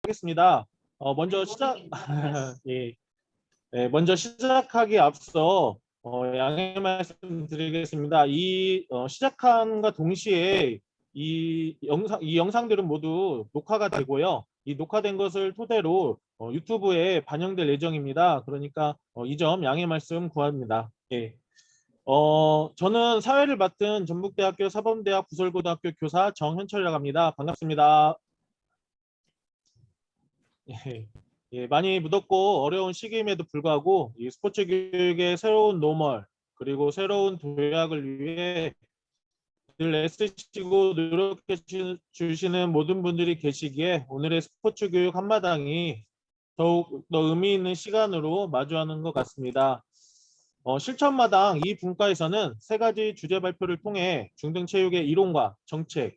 하겠습니다. 먼저 시작 예, 먼저 시작하기 앞서 양해 말씀드리겠습니다. 이 시작함과 동시에 이 영상들은 모두 녹화가 되고요. 이 녹화된 것을 토대로 유튜브에 반영될 예정입니다. 그러니까 이 점 양해 말씀 구합니다. 예. 저는 사회를 맡은 전북대학교 사범대학 부설고등학교 교사 정현철이라고 합니다. 반갑습니다. 예, 예, 많이 무덥고 어려운 시기임에도 불구하고 이 스포츠 교육의 새로운 노멀 그리고 새로운 도약을 위해 늘 애쓰시고 노력해 주시는 모든 분들이 계시기에 오늘의 스포츠 교육 한마당이 더욱 더 의미 있는 시간으로 마주하는 것 같습니다. 실천마당 이 분과에서는 세 가지 주제 발표를 통해 중등체육의 이론과 정책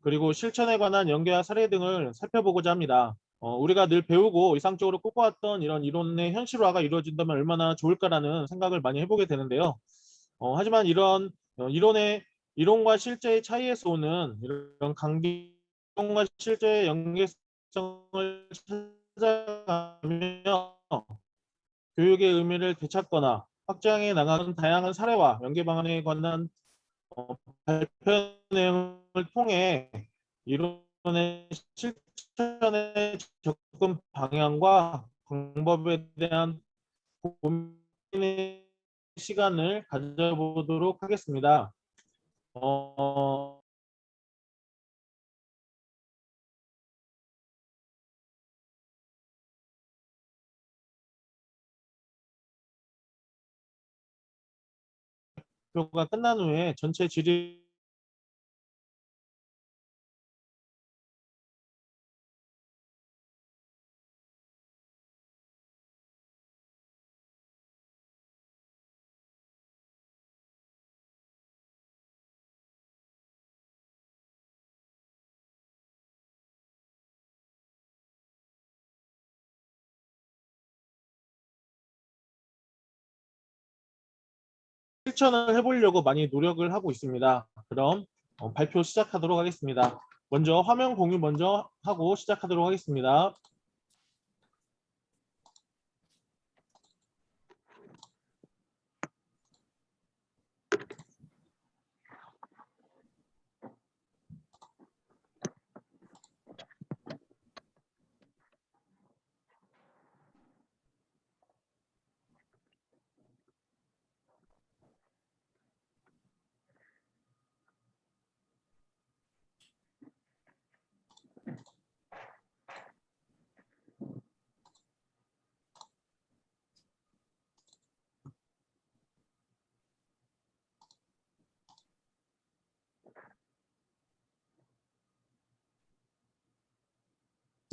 그리고 실천에 관한 연계와 사례 등을 살펴보고자 합니다. 우리가 늘 배우고 이상적으로 꼽아왔던 이런 이론의 현실화가 이루어진다면 얼마나 좋을까라는 생각을 많이 해보게 되는데요. 하지만 이런 이론과 실제의 차이에서 오는 이런 강론과 실제의 연계성을 찾아가며 교육의 의미를 되찾거나 확장해 나가는 다양한 사례와 연계 방안에 관한 발표 내용을 통해 이론의 실천의 접근 방향과 방법에 대한 고민의 시간을 가져보도록 하겠습니다. 발표가 끝난 후에 전체 질의 실천을 해보려고 많이 노력을 하고 있습니다. 그럼 발표 시작하도록 하겠습니다. 먼저 화면 공유 먼저 하고 시작하도록 하겠습니다.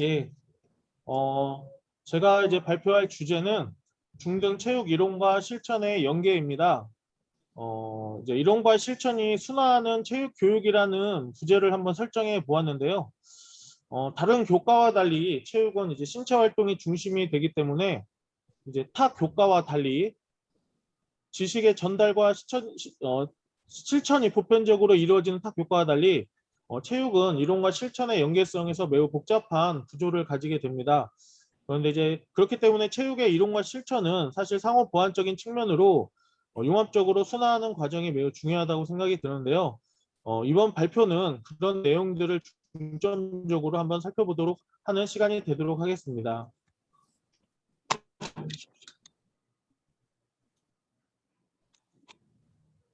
예, 제가 이제 발표할 주제는 중등 체육 이론과 실천의 연계입니다. 이제 이론과 실천이 순화하는 체육 교육이라는 주제를 한번 설정해 보았는데요. 다른 교과와 달리 체육은 이제 신체 활동이 중심이 되기 때문에 이제 타 교과와 달리 지식의 전달과 실천이 보편적으로 이루어지는 타 교과와 달리 체육은 이론과 실천의 연계성에서 매우 복잡한 구조를 가지게 됩니다. 그런데 이제 그렇기 때문에 체육의 이론과 실천은 사실 상호 보완적인 측면으로 융합적으로 순화하는 과정이 매우 중요하다고 생각이 드는데요. 이번 발표는 그런 내용들을 중점적으로 한번 살펴보도록 하는 시간이 되도록 하겠습니다.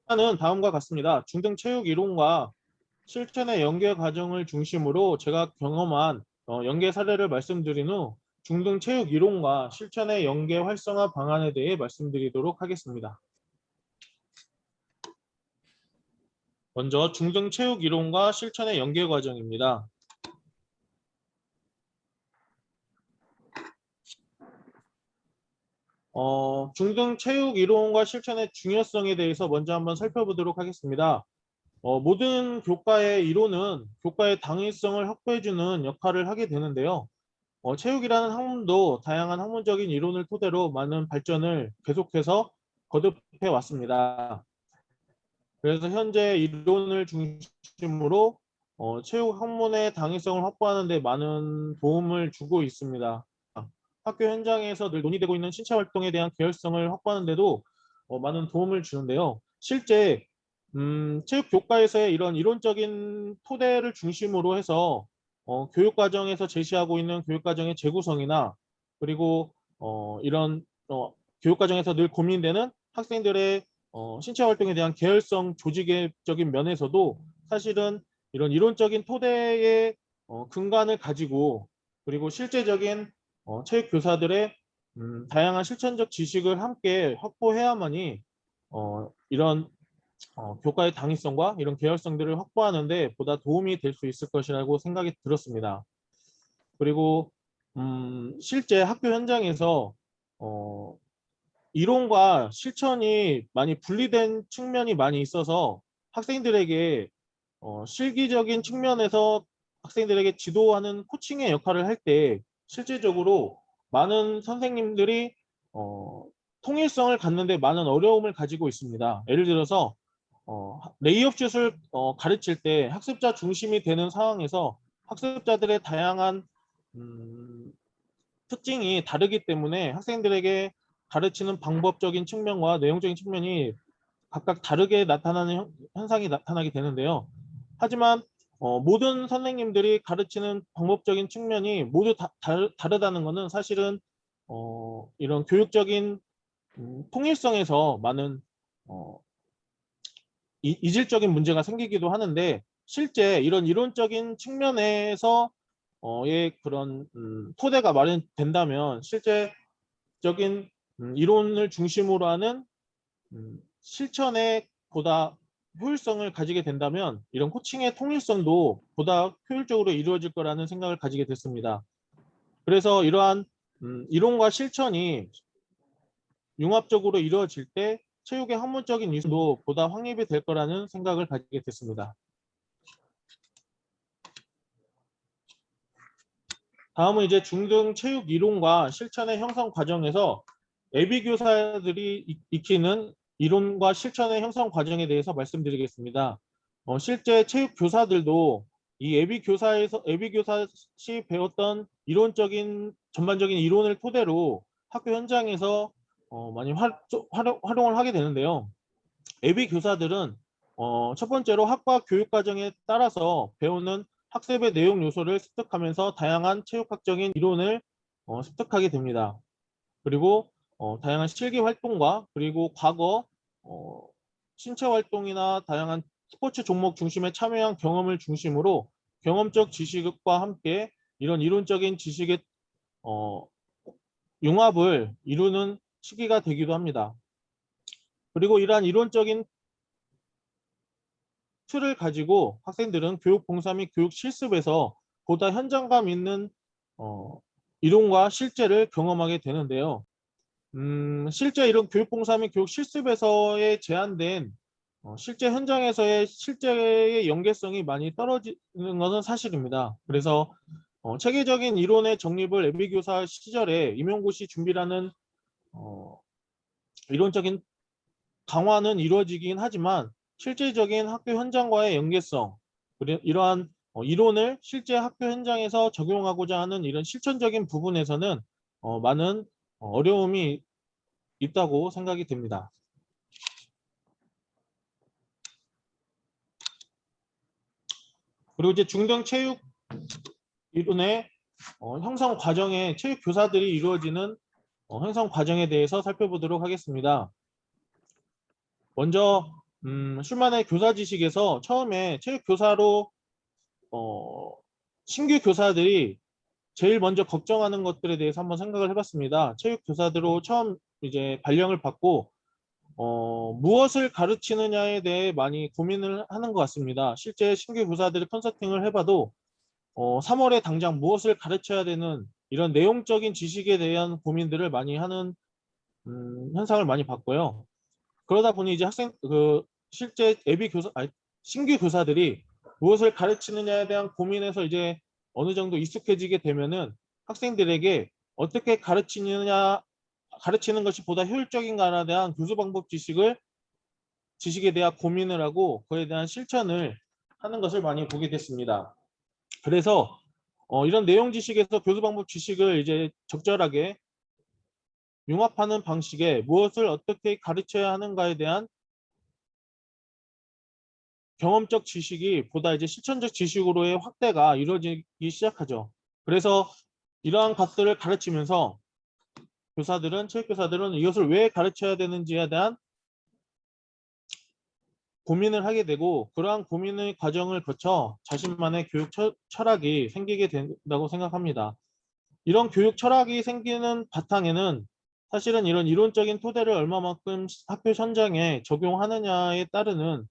하나는 다음과 같습니다. 중등 체육 이론과 실천의 연계 과정을 중심으로 제가 경험한 연계 사례를 말씀드린 후 중등 체육 이론과 실천의 연계 활성화 방안에 대해 말씀드리도록 하겠습니다. 먼저 중등 체육 이론과 실천의 연계 과정입니다. 중등 체육 이론과 실천의 중요성에 대해서 먼저 한번 살펴보도록 하겠습니다. 모든 교과의 이론은 교과의 당위성을 확보해주는 역할을 하게 되는데요. 체육이라는 학문도 다양한 학문적인 이론을 토대로 많은 발전을 계속해서 거듭해 왔습니다. 그래서 현재 이론을 중심으로 체육 학문의 당위성을 확보하는 데 많은 도움을 주고 있습니다. 학교 현장에서 늘 논의되고 있는 신체 활동에 대한 계열성을 확보하는 데도 많은 도움을 주는데요. 실제 체육 교과에서의 이런 이론적인 토대를 중심으로 해서 교육 과정에서 제시하고 있는 교육 과정의 재구성이나 그리고 이런 교육 과정에서 늘 고민되는 학생들의 신체 활동에 대한 계열성 조직적인 면에서도 사실은 이런 이론적인 토대의 근간을 가지고 그리고 실제적인 체육 교사들의 다양한 실천적 지식을 함께 확보해야만이 이런 교과의 당위성과 이런 계열성들을 확보하는데 보다 도움이 될 수 있을 것이라고 생각이 들었습니다. 그리고 실제 학교 현장에서 어, 이론과 실천이 많이 분리된 측면이 많이 있어서 학생들에게 실기적인 측면에서 학생들에게 지도하는 코칭의 역할을 할 때 실질적으로 많은 선생님들이 통일성을 갖는데 많은 어려움을 가지고 있습니다. 예를 들어서 레이업 슛을 가르칠 때 학습자 중심이 되는 상황에서 학습자들의 다양한 음, 특징이 다르기 때문에 학생들에게 가르치는 방법적인 측면과 내용적인 측면이 각각 다르게 나타나는 현상이 나타나게 되는데요. 하지만 모든 선생님들이 가르치는 방법적인 측면이 모두 다르다는 것은 사실은 이런 교육적인 통일성에서 많은 어, 이질적인 문제가 생기기도 하는데 실제 이런 이론적인 측면에서 의 그런 토대가 마련된다면 실제적인 이론을 중심으로 하는 실천에 보다 효율성을 가지게 된다면 이런 코칭의 통일성도 보다 효율적으로 이루어질 거라는 생각을 가지게 됐습니다. 그래서 이러한 이론과 실천이 융합적으로 이루어질 때 체육의 학문적인 이수도 보다 확립이 될 거라는 생각을 가지게 됐습니다. 다음은 이제 중등 체육 이론과 실천의 형성 과정에서 예비 교사들이 익히는 이론과 실천의 형성 과정에 대해서 말씀드리겠습니다. 실제 체육 교사들도 이 예비 교사시 배웠던 이론적인 전반적인 이론을 토대로 학교 현장에서 많이 활용을 하게 되는데요. 예비 교사들은 첫 번째로 학과 교육 과정에 따라서 배우는 학습의 내용 요소를 습득하면서 다양한 체육학적인 이론을 습득하게 됩니다. 그리고 다양한 실기 활동과 그리고 과거 어, 신체 활동이나 다양한 스포츠 종목 중심의 참여한 경험을 중심으로 경험적 지식과 함께 이런 이론적인 지식의 어, 융합을 이루는 시기가 되기도 합니다. 그리고 이러한 이론적인 틀을 가지고 학생들은 교육 봉사 및 교육 실습에서 보다 현장감 있는 이론과 실제를 경험하게 되는데요. 실제 이런 교육 봉사 및 교육 실습에서의 제한된 실제 현장에서의 실제의 연계성이 많이 떨어지는 것은 사실입니다. 그래서 체계적인 이론의 정립을 예비교사 시절에 임용고시 준비라는 이론적인 강화는 이루어지긴 하지만 실질적인 학교 현장과의 연계성, 이러한 이론을 실제 학교 현장에서 적용하고자 하는 이런 실천적인 부분에서는 많은 어려움이 있다고 생각이 됩니다. 그리고 이제 중등 체육 이론의 형성 과정에 체육 교사들이 이루어지는 형성 과정에 대해서 살펴보도록 하겠습니다. 먼저 슐만의 교사 지식에서 처음에 체육 교사로 신규 교사들이 제일 먼저 걱정하는 것들에 대해서 한번 생각을 해봤습니다. 체육 교사들로 처음 이제 발령을 받고 무엇을 가르치느냐에 대해 많이 고민을 하는 것 같습니다. 실제 신규 교사들이 컨설팅을 해봐도 3월에 당장 무엇을 가르쳐야 되는 이런 내용적인 지식에 대한 고민들을 많이 하는 현상을 많이 봤고요. 그러다 보니 이제 실제 신규 교사들이 무엇을 가르치느냐에 대한 고민에서 이제 어느 정도 익숙해지게 되면은 학생들에게 어떻게 가르치는 것이 보다 효율적인가에 대한 교수 방법 지식에 대한 고민을 하고 그에 대한 실천을 하는 것을 많이 보게 됐습니다. 그래서 이런 내용 지식에서 교수 방법 지식을 이제 적절하게 융합하는 방식에 무엇을 어떻게 가르쳐야 하는가에 대한 경험적 지식이 보다 이제 실천적 지식으로의 확대가 이루어지기 시작하죠. 그래서 이러한 것들을 가르치면서 체육교사들은 이것을 왜 가르쳐야 되는지에 대한 고민을 하게 되고, 그러한 고민의 과정을 거쳐 자신만의 교육 철학이 생기게 된다고 생각합니다. 이런 교육 철학이 생기는 바탕에는 사실은 이런 이론적인 토대를 얼마만큼 학교 현장에 적용하느냐에 따르는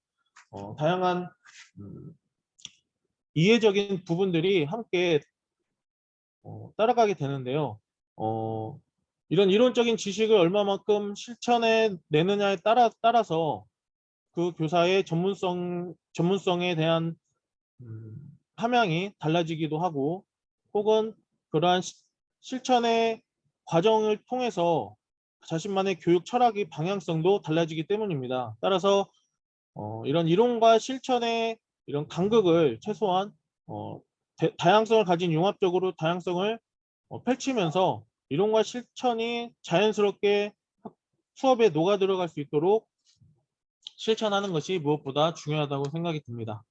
다양한 이해적인 부분들이 함께 따라가게 되는데요. 이런 이론적인 지식을 얼마만큼 실천해 내느냐에 따라서 그 교사의 전문성에 대한 함양이 달라지기도 하고, 혹은 그러한 실천의 과정을 통해서 자신만의 교육 철학의 방향성도 달라지기 때문입니다. 따라서 이런 이론과 실천의 이런 간극을 최소한 다양성을 가진 융합적으로 다양성을 펼치면서 이론과 실천이 자연스럽게 수업에 녹아 들어갈 수 있도록 실천하는 것이 무엇보다 중요하다고 생각이 듭니다.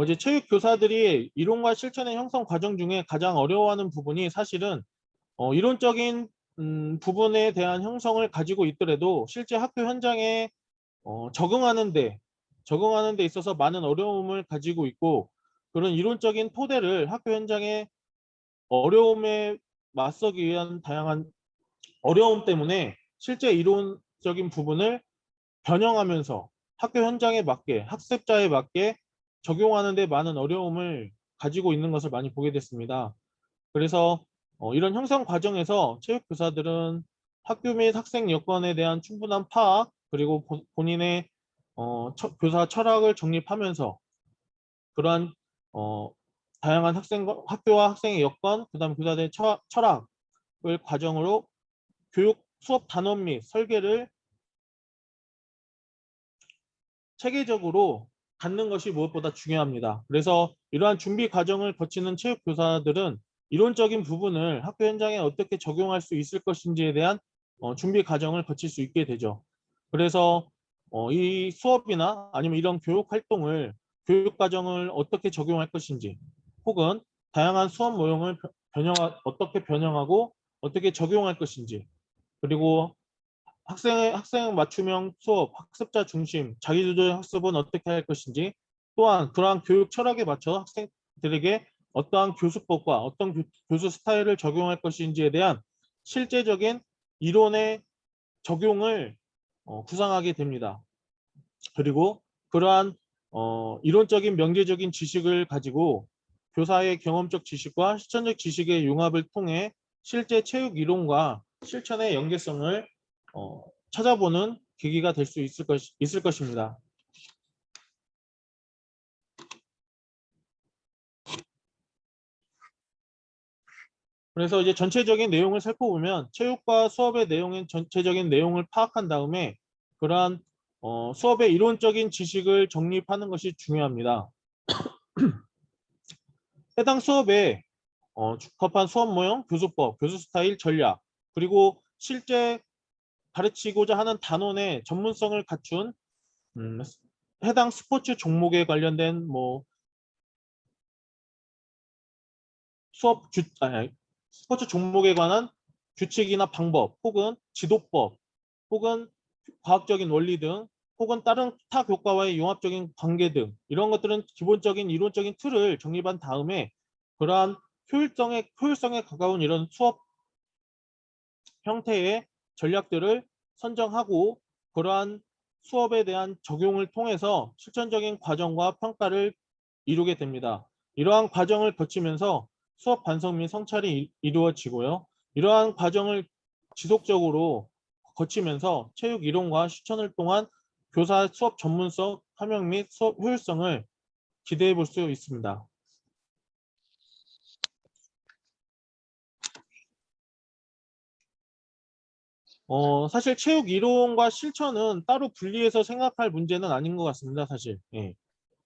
이제 체육 교사들이 이론과 실천의 형성 과정 중에 가장 어려워하는 부분이 사실은 이론적인 부분에 대한 형성을 가지고 있더라도 실제 학교 현장에 적응하는 데 있어서 많은 어려움을 가지고 있고, 그런 이론적인 토대를 학교 현장의 어려움에 맞서기 위한 다양한 어려움 때문에 실제 이론적인 부분을 변형하면서 학교 현장에 맞게, 학습자에 맞게 적용하는 데 많은 어려움을 가지고 있는 것을 많이 보게 됐습니다. 그래서 이런 형성 과정에서 체육교사들은 학교 및 학생 여건에 대한 충분한 파악, 그리고 본인의 교사 철학을 정립하면서 그러한 어, 다양한 학교와 학생의 여건, 그다음 교사들의 철학을 과정으로 교육 수업 단원 및 설계를 체계적으로 갖는 것이 무엇보다 중요합니다. 그래서 이러한 준비 과정을 거치는 체육 교사들은 이론적인 부분을 학교 현장에 어떻게 적용할 수 있을 것인지에 대한 준비 과정을 거칠 수 있게 되죠. 그래서 이 수업이나 아니면 이런 교육 활동을, 교육 과정을 어떻게 적용할 것인지, 혹은 다양한 수업 모형을 어떻게 변형하고 어떻게 적용할 것인지, 그리고 학생 맞춤형 수업, 학습자 중심, 자기주도 학습은 어떻게 할 것인지, 또한 그러한 교육 철학에 맞춰 학생들에게 어떠한 교수법과 어떤 교수 스타일을 적용할 것인지에 대한 실제적인 이론의 적용을 구상하게 됩니다. 그리고 그러한 이론적인 명제적인 지식을 가지고 교사의 경험적 지식과 실천적 지식의 융합을 통해 실제 체육 이론과 실천의 연계성을 찾아보는 계기가 될 수 있을 것입니다. 그래서 이제 전체적인 내용을 살펴보면 체육과 수업의 내용인 전체적인 내용을 파악한 다음에 그러한 수업의 이론적인 지식을 정립하는 것이 중요합니다. 해당 수업에 적합한 수업 모형, 교수법, 교수 스타일, 전략, 그리고 실제 가르치고자 하는 단원의 전문성을 갖춘 음, 해당 스포츠 종목에 관련된 스포츠 종목에 관한 규칙이나 방법, 혹은 지도법, 혹은 과학적인 원리 등, 혹은 다른 타 교과와의 융합적인 관계 등, 이런 것들은 기본적인 이론적인 틀을 정립한 다음에 그러한 효율성에 가까운 이런 수업 형태의 전략들을 선정하고 그러한 수업에 대한 적용을 통해서 실천적인 과정과 평가를 이루게 됩니다. 이러한 과정을 거치면서 수업 반성 및 성찰이 이루어지고요. 이러한 과정을 지속적으로 거치면서 체육 이론과 실천을 통한 교사 수업 전문성, 함양 및 수업 효율성을 기대해 볼 수 있습니다. 사실 체육 이론과 실천은 따로 분리해서 생각할 문제는 아닌 것 같습니다. 사실. 예.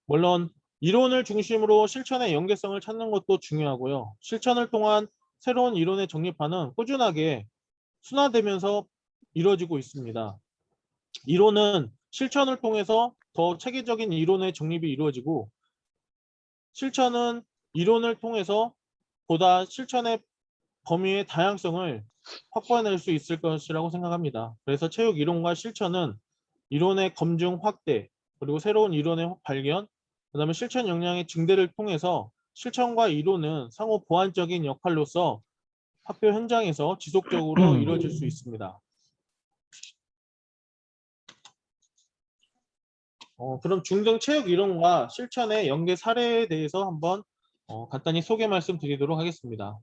물론 이론을 중심으로 실천의 연계성을 찾는 것도 중요하고요. 실천을 통한 새로운 이론의 정립화는 꾸준하게 순화되면서 이루어지고 있습니다. 이론은 실천을 통해서 더 체계적인 이론의 정립이 이루어지고, 실천은 이론을 통해서 보다 실천의 범위의 다양성을 확보해낼 수 있을 것이라고 생각합니다. 그래서 체육 이론과 실천은 이론의 검증 확대, 그리고 새로운 이론의 발견, 그다음에 실천 역량의 증대를 통해서 실천과 이론은 상호 보완적인 역할로서 학교 현장에서 지속적으로 이루어질 수 있습니다. 그럼 중등 체육 이론과 실천의 연계 사례에 대해서 한번 간단히 소개 말씀드리도록 하겠습니다.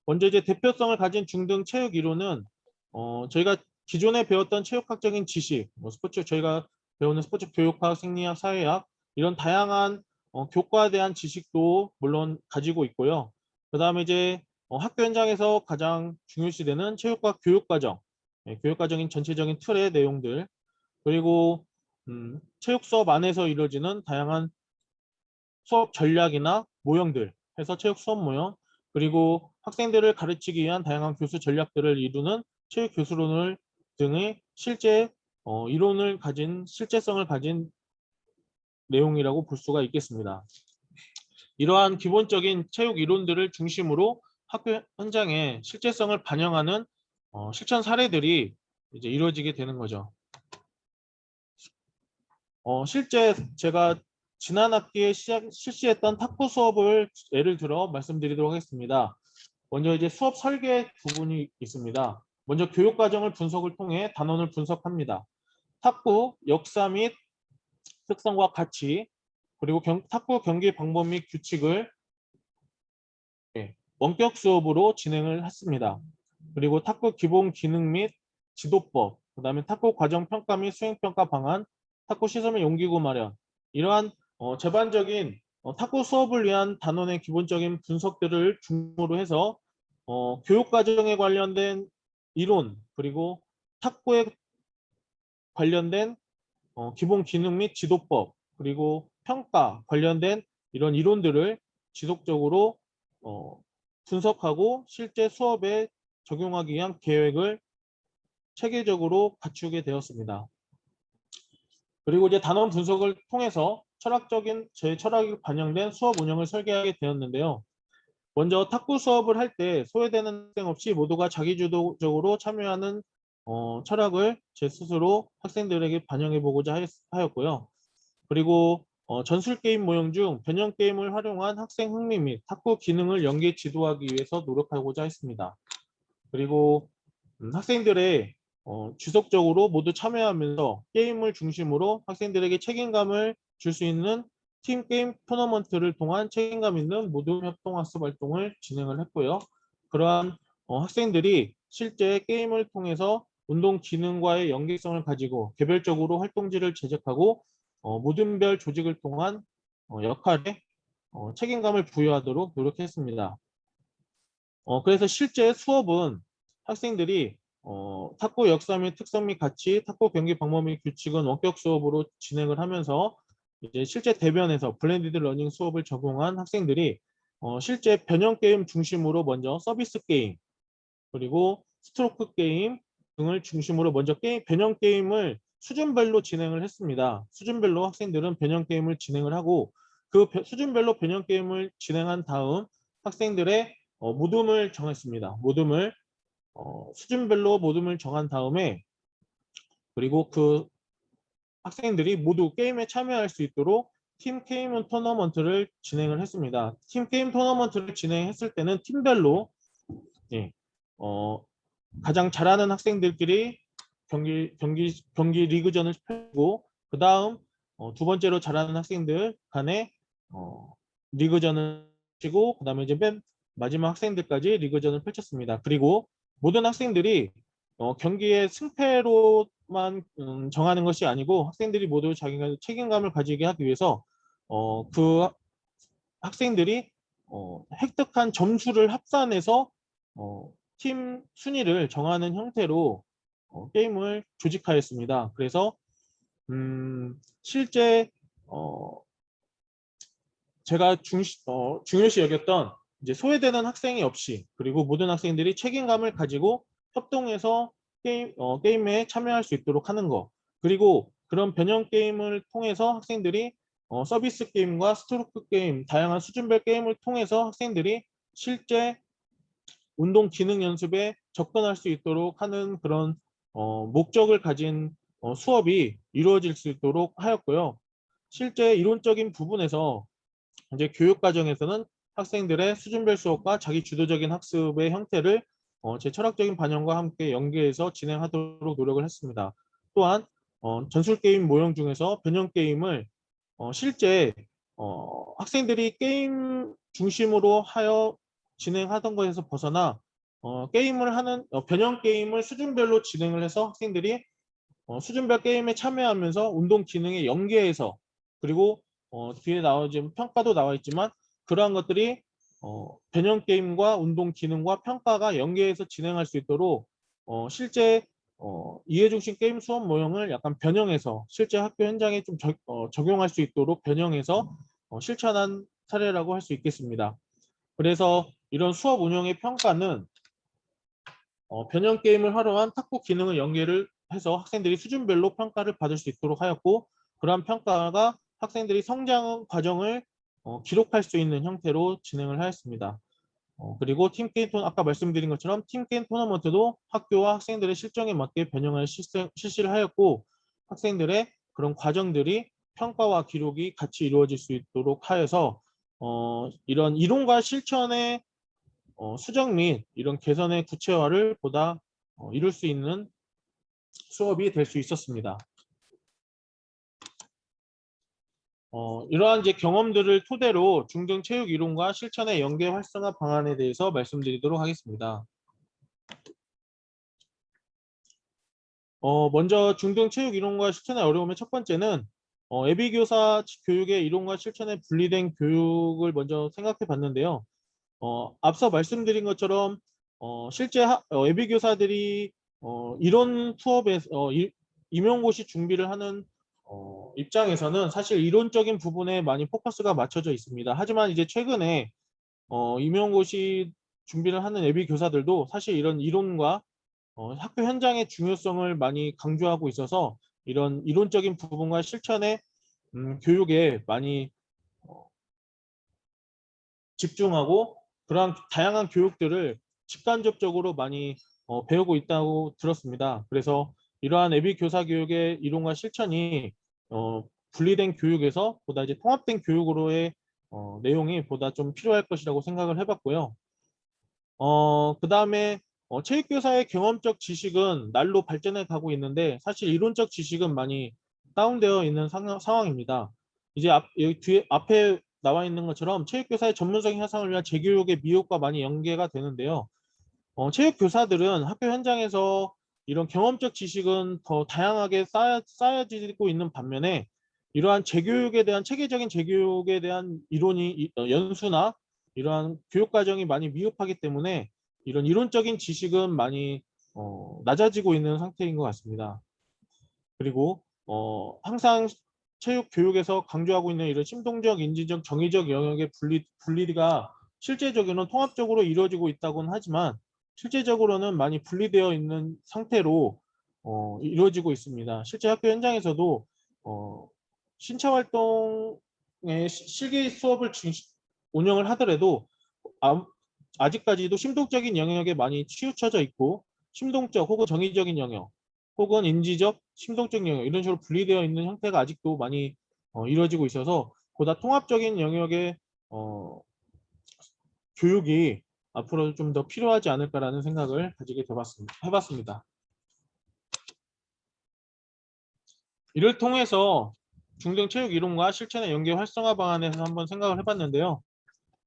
먼저 이제 대표성을 가진 중등 체육 이론은 저희가 기존에 배웠던 체육학적인 지식, 스포츠 저희가 배우는 스포츠 교육학, 생리학, 사회학 이런 다양한 교과에 대한 지식도 물론 가지고 있고요. 그다음에 이제 학교 현장에서 가장 중요시되는 체육과 교육과정, 교육과정인 전체적인 틀의 내용들, 그리고 체육 수업 안에서 이루어지는 다양한 수업 전략이나 모형들 해서 체육 수업 모형, 그리고 학생들을 가르치기 위한 다양한 교수 전략들을 이루는 체육 교수론을 등의 실제 이론을 가진 실제성을 가진 내용이라고 볼 수가 있겠습니다. 이러한 기본적인 체육 이론들을 중심으로 학교 현장의 실제성을 반영하는 실천 사례들이 이제 이루어지게 되는 거죠. 실제 제가 지난 학기에 실시했던 탁구 수업을 예를 들어 말씀드리도록 하겠습니다. 먼저 이제 수업 설계 부분이 있습니다. 먼저 교육 과정을 분석을 통해 단원을 분석합니다. 탁구 역사 및 특성과 가치, 그리고 탁구 경기 방법 및 규칙을 원격 수업으로 진행을 했습니다. 그리고 탁구 기본 기능 및 지도법, 그다음에 탁구 과정 평가 및 수행 평가 방안, 탁구 시설 및 용기구 마련, 이러한 전반적인 탁구 수업을 위한 단원의 기본적인 분석들을 중심으로 해서 교육 과정에 관련된 이론, 그리고 탁구에 관련된 기본 기능 및 지도법, 그리고 평가 관련된 이런 이론들을 지속적으로 분석하고 실제 수업에 적용하기 위한 계획을 체계적으로 갖추게 되었습니다. 그리고 이제 단원 분석을 통해서 제 철학이 반영된 수업 운영을 설계하게 되었는데요. 먼저 탁구 수업을 할 때 소외되는 학생 없이 모두가 자기주도적으로 참여하는 철학을 제 스스로 학생들에게 반영해 보고자 하였고요. 그리고 전술 게임 모형 중 변형 게임을 활용한 학생 흥미 및 탁구 기능을 연계 지도하기 위해서 노력하고자 했습니다. 그리고 학생들의 지속적으로 모두 참여하면서 게임을 중심으로 학생들에게 책임감을 줄 수 있는 팀 게임 토너먼트를 통한 책임감 있는 모둠 협동학습 활동을 진행을 했고요. 그러한 학생들이 실제 게임을 통해서 운동 기능과의 연계성을 가지고 개별적으로 활동지를 제작하고 모둠별 조직을 통한 역할에 책임감을 부여하도록 노력했습니다. 그래서 실제 수업은 학생들이 탁구 역사 및 특성 및 가치, 탁구 경기 방법 및 규칙은 원격 수업으로 진행을 하면서 이제 실제 대면에서 블렌디드 러닝 수업을 적용한 학생들이 실제 변형 게임 중심으로 먼저 서비스 게임, 그리고 스트로크 게임 등을 중심으로 먼저 변형 게임을 수준별로 진행을 했습니다. 수준별로 학생들은 변형 게임을 진행을 하고 그 수준별로 변형 게임을 진행한 다음 학생들의 모둠을 정했습니다. 수준별로 모둠을 정한 다음에 그리고 그 학생들이 모두 게임에 참여할 수 있도록 팀 게임 토너먼트를 진행을 했습니다. 팀 게임 토너먼트를 진행했을 때는 팀별로 예, 가장 잘하는 학생들끼리 경기 리그전을 펼치고 그 다음 두 번째로 잘하는 학생들 간에 리그전을 펼치고 그 다음에 이제 맨 마지막 학생들까지 리그전을 펼쳤습니다. 그리고 모든 학생들이 경기의 승패로만 정하는 것이 아니고 학생들이 모두 자기가 책임감을 가지게 하기 위해서 그 학생들이 획득한 점수를 합산해서 팀 순위를 정하는 형태로 게임을 조직하였습니다. 그래서 실제 제가 중요시 여겼던 이제 소외되는 학생이 없이, 그리고 모든 학생들이 책임감을 가지고 협동해서 게임에 참여할 수 있도록 하는 거, 그리고 그런 변형 게임을 통해서 학생들이 서비스 게임과 스토로크 게임, 다양한 수준별 게임을 통해서 학생들이 실제 운동 기능 연습에 접근할 수 있도록 하는 그런 목적을 가진 수업이 이루어질 수 있도록 하였고요. 실제 이론적인 부분에서 이제 교육 과정에서는 학생들의 수준별 수업과 자기 주도적인 학습의 형태를 제 철학적인 반영과 함께 연계해서 진행하도록 노력을 했습니다. 또한 전술 게임 모형 중에서 변형 게임을 실제 학생들이 게임 중심으로 하여 진행하던 것에서 벗어나 게임을 하는 변형 게임을 수준별로 진행을 해서 학생들이 수준별 게임에 참여하면서 운동 기능에 연계해서, 그리고 뒤에 나오지만 평가도 나와 있지만 그러한 것들이 변형 게임과 운동 기능과 평가가 연계해서 진행할 수 있도록 실제 이해중심 게임 수업 모형을 약간 변형해서 실제 학교 현장에 좀 적용할 수 있도록 변형해서 실천한 사례라고 할 수 있겠습니다. 그래서 이런 수업 운영의 평가는 변형 게임을 활용한 탁구 기능을 연계를 해서 학생들이 수준별로 평가를 받을 수 있도록 하였고, 그러한 평가가 학생들이 성장 과정을 기록할 수 있는 형태로 진행을 하였습니다. 그리고 팀게임 아까 말씀드린 것처럼 팀게임 토너먼트도 학교와 학생들의 실정에 맞게 변형을 실시를 하였고, 학생들의 그런 과정들이 평가와 기록이 같이 이루어질 수 있도록 하여서 이런 이론과 실천의 수정 및 이런 개선의 구체화를 보다 이룰 수 있는 수업이 될 수 있었습니다. 이러한 이제 경험들을 토대로 중등 체육 이론과 실천의 연계 활성화 방안에 대해서 말씀드리도록 하겠습니다. 먼저 중등 체육 이론과 실천의 어려움의 첫 번째는 예비교사 교육의 이론과 실천의 분리된 교육을 먼저 생각해 봤는데요. 앞서 말씀드린 것처럼 실제 예비교사들이 이론 수업에서 임용고시 준비를 하는 입장에서는 사실 이론적인 부분에 많이 포커스가 맞춰져 있습니다. 하지만 이제 최근에 임용고시 준비를 하는 예비교사들도 사실 이런 이론과 학교 현장의 중요성을 많이 강조하고 있어서 이런 이론적인 부분과 실천의 교육에 많이 집중하고 그러한 다양한 교육들을 직간접적으로 많이 배우고 있다고 들었습니다. 그래서 이러한 예비 교사 교육의 이론과 실천이 분리된 교육에서 보다 이제 통합된 교육으로의 내용이 보다 좀 필요할 것이라고 생각을 해봤고요. 그 다음에 체육교사의 경험적 지식은 날로 발전해 가고 있는데 사실 이론적 지식은 많이 다운되어 있는 상황입니다. 이제 여기 뒤에 앞에 나와 있는 것처럼 체육교사의 전문성 향상을 위한 재교육의 미혹과 많이 연계가 되는데요. 체육교사들은 학교 현장에서 이런 경험적 지식은 더 다양하게 쌓여지고 있는 반면에 이러한 재교육에 대한 체계적인 재교육에 대한 이론이 연수나 이러한 교육 과정이 많이 미흡하기 때문에 이런 이론적인 지식은 많이 낮아지고 있는 상태인 것 같습니다. 그리고 항상 체육 교육에서 강조하고 있는 이런 심동적, 인지적, 정의적 영역의 분리가 실제적으로는 통합적으로 이루어지고 있다고는 하지만 실제적으로는 많이 분리되어 있는 상태로 이루어지고 있습니다. 실제 학교 현장에서도 신체 활동의 실기 수업을 운영을 하더라도 아직까지도 심동적인 영역에 많이 치우쳐져 있고 심동적 혹은 정의적인 영역 혹은 인지적, 심동적 영역 이런 식으로 분리되어 있는 형태가 아직도 많이 이루어지고 있어서 보다 통합적인 영역의 교육이 앞으로 좀 더 필요하지 않을까라는 생각을 가지게 해봤습니다. 이를 통해서 중등 체육 이론과 실천의 연계 활성화 방안에서 한번 생각을 해봤는데요.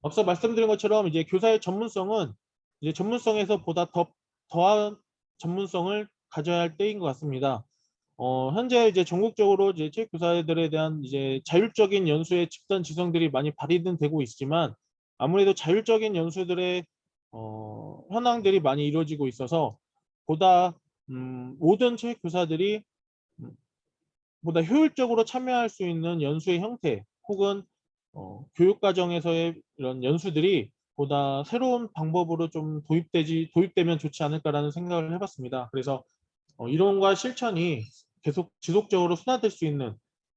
앞서 말씀드린 것처럼 이제 교사의 전문성은 이제 전문성에서 보다 더한 전문성을 가져야 할 때인 것 같습니다. 현재 이제 전국적으로 이제 체육교사들에 대한 이제 자율적인 연수의 집단 지성들이 많이 발휘되고 있지만 아무래도 자율적인 연수들의 현황들이 많이 이루어지고 있어서 보다 모든 체육교사들이 음, 보다 효율적으로 참여할 수 있는 연수의 형태 혹은 교육과정에서의 이런 연수들이 보다 새로운 방법으로 좀 도입되면 좋지 않을까라는 생각을 해봤습니다. 그래서 이론과 실천이 계속 지속적으로 순화될 수 있는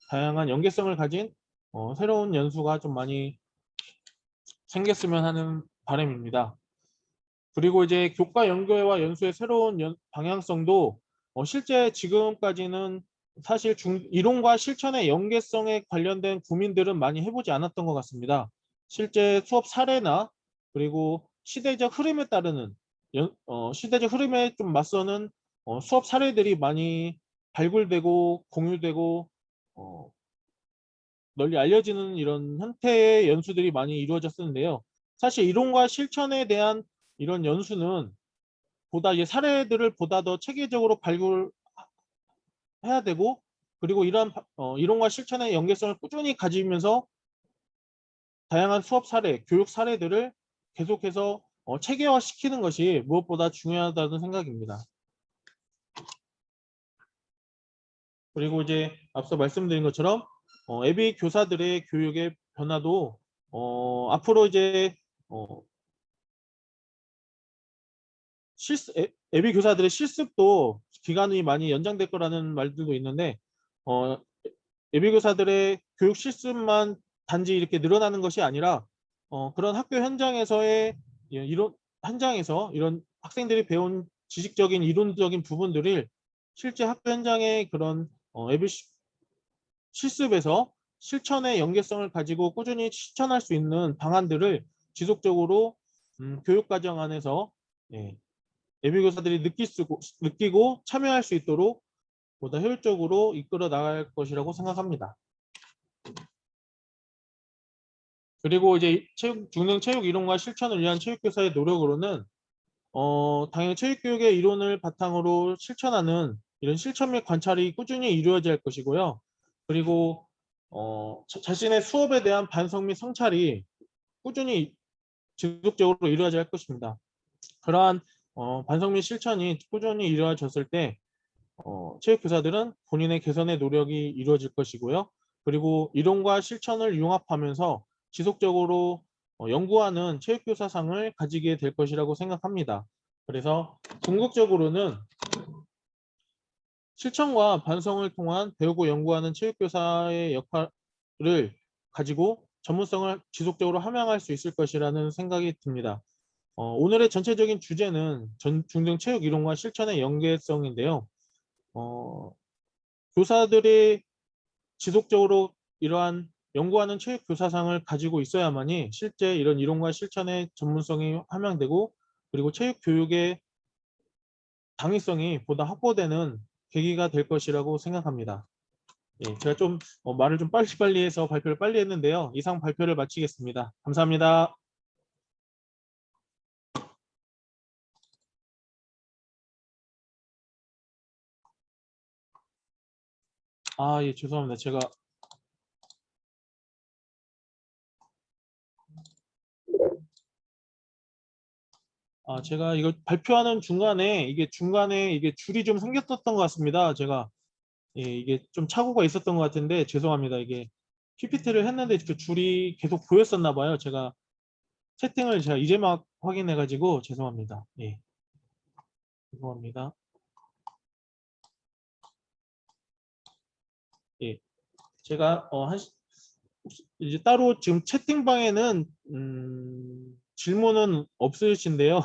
다양한 연계성을 가진 새로운 연수가 좀 많이 생겼으면 하는 바람입니다. 그리고 이제 교과 연계와 연수의 새로운 방향성도 실제 지금까지는 사실 이론과 실천의 연계성에 관련된 고민들은 많이 해보지 않았던 것 같습니다. 실제 수업 사례나 그리고 시대적 흐름에 따르는 시대적 흐름에 좀 맞서는 수업 사례들이 많이 발굴되고 공유되고 어, 널리 알려지는 이런 형태의 연수들이 많이 이루어졌었는데요. 사실 이론과 실천에 대한 이런 연수는 보다 이 사례들을 보다 더 체계적으로 발굴해야 되고 그리고 이러한 이론과 실천의 연계성을 꾸준히 가지면서 다양한 수업 사례, 교육 사례들을 계속해서 체계화시키는 것이 무엇보다 중요하다는 생각입니다. 그리고 이제 앞서 말씀드린 것처럼 예비 교사들의 교육의 변화도 앞으로 이제 예비 교사들의 실습도 기간이 많이 연장될 거라는 말들도 있는데 어, 예비 교사들의 교육 실습만 단지 이렇게 늘어나는 것이 아니라 그런 학교 현장에서의 이런 현장에서 이런 학생들이 배운 지식적인 이론적인 부분들을 실제 학교 현장의 그런 예비 실습에서 실천의 연계성을 가지고 꾸준히 실천할 수 있는 방안들을 지속적으로 교육과정 안에서 예, 예비교사들이 느끼고 참여할 수 있도록 보다 효율적으로 이끌어 나갈 것이라고 생각합니다. 그리고 이제 중등 체육 이론과 실천을 위한 체육교사의 노력으로는 당연히 체육교육의 이론을 바탕으로 실천하는 이런 실천 및 관찰이 꾸준히 이루어져야 할 것이고요. 그리고 자신의 수업에 대한 반성 및 성찰이 꾸준히 지속적으로 이루어져야 할 것입니다. 그러한 반성 및 실천이 꾸준히 이루어졌을 때 체육교사들은 본인의 개선의 노력이 이루어질 것이고요. 그리고 이론과 실천을 융합하면서 지속적으로 연구하는 체육교사상을 가지게 될 것이라고 생각합니다. 그래서 궁극적으로는 실천과 반성을 통한 배우고 연구하는 체육교사의 역할을 가지고 전문성을 지속적으로 함양할 수 있을 것이라는 생각이 듭니다. 오늘의 전체적인 주제는 중등 체육 이론과 실천의 연계성인데요. 어, 교사들이 지속적으로 이러한 연구하는 체육 교사상을 가지고 있어야만이 실제 이런 이론과 실천의 전문성이 함양되고 그리고 체육 교육의 당위성이 보다 확보되는 계기가 될 것이라고 생각합니다. 예, 제가 좀 말을 좀 빨리빨리 해서 발표를 빨리 했는데요. 이상 발표를 마치겠습니다. 감사합니다. 아, 예, 죄송합니다. 제가 이거 발표하는 중간에 이게 줄이 좀 생겼었던 것 같습니다. 예, 이게 좀 착오가 있었던 것 같은데 죄송합니다. 이게 PPT를 했는데 그 줄이 계속 보였었나 봐요. 채팅을 제가 이제 막 확인해 가지고 죄송합니다. 예, 죄송합니다. 예, 제가 이제 따로 지금 채팅방에는 질문은 없으신데요.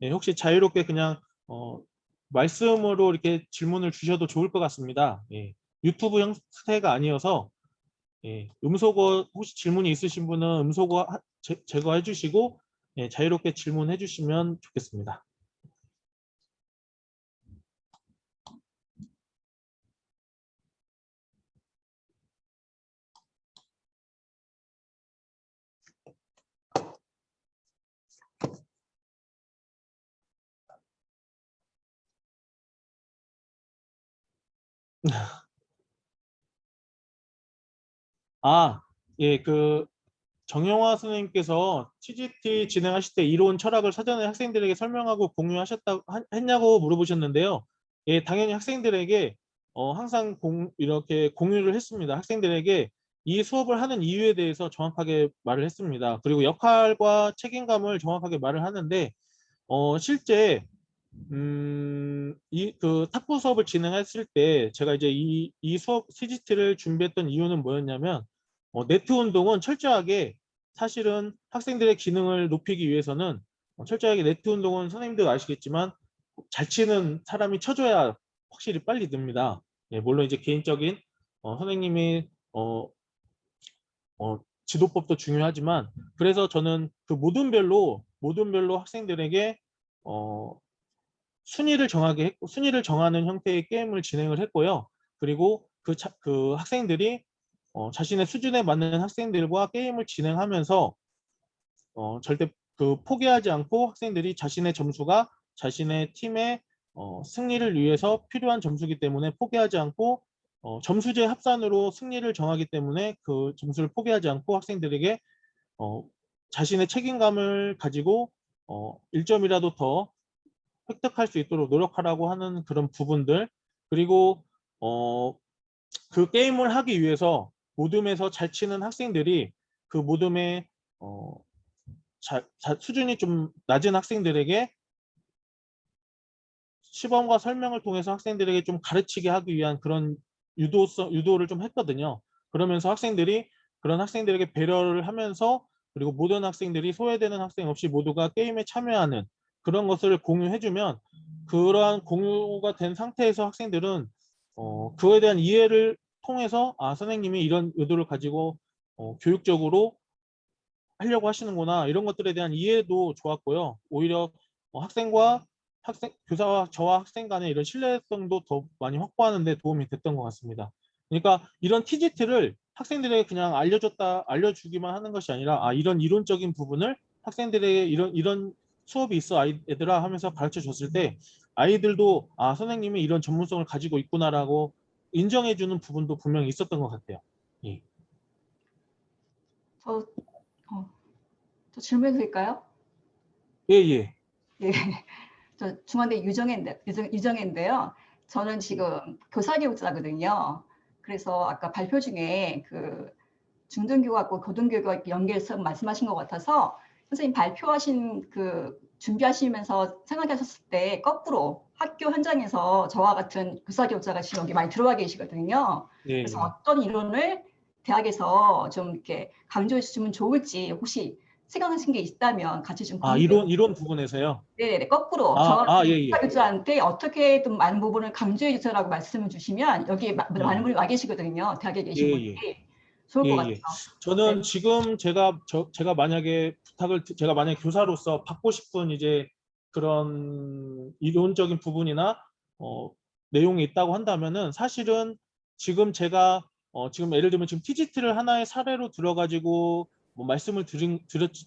예, 혹시 자유롭게 그냥 말씀으로 이렇게 질문을 주셔도 좋을 것 같습니다. 예, 유튜브 형태가 아니어서 음소거 혹시 질문이 있으신 분은 음소거 제거해 주시고 자유롭게 질문해 주시면 좋겠습니다. 아, 예, 정영화 선생님께서 TGT 진행하실 때 이론 철학을 사전에 학생들에게 설명하고 했냐고 물어보셨는데요. 예, 당연히 학생들에게 항상 이렇게 공유를 했습니다. 학생들에게 이 수업을 하는 이유에 대해서 정확하게 말을 했습니다. 그리고 역할과 책임감을 정확하게 말을 하는데 실제 이 그 탁구 수업을 진행했을 때 제가 이제 이 수업 CGT를 준비했던 이유는 뭐였냐면 네트 운동은 철저하게 사실은 학생들의 기능을 높이기 위해서는 철저하게 네트 운동은 선생님들 아시겠지만 잘 치는 사람이 쳐줘야 확실히 빨리 늡니다. 예, 물론 이제 개인적인 선생님이 지도법도 중요하지만 그래서 저는 그 모든별로 학생들에게 어, 순위를 정하는 형태의 게임을 진행을 했고요. 그리고 그 학생들이 자신의 수준에 맞는 학생들과 게임을 진행하면서 절대 그 포기하지 않고 학생들이 자신의 점수가 자신의 팀의 승리를 위해서 필요한 점수이기 때문에 포기하지 않고 점수제 합산으로 승리를 정하기 때문에 그 점수를 포기하지 않고 학생들에게 어, 자신의 책임감을 가지고 1점이라도 더 획득할 수 있도록 노력하라고 하는 그런 부분들 그리고 어, 그 게임을 하기 위해서 모둠에서 잘 치는 학생들이 그 모둠의 어, 수준이 좀 낮은 학생들에게 시범과 설명을 통해서 학생들에게 좀 가르치게 하기 위한 그런 유도를 좀 했거든요. 그러면서 그런 학생들에게 배려를 하면서 그리고 모든 학생들이 소외되는 학생 없이 모두가 게임에 참여하는 그런 것을 공유해주면 그러한 공유가 된 상태에서 학생들은 그거에 대한 이해를 통해서 선생님이 이런 의도를 가지고 교육적으로 하려고 하시는구나 이런 것들에 대한 이해도 좋았고요. 오히려 교사와 저와 학생 간의 이런 신뢰성도 더 많이 확보하는 데 도움이 됐던 것 같습니다. 그러니까 이런 TGT를 학생들에게 그냥 알려주기만 하는 것이 아니라 이런 이론적인 부분을 학생들에게 이런 수업이 있어 얘들아 하면서 가르쳐 줬을 때 아이들도 선생님이 이런 전문성을 가지고 있구나라고 인정해 주는 부분도 분명히 있었던 것 같아요. 예. 저, 저 질문해도 될까요? 예, 예. 예. 저 중앙대 유정인데요. 저는 지금 교사교육자거든요. 그래서 아까 발표 중에 그 중등교육하고 고등교육 연계해서 말씀하신 것 같아서 선생님 발표하신 그 준비하시면서 생각하셨을 때 거꾸로 학교 현장에서 저와 같은 교사교육자가 지금 여기 많이 들어와 계시거든요. 예, 그래서 예. 어떤 이론을 대학에서 좀 이렇게 강조해 주시면 좋을지 혹시 생각하신 게 있다면 같이 좀 공유해 이론 부분에서요? 네네, 거꾸로 저 예, 같은 예. 교사교주한테 어떻게든 많은 부분을 강조해 주세요라고 말씀을 주시면 여기 많은 분이 와 계시거든요. 대학에 예, 계신 예. 분들이 좋을 예, 것 같아요. 예. 저는 네. 지금 제가 만약에 교사로서 받고 싶은 이제 그런 이론적인 부분이나 어, 내용이 있다고 한다면은 사실은 지금 예를 들면 지금 TGT를 하나의 사례로 들어가지고 뭐 말씀을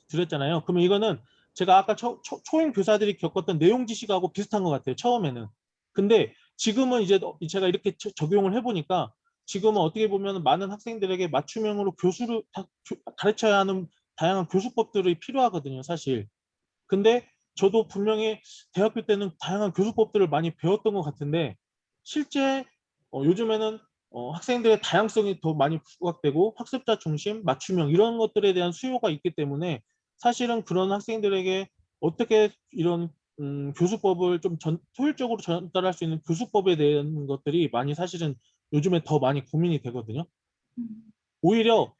드렸잖아요. 그러면 이거는 제가 아까 초임 교사들이 겪었던 내용 지식하고 비슷한 것 같아요. 처음에는. 근데 지금은 이제 제가 이렇게 적용을 해보니까 지금은 어떻게 보면 많은 학생들에게 맞춤형으로 가르쳐야 하는 다양한 교수법들이 필요하거든요, 사실. 근데 저도 분명히 대학교 때는 다양한 교수법들을 많이 배웠던 것 같은데 실제 요즘에는 학생들의 다양성이 더 많이 부각되고 학습자 중심, 맞춤형 이런 것들에 대한 수요가 있기 때문에 사실은 그런 학생들에게 어떻게 이런 교수법을 좀 효율적으로 전달할 수 있는 교수법에 대한 것들이 많이 사실은 요즘에 더 많이 고민이 되거든요. 음, 오히려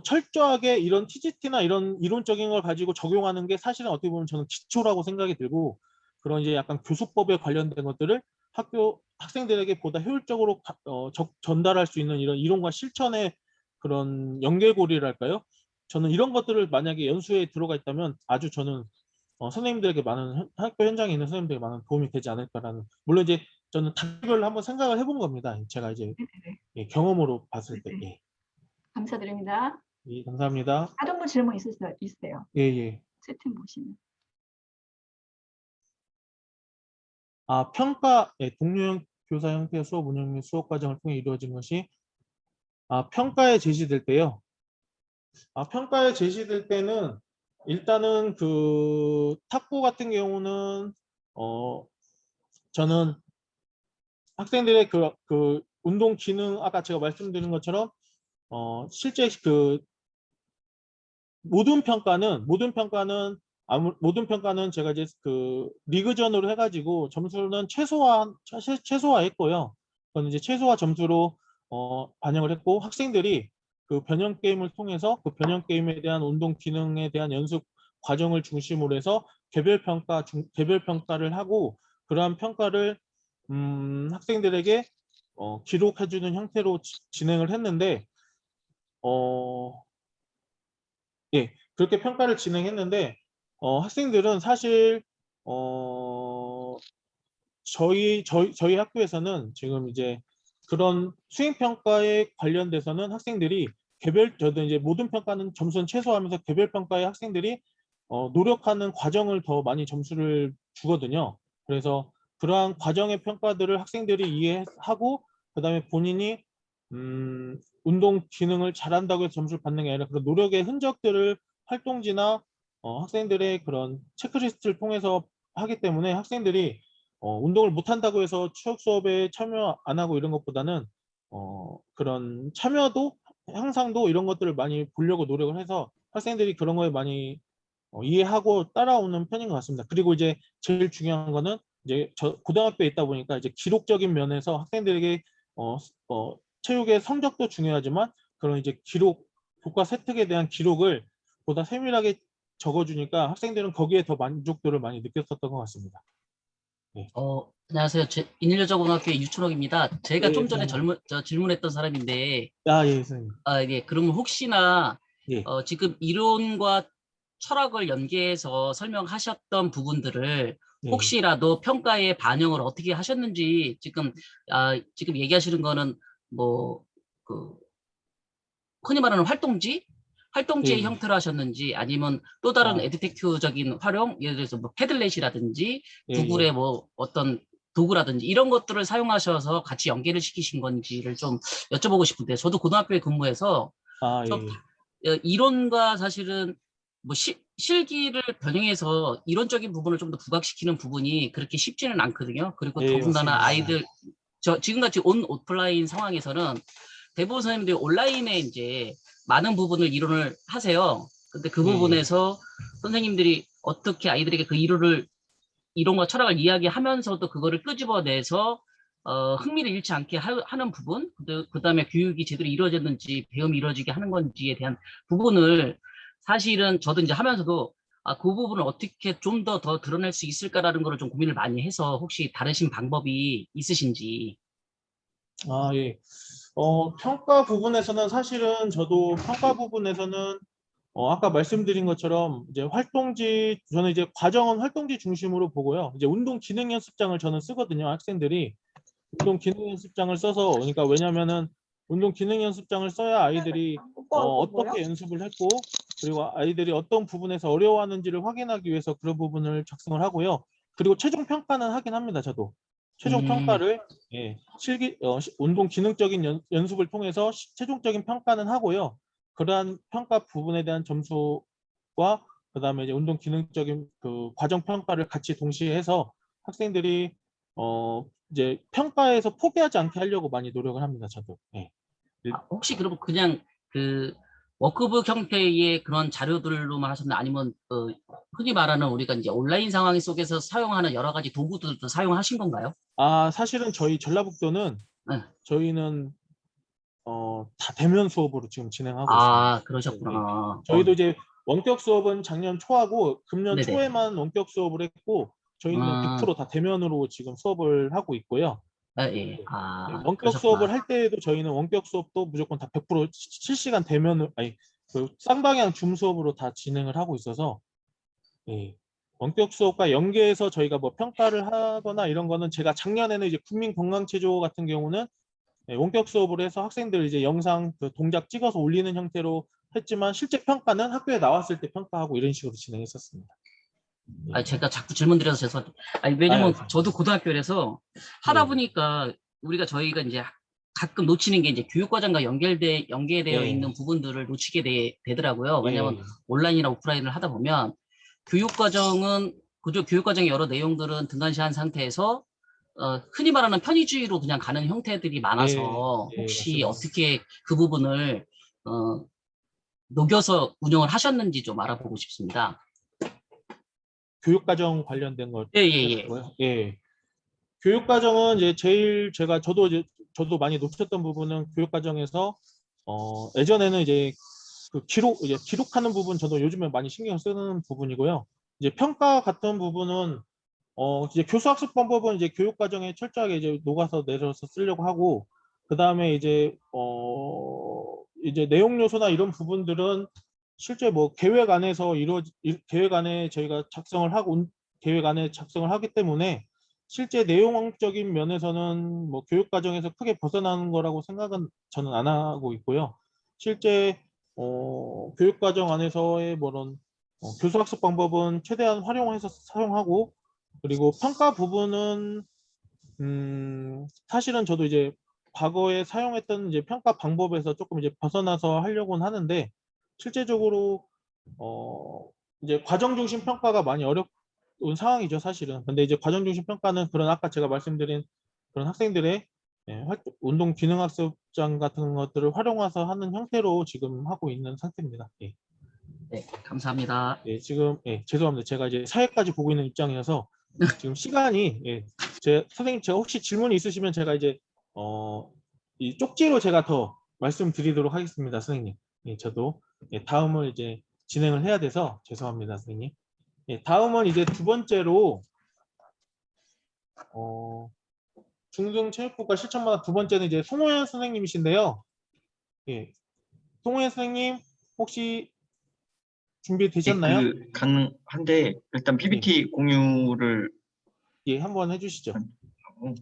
철저하게 이런 TGT나 이런 이론적인 걸 가지고 적용하는 게 사실은 어떻게 보면 저는 기초라고 생각이 들고 그런 이제 약간 교수법에 관련된 것들을 학생들에게 보다 효율적으로 전달할 수 있는 이런 이론과 실천의 그런 연결고리랄까요? 저는 이런 것들을 만약에 연수에 들어가 있다면 아주 저는 선생님들에게 학교 현장에 있는 선생님들에게 많은 도움이 되지 않을까라는 물론 이제 저는 단계별로 한번 생각을 해본 겁니다. 제가 이제 네네. 예, 경험으로 봤을 때. 네네. 예. 감사드립니다. 예, 감사합니다. 다른 분 질문 있으세요? 예, 예. 채팅 보시면. 동료형 교사 형태의 수업 운영 및 수업 과정을 통해 이루어진 것이 평가에 제시될 때요. 평가에 제시될 때는 일단은 그 탁구 같은 경우는 저는 학생들의 그 운동 기능 아까 제가 말씀드린 것처럼 실제 그 모든 평가는 제가 이제 그 리그전으로 해가지고 점수는 최소화했고요. 그건 이제 최소화 점수로 반영을 했고 학생들이 그 변형 게임을 통해서 그 변형 게임에 대한 운동 기능에 대한 연습 과정을 중심으로 해서 개별 평가를 하고 그러한 평가를 학생들에게 기록해주는 형태로 진행을 했는데 예, 그렇게 평가를 진행했는데 학생들은 사실 저희 학교에서는 지금 이제 그런 수행 평가에 관련돼서는 학생들이 저도 이제 모든 평가는 점수는 최소화하면서 개별 평가에 학생들이 노력하는 과정을 더 많이 점수를 주거든요. 그래서 그러한 과정의 평가들을 학생들이 이해하고 그다음에 본인이 운동 기능을 잘한다고 해서 점수를 받는 게 아니라 그런 노력의 흔적들을 활동지나 학생들의 그런 체크리스트를 통해서 하기 때문에 학생들이 운동을 못한다고 해서 체육 수업에 참여 안 하고 이런 것보다는 그런 참여도 향상도 이런 것들을 많이 보려고 노력을 해서 학생들이 그런 거에 많이 이해하고 따라오는 편인 것 같습니다. 그리고 이제 제일 중요한 거는 이제 저 고등학교에 있다 보니까 이제 기록적인 면에서 학생들에게 어, 체육의 성적도 중요하지만 그런 이제 교과 세특에 대한 기록을 보다 세밀하게 적어주니까 학생들은 거기에 더 만족도를 많이 느꼈었던 것 같습니다. 네. 안녕하세요. 인일여자고등학교의 유춘옥입니다. 제가 예, 좀 전에 질문했던 사람인데, 예, 선생님. 예, 그러면 혹시나 예, 지금 이론과 철학을 연계해서 설명하셨던 부분들을 예, 혹시라도 평가에 반영을 어떻게 하셨는지 지금 얘기하시는 거는 뭐 그 흔히 말하는 활동지의 예, 형태로 하셨는지 아니면 또 다른 아, 에듀테크적인 활용, 예를 들어서 뭐 패들렛이라든지 예, 예. 구글의 뭐 어떤 도구라든지 이런 것들을 사용하셔서 같이 연계를 시키신 건지를 좀 여쭤보고 싶은데 저도 고등학교에 근무해서 좀 예, 이론과 사실은 뭐 실기를 병행해서 이론적인 부분을 좀 더 부각시키는 부분이 그렇게 쉽지는 않거든요. 그리고 예, 더군다나 맞습니다. 아이들 지금같이 온 오프라인 상황에서는 대부분 선생님들이 온라인에 이제 많은 부분을 이론을 하세요. 근데 그 예, 예. 부분에서 선생님들이 어떻게 아이들에게 그 이론과 철학을 이야기하면서도 그거를 끄집어내서 흥미를 잃지 않게 하는 부분, 그다음에 교육이 제대로 이루어졌는지 배움이 이루어지게 하는 건지에 대한 부분을 사실은 저도 이제 하면서도 그 부분을 어떻게 좀 더 드러낼 수 있을까라는 거를 좀 고민을 많이 해서 혹시 다르신 방법이 있으신지. 예. 평가 부분에서는 사실은 저도 평가 부분에서는 아까 말씀드린 것처럼 이제 저는 이제 과정은 활동지 중심으로 보고요. 이제 운동 기능 연습장을 저는 쓰거든요. 학생들이 운동 기능 연습장을 써서 그러니까 왜냐면은 운동 기능 연습장을 써야 아이들이 오빠 그거 뭐야? 어떻게 연습을 했고 그리고 아이들이 어떤 부분에서 어려워하는지를 확인하기 위해서 그런 부분을 작성을 하고요. 그리고 최종 평가는 하긴 합니다. 저도 최종 음, 평가를 운동 기능적인 연습을 통해서 최종적인 평가는 하고요. 그러한 평가 부분에 대한 점수와 그다음에 이제 운동 기능적인 그 과정 평가를 같이 동시에 해서 학생들이 이제 평가에서 포기하지 않게 하려고 많이 노력을 합니다. 저도. 예. 혹시 그러면 그냥 그 워크북 형태의 그런 자료들로만 하셨나 아니면 흔히 말하는 우리가 이제 온라인 상황 속에서 사용하는 여러 가지 도구들도 사용하신 건가요? 사실은 저희 전라북도는 네. 저희는 다 대면 수업으로 지금 진행하고 있습니다. 네, 네. 그러셨구나. 저희도 이제 원격 수업은 작년 초하고 금년 네네. 초에만 원격 수업을 했고 저희는 음, 100%다 대면으로 지금 수업을 하고 있고요. 예. 네. 네, 원격 수업을 그러셨구나. 할 때에도 저희는 원격 수업도 무조건 다 100% 실시간 대면을 아니 그 쌍방향 줌 수업으로 다 진행을 하고 있어서 예. 원격 수업과 연계해서 저희가 뭐 평가를 하거나 이런 거는 제가 작년에는 이제 국민건강체조 같은 경우는 원격 수업을 해서 학생들 이제 영상 그 동작 찍어서 올리는 형태로 했지만 실제 평가는 학교에 나왔을 때 평가하고 이런 식으로 진행했었습니다. 예. 제가 자꾸 질문 드려서 죄송합니다. 왜냐면 알겠습니다. 저도 고등학교에서 하다 예. 보니까 저희가 이제 가끔 놓치는 게 이제 교육과정과 연계되어 예. 있는 부분들을 놓치게 되더라고요. 왜냐하면 예. 온라인이나 오프라인을 하다 보면 교육과정의 여러 내용들은 등한시한 상태에서 흔히 말하는 편의주의로 그냥 가는 형태들이 예. 많아서 예, 혹시 맞습니다. 어떻게 그 부분을 녹여서 운영을 하셨는지 좀 알아보고 싶습니다. 교육과정 관련된 걸 예, 예, 예. 하셨고요. 예. 교육과정은 이제 제일 저도 많이 놓쳤던 부분은 교육과정에서 예전에는 이제 이제 기록하는 부분 저도 요즘에 많이 신경 쓰는 부분이고요. 이제 평가 같은 부분은 이제 교수학습방법은 이제 교육과정에 철저하게 이제 녹아서 내려서 쓰려고 하고, 그 다음에 이제 내용 요소나 이런 부분들은 실제 뭐 계획 안에 저희가 계획 안에 작성을 하기 때문에 실제 내용적인 면에서는 뭐 교육과정에서 크게 벗어나는 거라고 생각은 저는 안 하고 있고요. 실제 교육과정 안에서의 교수학습 방법은 최대한 활용해서 사용하고, 그리고 평가 부분은 사실은 저도 이제 과거에 사용했던 이제 평가 방법에서 조금 이제 벗어나서 하려고는 하는데, 실제적으로 이제 과정 중심 평가가 많이 어려운 상황이죠, 사실은. 근데 이제 과정 중심 평가는 그런 아까 제가 말씀드린 그런 학생들의 운동 기능 학습장 같은 것들을 활용해서 하는 형태로 지금 하고 있는 상태입니다. 예. 네, 감사합니다. 예, 지금 죄송합니다. 제가 이제 사회까지 보고 있는 입장이어서 지금 시간이 선생님 제가 혹시 질문이 있으시면 제가 이제 이 쪽지로 제가 더 말씀드리도록 하겠습니다, 선생님. 예, 저도 다음을 이제 진행을 해야 돼서 죄송합니다, 선생님. 예, 다음은 이제 두 번째로 중등체육국가 실천마다 두 번째는 이제 송호연 선생님이신데요. 예, 송호연 선생님 혹시 예, 준비되셨나요? 가능한데 일단 예, PPT 공유를 예, 한번 해주시죠. 하고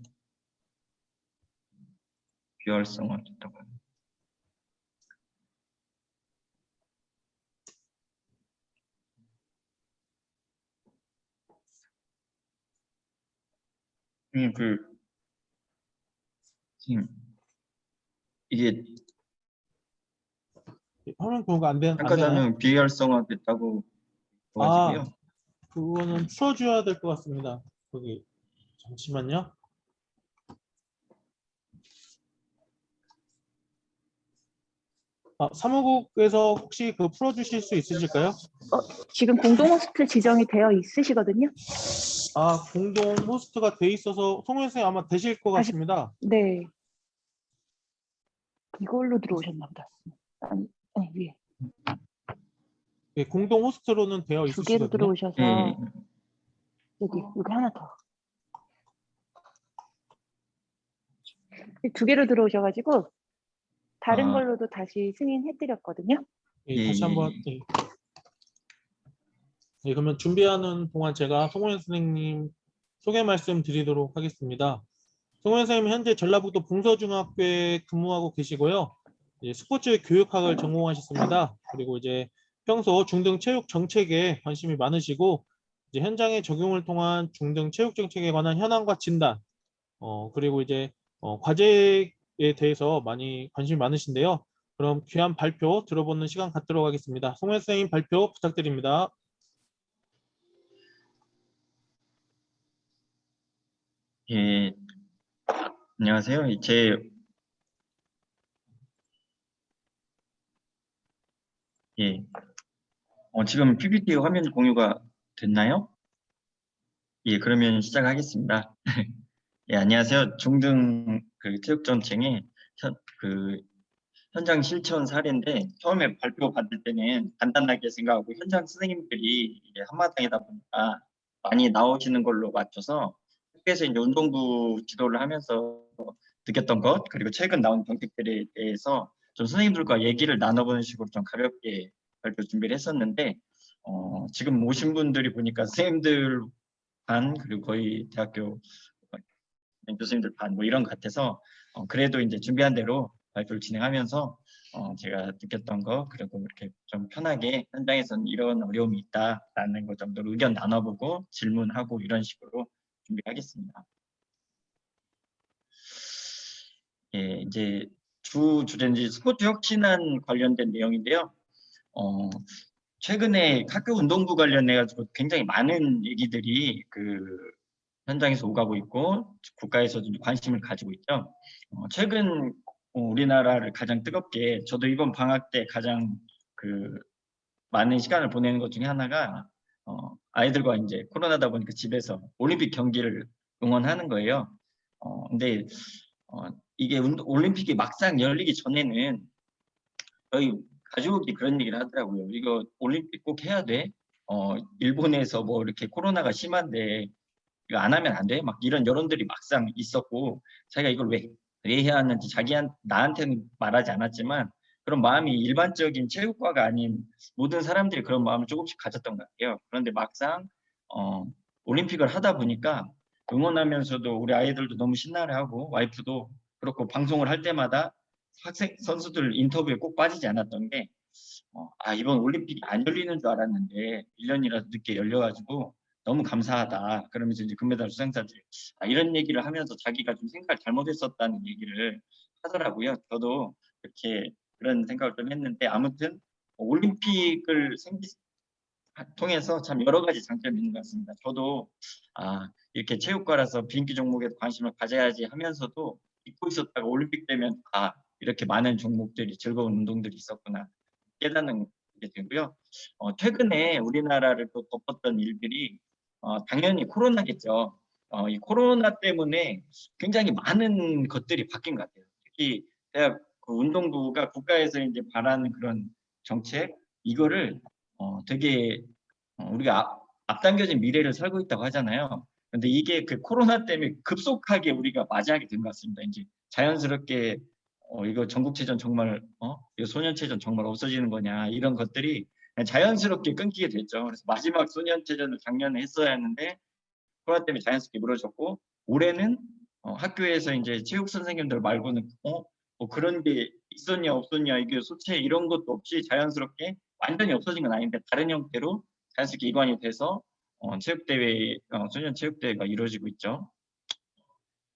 비활성화 됐다고. 선생님, 이게 예, 화면 공유가 안 되나요? 평가자는 비활성화 됐다고 아, 해가지고요. 그거는 풀어줘야 될 것 같습니다. 거기 잠시만요. 사무국에서 혹시 그 풀어주실 수 있으실까요? 지금 공동 호스트 지정이 되어 있으시거든요. 공동 호스트가 돼 있어서 송현 선생님 아마 되실 것 다시- 같습니다. 네. 이걸로 들어오셨나 보다. 아니, 위에 예, 공동 호스트로는 되어 두 개로 있으시거든요. 들어오셔서 예, 여기 하나 더. 두 개로 들어오셔가지고 다른 아. 걸로도 다시 승인해드렸거든요. 예, 다시 한번. 예. 예, 그러면 준비하는 동안 제가 송현 선생님 소개 말씀 드리도록 하겠습니다. 송현 선생님 현재 전라북도 봉서중학교에 근무하고 계시고요. 스포츠 교육학을 전공하셨습니다. 그리고 이제 평소 중등 체육 정책에 관심이 많으시고 이제 현장의 적용을 통한 중등 체육 정책에 관한 현황과 진단, 그리고 이제 과제에 대해서 많이 관심이 많으신데요. 그럼 귀한 발표 들어보는 시간 갖도록 하겠습니다. 송현 선생님 발표 부탁드립니다. 예, 안녕하세요. 지금 PPT 화면 공유가 됐나요? 예, 그러면 시작하겠습니다. 예, 안녕하세요. 중등 체육 정책의 현장 실천 사례인데 처음에 발표 받을 때는 간단하게 생각하고 현장 선생님들이 이제 한마당이다 보니까 많이 나오시는 걸로 맞춰서 학교에서 이제 운동부 지도를 하면서 느꼈던 것 그리고 최근 나온 정책들에 대해서 좀 선생님들과 얘기를 나눠보는 식으로 좀 가볍게 발표 준비를 했었는데 지금 오신 분들이 보니까 선생님들 반 그리고 거의 대학교 교수님들 반 뭐 이런 것 같아서 그래도 이제 준비한 대로 발표를 진행하면서 제가 느꼈던 거 그리고 이렇게 좀 편하게 현장에서는 이런 어려움이 있다라는 것 정도로 의견 나눠보고 질문하고 이런 식으로 준비하겠습니다. 예, 이제 주 주제는 이제 스포츠 혁신안 관련된 내용인데요. 최근에 학교 운동부 관련해 가지고 굉장히 많은 얘기들이 현장에서 오가고 있고 국가에서도 관심을 가지고 있죠. 최근 우리나라를 가장 뜨겁게 저도 이번 방학 때 가장 많은 시간을 보내는 것 중에 하나가 아이들과 이제 코로나다 보니까 집에서 올림픽 경기를 응원하는 거예요. 근데 이게 올림픽이 막상 열리기 전에는 저희 가족이 그런 얘기를 하더라고요. 이거 올림픽 꼭 해야 돼. 일본에서 뭐 이렇게 코로나가 심한데 이거 안 하면 안 돼? 막 이런 여론들이 막상 있었고 자기가 이걸 왜 해야 하는지 나한테는 말하지 않았지만 그런 마음이 일반적인 체육과가 아닌 모든 사람들이 그런 마음을 조금씩 가졌던 것 같아요. 그런데 막상 올림픽을 하다 보니까 응원하면서도 우리 아이들도 너무 신나해하고 와이프도 그렇고 방송을 할 때마다 학생 선수들 인터뷰에 꼭 빠지지 않았던 게 이번 올림픽이 안 열리는 줄 알았는데 1년이라도 늦게 열려가지고 너무 감사하다. 그러면서 이제 금메달 수상자들 이런 얘기를 하면서 자기가 좀 생각을 잘못했었다는 얘기를 하더라고요. 저도 이렇게 그런 생각을 좀 했는데 아무튼 올림픽을 통해서 참 여러 가지 장점이 있는 것 같습니다. 저도 이렇게 체육과라서 비인기 종목에 관심을 가져야지 하면서도 잊고 있었다가 올림픽 되면 이렇게 많은 종목들이 즐거운 운동들이 있었구나 깨닫는 게 되고요. 최근에 우리나라를 또 덮었던 일들이 당연히 코로나겠죠. 이 코로나 때문에 굉장히 많은 것들이 바뀐 것 같아요. 특히 대학 운동부가 국가에서 이제 바라는 그런 정책 이거를 되게 우리가 앞당겨진 미래를 살고 있다고 하잖아요. 근데 이게 코로나 때문에 급속하게 우리가 맞이하게 된 것 같습니다. 이제 자연스럽게 이거 전국체전 정말 이거 소년체전 정말 없어지는 거냐 이런 것들이 그냥 자연스럽게 끊기게 됐죠. 그래서 마지막 소년체전을 작년에 했어야 했는데 코로나 때문에 자연스럽게 무너졌고 올해는 학교에서 이제 체육 선생님들 말고는 뭐 그런 게 있었냐 없었냐 이게 소체 이런 것도 없이 자연스럽게 완전히 없어진 건 아닌데 다른 형태로 자연스럽게 이관이 돼서 체육대회 소년체육대회가 이루어지고 있죠.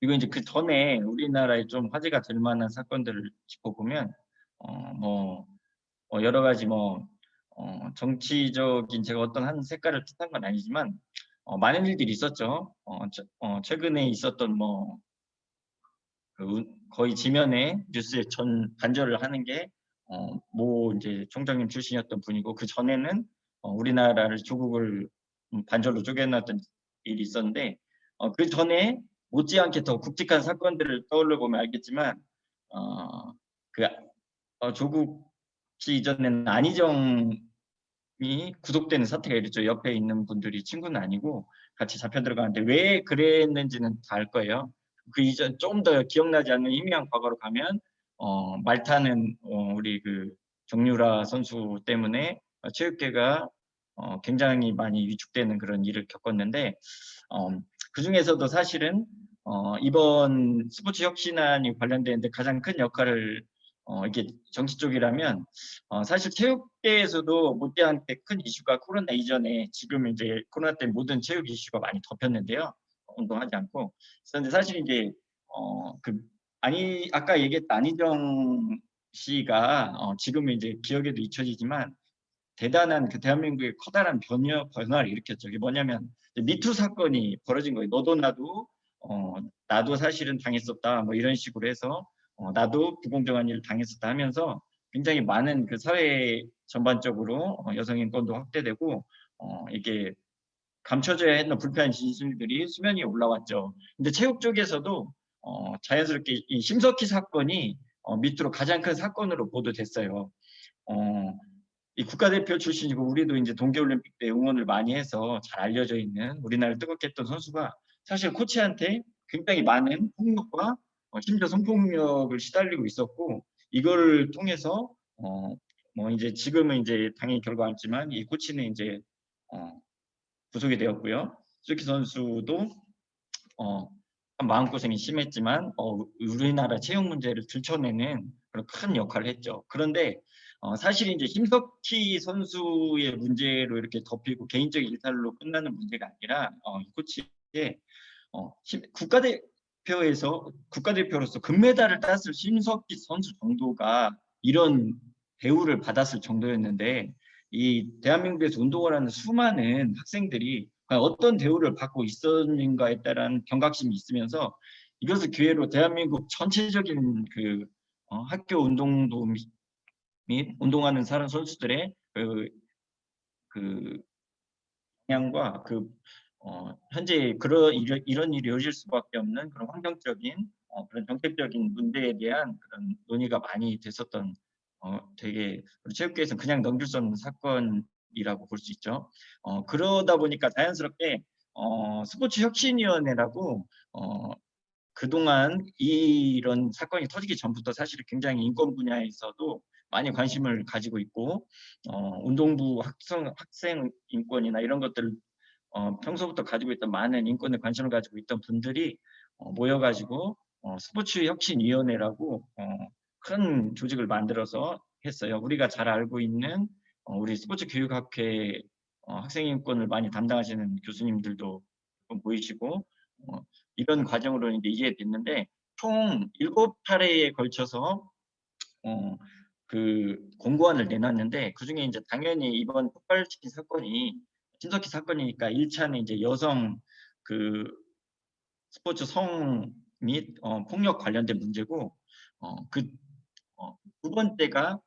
이거 이제 그 전에 우리나라에 좀 화제가 될 만한 사건들을 짚어보면 여러 가지 정치적인 제가 어떤 한 색깔을 뜻한 건 아니지만 많은 일들이 있었죠. 최근에 있었던 거의 지면에 뉴스에 전 반절을 하는 게 이제 총장님 출신이었던 분이고 그 전에는 우리나라를 조국을 반절로 쪼개놨던 일이 있었는데 그 전에 못지않게 더 굵직한 사건들을 떠올려 보면 알겠지만 조국시 이전에는 안희정이 구속되는 사태가 이랬죠. 옆에 있는 분들이 친구는 아니고 같이 잡혀 들어가는데 왜 그랬는지는 다 알 거예요. 그 이전 좀 더 기억나지 않는 희미한 과거로 가면 말타는 우리 정유라 선수 때문에 체육계가 굉장히 많이 위축되는 그런 일을 겪었는데 그 중에서도 사실은 이번 스포츠 혁신안이 관련되는데 가장 큰 역할을 이게 정치 쪽이라면 사실 체육계에서도 못지않게 큰 이슈가 코로나 이전에 지금 이제 코로나 때문에 모든 체육 이슈가 많이 덮였는데요. 운동하지 않고. 그런데 사실 이제 아까 얘기했던 안희정 씨가 지금은 이제 기억에도 잊혀지지만 대단한 대한민국의 커다란 변화를 일으켰죠. 이게 뭐냐면 미투 사건이 벌어진 거예요. 너도 나도 사실은 당했었다. 뭐 이런 식으로 해서 나도 불공정한 일을 당했었다 하면서 굉장히 많은 사회 전반적으로 여성 인권도 확대되고 이게 감춰져야 했던 불편한 진실들이 수면 위에 올라왔죠. 근데 체육 쪽에서도 자연스럽게 이 심석희 사건이 밑으로 가장 큰 사건으로 보도됐어요. 이 국가대표 출신이고 우리도 이제 동계올림픽 때 응원을 많이 해서 잘 알려져 있는 우리나라를 뜨겁게 했던 선수가 사실 코치한테 굉장히 많은 폭력과 심지어 성폭력을 시달리고 있었고 이걸 통해서 이제 지금은 이제 당연히 결과 없지만 이 코치는 이제 구속이 되었고요. 수키 선수도 마음고생이 심했지만 우리나라 체육 문제를 들춰내는 그런 큰 역할을 했죠. 그런데 사실 이제 심석희 선수의 문제로 이렇게 덮이고 개인적인 일탈로 끝나는 문제가 아니라 이 코치의 국가대표 대표에서 국가대표로서 금메달을 땄을 심석희 선수 정도가 이런 대우를 받았을 정도였는데 이 대한민국에서 운동을 하는 수많은 학생들이 과연 어떤 대우를 받고 있었는가에 따른 경각심이 있으면서 이것을 기회로 대한민국 전체적인 그 학교 운동도 및 운동하는 사람 선수들의 그 방향과 현재 이런 일이 이어질 수밖에 없는 그런 환경적인 그런 정책적인 문제에 대한 그런 논의가 많이 됐었던 되게 우리 체육계에서는 그냥 넘길 수 없는 사건이라고 볼 수 있죠. 그러다 보니까 자연스럽게 스포츠혁신위원회라고 그동안 이런 사건이 터지기 전부터 사실 굉장히 인권 분야에서도 많이 관심을 가지고 있고 운동부 학생 인권이나 이런 것들을 평소부터 가지고 있던 많은 인권에 관심을 가지고 있던 분들이 모여가지고 스포츠혁신위원회라고 큰 조직을 만들어서 했어요. 우리가 잘 알고 있는 우리 스포츠교육학회 학생인권을 많이 담당하시는 교수님들도 보이시고 이런 과정으로 이제 됐는데 총 7차례에 걸쳐서 그 공고안을 내놨는데 그중에 이제 당연히 이번 폭발시킨 사건이 신석희 사건이니까 1차는 이제 여성 그 스포츠 성 및 폭력 관련된 문제고 두 번째가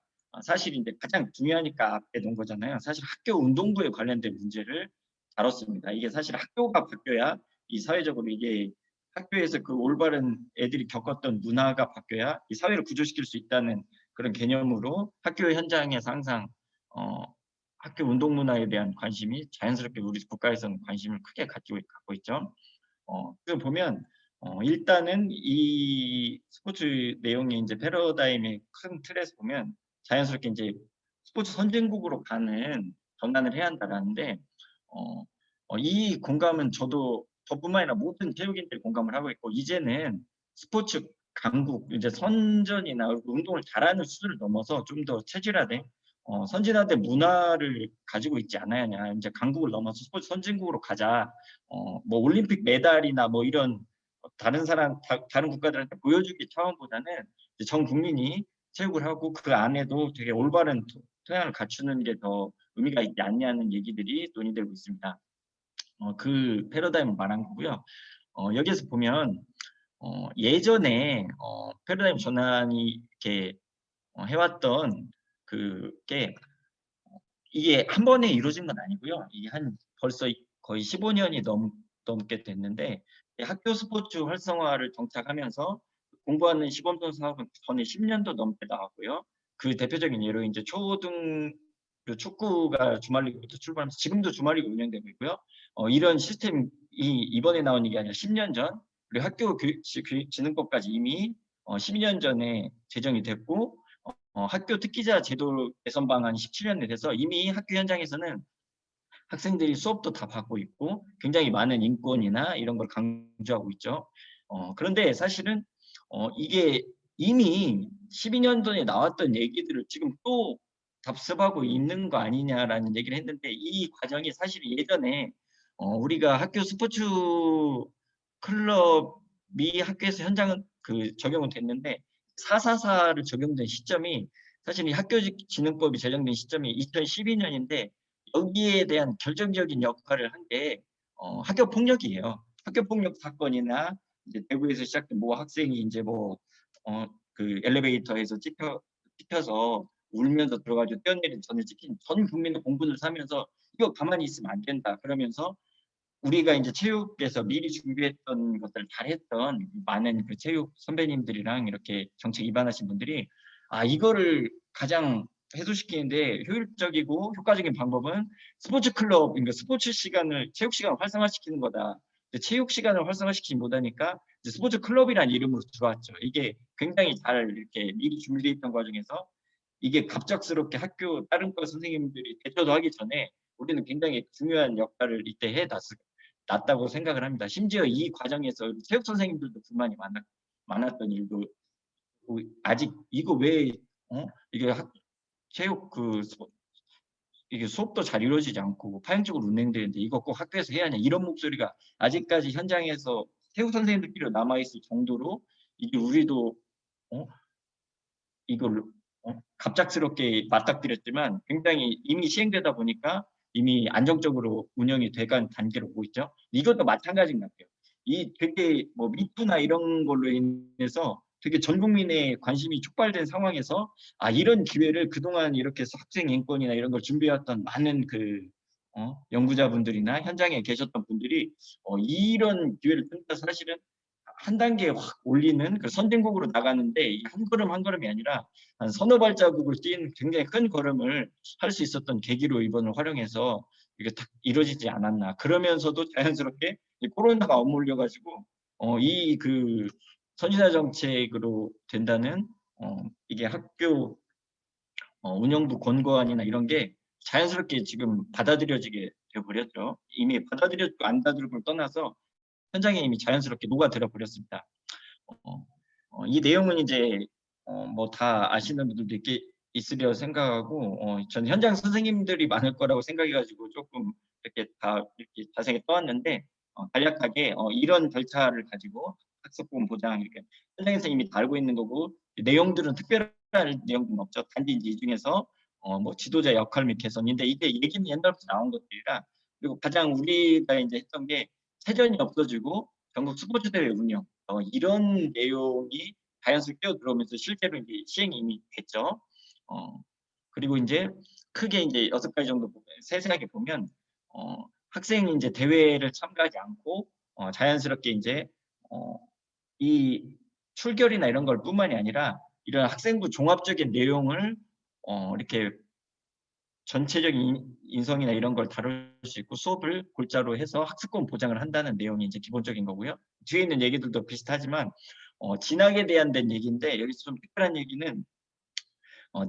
사실 이제 가장 중요하니까 앞에 놓은 거잖아요. 사실 학교 운동부에 관련된 문제를 다뤘습니다. 이게 사실 학교가 바뀌어야 이 사회적으로 이게 학교에서 그 올바른 애들이 겪었던 문화가 바뀌어야 이 사회를 구조시킬 수 있다는 그런 개념으로 학교 현장에서 항상 학교 운동 문화에 대한 관심이 자연스럽게 우리 국가에서는 관심을 크게 갖고 있죠. 그 보면 일단은 이 스포츠 내용의 이제 패러다임의 큰 틀에서 보면 자연스럽게 이제 스포츠 선진국으로 가는 전환을 해야 한다라는데 이 공감은 저뿐만 아니라 모든 체육인들이 공감을 하고 있고 이제는 스포츠 강국 이제 선전이나 운동을 잘하는 수준을 넘어서 좀 더 체질화된 선진화된 문화를 가지고 있지 않아야 하냐. 이제 강국을 넘어서 스포츠 선진국으로 가자. 뭐 올림픽 메달이나 뭐 이런 다른 국가들한테 보여주기 차원보다는 전 국민이 체육을 하고 그 안에도 되게 올바른 토양을 갖추는 게 더 의미가 있지 않냐는 얘기들이 논의되고 있습니다. 그 패러다임을 말한 거고요. 여기에서 보면 예전에 패러다임 전환이 이렇게 해왔던 그게 이게 한 번에 이루어진 건 아니고요. 이게 벌써 거의 15년이 넘게 됐는데 학교 스포츠 활성화를 정착하면서 공부하는 시범선 사업은 전에 10년도 넘게 나왔고요. 그 대표적인 예로 이제 초등 축구가 주말리그부터 출발하면서 지금도 주말리그 운영되고 있고요. 이런 시스템이 이번에 나온 얘기 아니라 10년 전 그리고 학교 교육진흥법까지 이미 12년 전에 제정이 됐고 학교 특기자 제도 개선 방안이 17년에 돼서 이미 학교 현장에서는 학생들이 수업도 다 받고 있고 굉장히 많은 인권이나 이런 걸 강조하고 있죠. 그런데 사실은 이게 이미 12년 전에 나왔던 얘기들을 지금 또 답습하고 있는 거 아니냐라는 얘기를 했는데 이 과정이 사실 예전에 우리가 학교 스포츠 클럽이 학교에서 현장은 적용은 됐는데 444를 적용된 시점이 사실 이 학교진흥법이 제정된 시점이 2012년인데 여기에 대한 결정적인 역할을 한 게 학교 폭력이에요. 학교 폭력 사건이나 이제 대구에서 시작된 뭐 학생이 이제 그 엘리베이터에서 찍혀서 울면서 들어가지고 뛰어내린 전을 찍힌 전 국민의 공분을 사면서 이거 가만히 있으면 안 된다. 그러면서 우리가 이제 체육에서 미리 준비했던 것들을 잘했던 많은 그 체육 선배님들이랑 이렇게 정책 입안하신 분들이 이거를 가장 해소시키는데 효율적이고 효과적인 방법은 스포츠 클럽, 그러니까 스포츠 시간을 체육 시간을 활성화시키는 거다. 체육 시간을 활성화시키지 못하니까 이제 스포츠 클럽이라는 이름으로 들어왔죠. 이게 굉장히 잘 이렇게 미리 준비되어 있던 과정에서 이게 갑작스럽게 학교 다른 과 선생님들이 대처도 하기 전에 우리는 굉장히 중요한 역할을 이때 놨다고 생각을 합니다. 심지어 이 과정에서 체육 선생님들도 불만이 많았던 일도 아직 이거 왜 이게 체육 이게 수업도 잘 이루어지지 않고 파행적으로 운행되는데 이거 꼭 학교에서 해야 하냐 이런 목소리가 아직까지 현장에서 태국 선생님들끼리 남아있을 정도로 이게 우리도 이걸 갑작스럽게 맞닥뜨렸지만 굉장히 이미 시행되다 보니까 이미 안정적으로 운영이 돼간 단계로 오고 있죠. 이것도 마찬가지인 것 같아요. 이 되게 뭐 미투나 이런 걸로 인해서 되게 전 국민의 관심이 촉발된 상황에서 이런 기회를 그동안 이렇게 학생 인권이나 이런 걸 준비해왔던 많은 그 연구자분들이나 현장에 계셨던 분들이 이런 기회를 뜬다 사실은 한 단계 확 올리는 그 선진국으로 나가는데 한 걸음 한 걸음이 아니라 한 서너 발자국을 뛴 굉장히 큰 걸음을 할 수 있었던 계기로 이번을 활용해서 이게 딱 이루어지지 않았나. 그러면서도 자연스럽게 이 코로나가 맞물려 가지고 이 그 선진화 정책으로 된다는 이게 학교 운영부 권고안이나 이런 게 자연스럽게 지금 받아들여지게 되어버렸죠. 이미 받아들여지고 안 받아들이고를 떠나서 현장에 이미 자연스럽게 녹아들어 버렸습니다. 이 내용은 이제 뭐 다 아시는 분들도 있으리라 생각하고 저는 현장 선생님들이 많을 거라고 생각해가지고 조금 이렇게 다 이렇게 자세히 떠왔는데 간략하게 이런 절차를 가지고 학습권 보장 이렇게 현장에서 이미 다 알고 있는 거고 내용들은 특별한 내용은 없죠. 단지 이제 이 중에서 뭐 지도자 역할 및 개선인데 이게 얘기는 옛날부터 나온 것들이라 그리고 가장 우리가 이제 했던 게 세전이 없어지고 전국 스포츠 대회 운영 이런 내용이 자연스럽게 뛰어들어오면서 실제로 이제 시행이 이미 됐죠. 그리고 이제 크게 이제 6가지 정도 세세하게 보면 학생이 이제 대회를 참가하지 않고 자연스럽게 이제 이 출결이나 이런 걸 뿐만이 아니라 이런 학생부 종합적인 내용을 이렇게 전체적인 인성이나 이런 걸 다룰 수 있고 수업을 골자로 해서 학습권 보장을 한다는 내용이 이제 기본적인 거고요. 뒤에 있는 얘기들도 비슷하지만 진학에 대한 얘기인데 여기서 좀 특별한 얘기는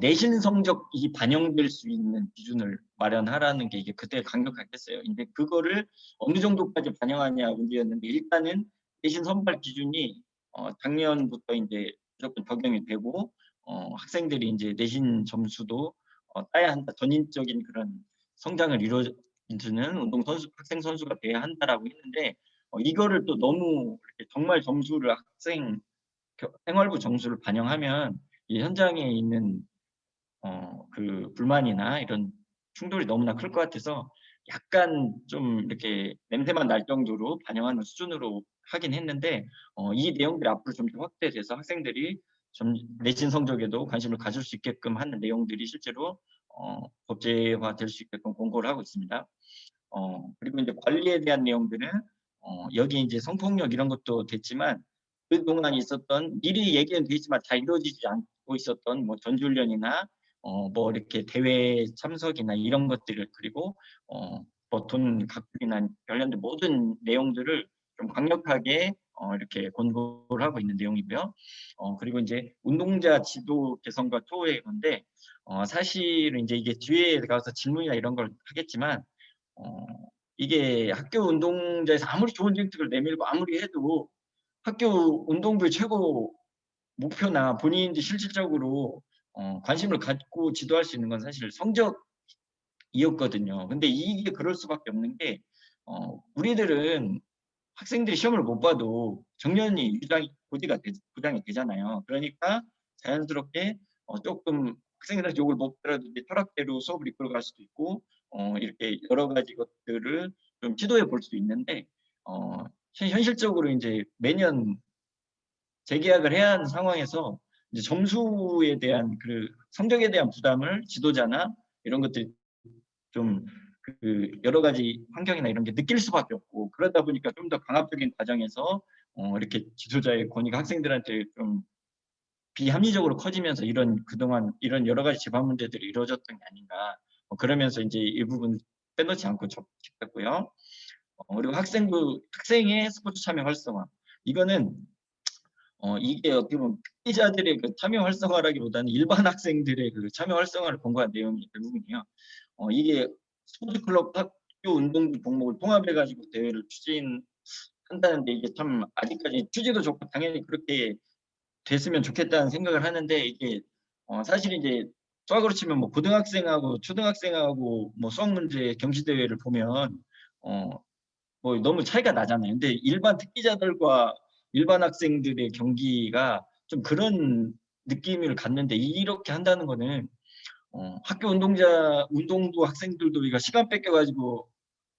내신 성적이 반영될 수 있는 기준을 마련하라는 게 이게 그때 강력하게 했어요. 근데 그거를 어느 정도까지 반영하냐 문제였는데 일단은 내신 선발 기준이 작년부터 이제 무조건 적용이 되고 학생들이 이제 내신 점수도 따야 한다. 전인적인 그런 성장을 이루어주는 운동 선수, 학생 선수가 돼야 한다라고 했는데 이거를 또 너무 이렇게 정말 점수를 학생 생활부 점수를 반영하면 이 현장에 있는 그 불만이나 이런 충돌이 너무나 클 것 같아서 약간 좀 이렇게 냄새만 날 정도로 반영하는 수준으로 하긴 했는데 이 내용들이 앞으로 좀 더 확대돼서 학생들이 좀 내신 성적에도 관심을 가질 수 있게끔 하는 내용들이 실제로 법제화 될 수 있게끔 공고를 하고 있습니다. 그리고 이제 관리에 대한 내용들은 여기 이제 성폭력 이런 것도 됐지만 그동안 있었던 미리 얘기는 돼 있지만 잘 이루어지지 않고 있었던 뭐 전지훈련이나 뭐 이렇게 대회 참석이나 이런 것들을 그리고 뭐 돈 각국이나 관련된 모든 내용들을 좀 강력하게 이렇게 권고를 하고 있는 내용이고요. 그리고 이제 운동자 지도 개선과 투호의 건데 사실은 이제 이게 뒤에 가서 질문이나 이런 걸 하겠지만 이게 학교 운동자에서 아무리 좋은 정책을 내밀고 아무리 해도 학교 운동부의 최고 목표나 본인이 실질적으로 관심을 갖고 지도할 수 있는 건 사실 성적이었거든요. 근데 이게 그럴 수밖에 없는 게 우리들은 학생들이 시험을 못 봐도 정년이 보장이 되잖아요. 그러니까 자연스럽게 조금 학생들한테 욕을 먹더라도 이제 철학대로 수업을 이끌어갈 수도 있고 이렇게 여러 가지 것들을 좀 지도해 볼 수도 있는데 현실적으로 이제 매년 재계약을 해야 하는 상황에서 이제 점수에 대한 그 성적에 대한 부담을 지도자나 이런 것들이 좀 그 여러 가지 환경이나 이런 게 느낄 수밖에 없고 그러다 보니까 좀 더 강압적인 과정에서 이렇게 지도자의 권위가 학생들한테 좀 비합리적으로 커지면서 이런 그동안 이런 여러 가지 집안 문제들이 이루어졌던 게 아닌가 그러면서 이제 이 부분 빼놓지 않고 접했고요. 그리고 학생의 스포츠 참여 활성화 이거는 이게 어떻게 보면 피해자들의 그 참여 활성화라기보다는 일반 학생들의 그 참여 활성화를 권고한 내용이 대부분이에요. 이게 스포츠 클럽 학교 운동부 종목을 통합해 가지고 대회를 추진한다는데 이게 참 아직까지 취지도 좋고 당연히 그렇게 됐으면 좋겠다는 생각을 하는데 이게 사실 이제 수학으로 치면 뭐 고등학생하고 초등학생하고 뭐 수학 문제 경시 대회를 보면 뭐 너무 차이가 나잖아요. 근데 일반 특기자들과 일반 학생들의 경기가 좀 그런 느낌을 갖는데 이렇게 한다는 거는 학교 운동부 학생들도 이거 시간 뺏겨가지고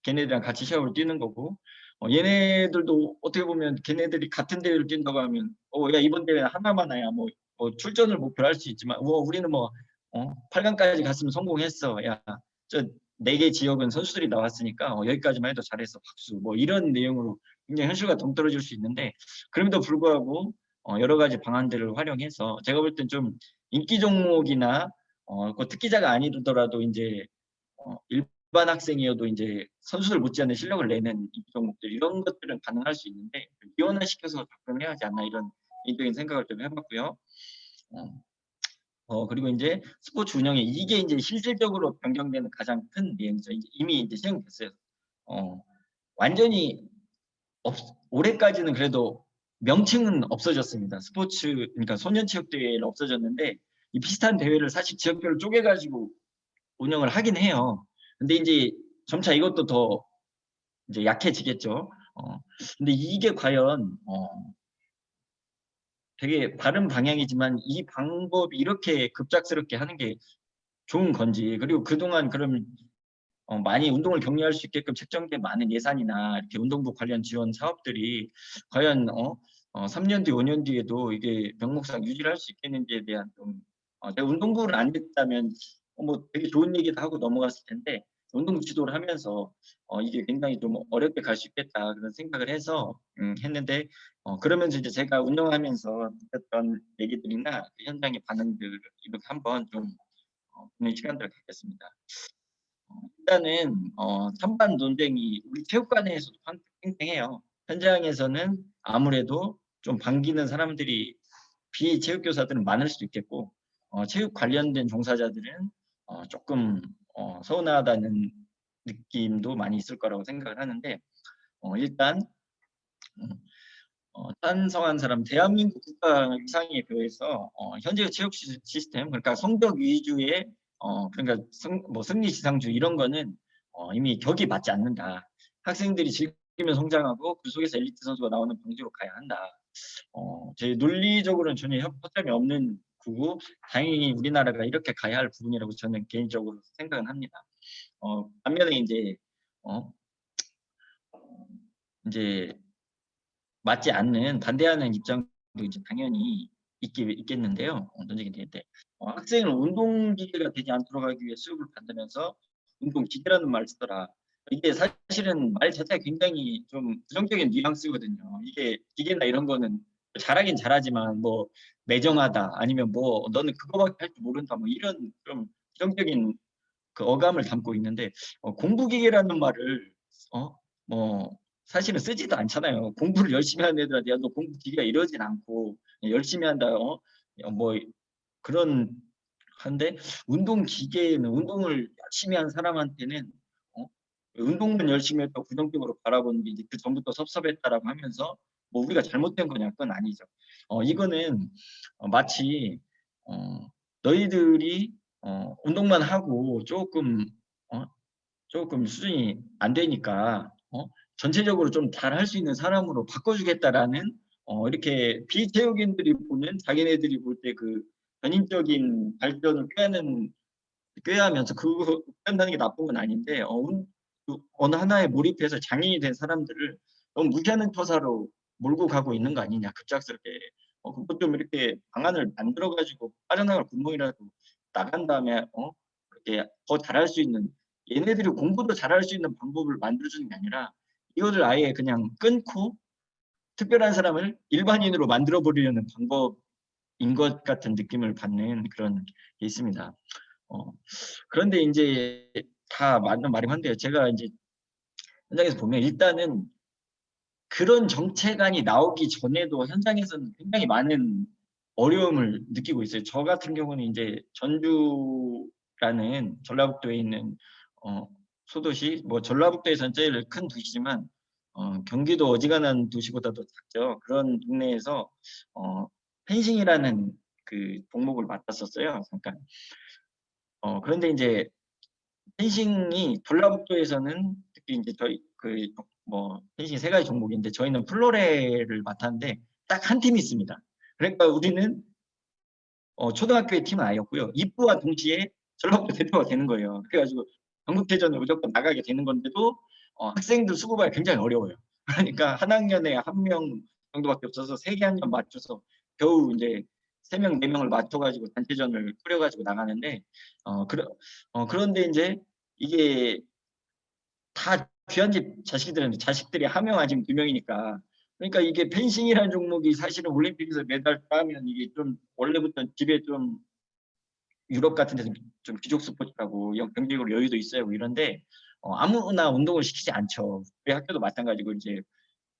걔네들이랑 같이 시합을 뛰는 거고 얘네들도 어떻게 보면 걔네들이 같은 대회를 뛴다고 하면 야 이번 대회는 하나만 해야 뭐 출전을 목표로 할 수 있지만 우리는 뭐 8강까지 갔으면 성공했어. 야 저 4개 지역은 선수들이 나왔으니까 여기까지만 해도 잘했어 박수 뭐 이런 내용으로 굉장히 현실과 동떨어질 수 있는데 그럼에도 불구하고 여러 가지 방안들을 활용해서 제가 볼 땐 좀 인기 종목이나 그 특기자가 아니더라도 이제 일반 학생이어도 이제 선수들 못지않은 실력을 내는 인기 종목들 이런 것들은 가능할 수 있는데 이원화시켜서 접근을 해야 하지 않나 이런 개인적인 생각을 좀 해봤고요. 그리고 이제 스포츠 운영에 이게 이제 실질적으로 변경되는 가장 큰 내용이죠. 이미 이제 시행됐어요. 완전히 올해까지는 그래도 명칭은 없어졌습니다. 스포츠 그러니까 소년체육대회는 없어졌는데 이 비슷한 대회를 사실 지역별로 쪼개가지고 운영을 하긴 해요. 근데 이제 점차 이것도 더 이제 약해지겠죠. 근데 이게 과연 되게 바른 방향이지만 이 방법이 이렇게 급작스럽게 하는 게 좋은 건지 그리고 그동안 그럼 많이 운동을 격려할 수 있게끔 책정된 많은 예산이나 이렇게 운동부 관련 지원 사업들이 과연 3년 뒤, 5년 뒤에도 이게 명목상 유지를 할 수 있겠는지에 대한 좀 내가 운동부를 안 했다면 뭐 되게 좋은 얘기도 하고 넘어갔을 텐데 운동 지도를 하면서 이게 굉장히 좀 어렵게 갈 수 있겠다 그런 생각을 해서 했는데 그러면서 이제 제가 운영하면서 느꼈던 얘기들이나 그 현장의 반응들 이렇게 한번 좀 보는 시간들을 갖겠습니다. 일단은 찬반 논쟁이 우리 체육관에서도 팽팽해요. 현장에서는 아무래도 좀 반기는 사람들이 비체육교사들은 많을 수도 있겠고 체육 관련된 종사자들은 조금 서운하다는 느낌도 많이 있을 거라고 생각을 하는데 일단 찬성한 사람 대한민국 국가 이상에 비해서 현재 체육 시스템 그러니까 성적 위주의 그러니까 승리 지상주의 이런 거는 이미 격이 맞지 않는다. 학생들이 즐기며 성장하고 그 속에서 엘리트 선수가 나오는 방식으로 가야 한다. 제 논리적으로는 전혀 허점이 없는 구고 당연히 우리나라가 이렇게 가야 할 부분이라고 저는 개인적으로 생각은 합니다. 반면에 이제 맞지 않는 반대하는 입장도 이제 당연히 있겠는데요. 던지게 될 때 학생은 운동기계가 되지 않도록 하기 위해 수업을 받으면서 운동기계라는 말을 쓰더라. 이게 사실은 말 자체가 굉장히 좀 부정적인 뉘앙스거든요. 이게 기계나 이런 거는 잘하긴 잘하지만 뭐 매정하다 아니면 뭐 너는 그거밖에 할 줄 모른다 뭐 이런 좀 부정적인 그 어감을 담고 있는데 공부기계라는 말을 뭐 사실은 쓰지도 않잖아요. 공부를 열심히 하는 애들한테 너 공부기계가 이러진 않고 열심히 한다 뭐 그런 한데 운동기계는 운동을 열심히 한 사람한테는 운동만 열심히 했다고 부정적으로 바라보는 게 이제 그 전부터 섭섭했다라고 하면서 뭐 우리가 잘못된 거냐 그건 아니죠. 이거는 마치 너희들이 운동만 하고 조금 수준이 안 되니까 전체적으로 좀 잘할 수 있는 사람으로 바꿔주겠다라는 이렇게 비체육인들이 보는 자기네들이 볼 때 그 전인적인 발전을 꾀하면서 그거 한다는 게 나쁜 건 아닌데 어느 하나에 몰입해서 장인이 된 사람들을 너무 무시하는 처사로 몰고 가고 있는 거 아니냐 급작스럽게 그것 좀 이렇게 방안을 만들어 가지고 빠져나갈 구멍이라도 나간 다음에 이렇게 더 잘할 수 있는 얘네들이 공부도 잘할 수 있는 방법을 만들어주는 게 아니라 이거를 아예 그냥 끊고 특별한 사람을 일반인으로 만들어 버리려는 방법인 것 같은 느낌을 받는 그런 게 있습니다. 그런데 이제 다 맞는 말이긴 한데요. 제가 이제 현장에서 보면 일단은 그런 정책안이 나오기 전에도 현장에서는 굉장히 많은 어려움을 느끼고 있어요. 저 같은 경우는 이제 전주라는 전라북도에 있는 소도시, 뭐 전라북도에서는 제일 큰 도시지만 경기도 어지간한 도시보다도 작죠. 그런 동네에서 펜싱이라는 그 종목을 맡았었어요. 잠깐. 그런데 이제 펜싱이 전라북도에서는 특히 이제 저희 그 뭐 펜싱이 3가지 종목인데 저희는 플로레를 맡았는데 딱 한 팀이 있습니다. 그러니까 우리는 초등학교의 팀은 아니었고요. 입부와 동시에 전라북도 대표가 되는 거예요. 그래가지고 전국대전을 무조건 나가게 되는 건데도 학생들 수급하기 굉장히 어려워요. 그러니까 한 학년에 1명 정도밖에 없어서 3개 학년 맞춰서 겨우 이제 3명, 4명을 맞춰가지고 단체전을 꾸려가지고 나가는데 그런데 이제 이게 다 귀한 집 자식들은 자식들이 1명 아니면 2명이니까 그러니까 이게 펜싱이라는 종목이 사실은 올림픽에서 메달 따면 이게 좀 원래부터 집에 좀 유럽 같은 데서 좀 귀족 스포츠라고 경제적으로 여유도 있어야 하고 이런데 아무나 운동을 시키지 않죠. 우리 학교도 마찬가지고 이제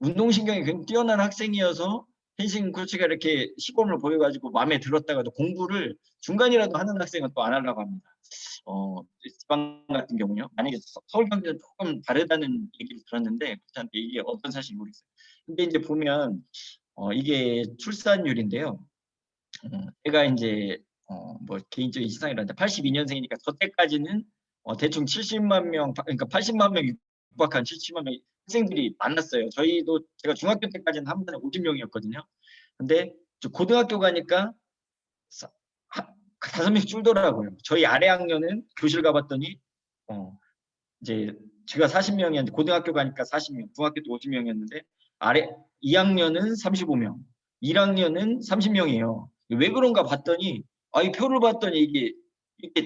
운동신경이 굉장히 뛰어난 학생이어서 펜싱 코치가 이렇게 시범을 보여가지고 마음에 들었다가도 공부를 중간이라도 하는 학생은 또 안 하려고 합니다. 지방 같은 경우요. 만약에 서울 경기는 조금 다르다는 얘기를 들었는데 그렇다는데 이게 어떤 사실인지 모르겠어요. 근데 이제 보면 이게 출산율인데요. 제가 이제 뭐 개인적인 시상이라는데 82년생이니까 저때까지는 대충 70만 명, 그러니까 80만 명 육박한 70만 명 학생들이 많았어요. 저희도 제가 중학교 때까지는 한 번에 50명이었거든요. 근데 고등학교 가니까 5명씩 줄더라고요. 저희 아래 학년은 교실 가봤더니 이제 제가 40명이었는데 고등학교 가니까 40명, 중학교 때 50명이었는데 아래 2학년은 35명, 1학년은 30명이에요. 왜 그런가 봤더니 이 표를 봤더니 이게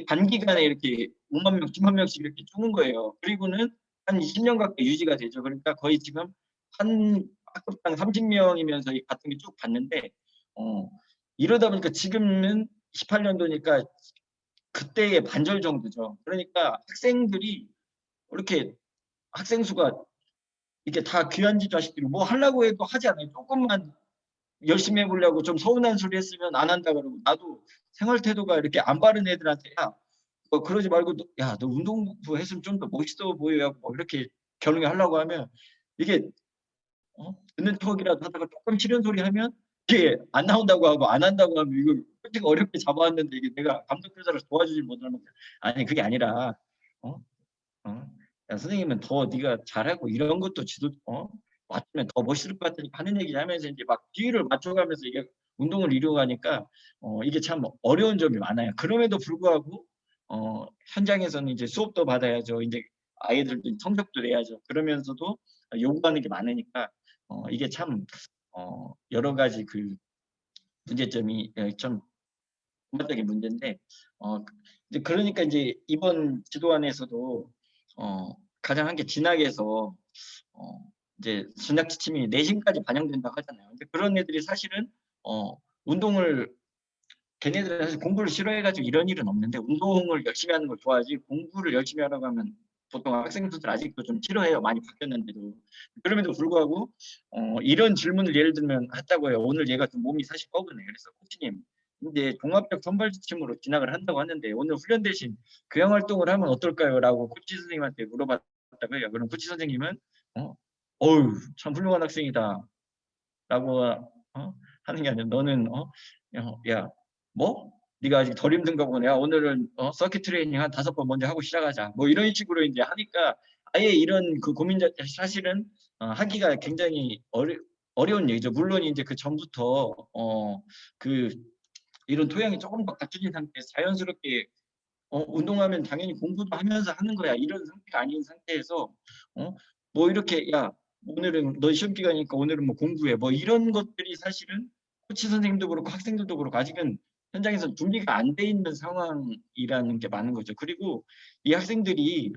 단기간에 이렇게 5만 명, 10만 명씩 이렇게 주는 거예요. 그리고는 한 20년 가까이 유지가 되죠. 그러니까 거의 지금 한 학급당 30명이면서 같은 게 쭉 봤는데 이러다 보니까 지금은 18년도니까 그때의 반절 정도죠. 그러니까 학생들이 이렇게 학생 수가 이게 다 귀한 집 자식들이 뭐 하려고 해도 하지 않아요. 조금만 열심히 해보려고 좀 서운한 소리 했으면 안 한다 그러고 나도 생활 태도가 이렇게 안 바른 애들한테 그러지 말고 너 운동부 했으면 좀 더 멋있어 보여야 뭐 이렇게 겨루하려고 하면 이게 듣는 척이라도 하다가 조금 싫은 소리 하면 이게 안 나온다고 하고 안 한다고 하면 이거 솔직히 어렵게 잡아왔는데 이게 내가 감독 교사를 도와주지 못하는 아니 그게 아니라 야, 선생님은 더 네가 잘하고 이런 것도 지도 맞으면 더 멋있을 것 같으니까 하는 얘기 하면서 이제 막 비율을 맞춰가면서 이게 운동을 이루어가니까 이게 참 어려운 점이 많아요. 그럼에도 불구하고 현장에서는 이제 수업도 받아야죠. 이제 아이들도 성적도 내야죠. 그러면서도 요구하는 게 많으니까 이게 참 여러 가지 그 문제점이 좀根本적인 문제인데 이제 그러니까 이제 이번 지도안에서도 가장 한 게 진학에서 이제 전략 지침이 내신까지 반영된다고 하잖아요. 근데 그런 애들이 사실은 운동을 걔네들은 사실 공부를 싫어해가지고 이런 일은 없는데 운동을 열심히 하는 걸 좋아하지 공부를 열심히 하라고 하면 보통 학생들 아직도 좀 싫어해요. 많이 바뀌었는데도. 그럼에도 불구하고 이런 질문을 예를 들면 했다고 해요. 오늘 얘가 좀 몸이 사실 뻐근해. 그래서 코치님 근데 종합적 선발 지침으로 진학을 한다고 하는데 오늘 훈련 대신 교양 활동을 하면 어떨까요? 라고 코치 선생님한테 물어봤다고 해요. 그럼 코치 선생님은 어휴 참 훌륭한 학생이다 라고 하는 게 아니라 너는 야 뭐? 네가 아직 덜 힘든가 보네. 오늘은 서킷 트레이닝 한 5번 먼저 하고 시작하자. 뭐 이런 식으로 이제 하니까 아예 이런 그 고민자 사실은 하기가 굉장히 어려운 얘기죠. 물론 이제 그 전부터 그 이런 토양이 조금 더 갖춰진 상태에서 자연스럽게 운동하면 당연히 공부도 하면서 하는 거야. 이런 상태가 아닌 상태에서 뭐 이렇게 야 오늘은 너 시험 기간이니까 오늘은 뭐 공부해. 뭐 이런 것들이 사실은 코치 선생님도 그렇고 학생들도 그렇고 아직은 현장에서 준비가 안 돼 있는 상황이라는 게 많은 거죠. 그리고 이 학생들이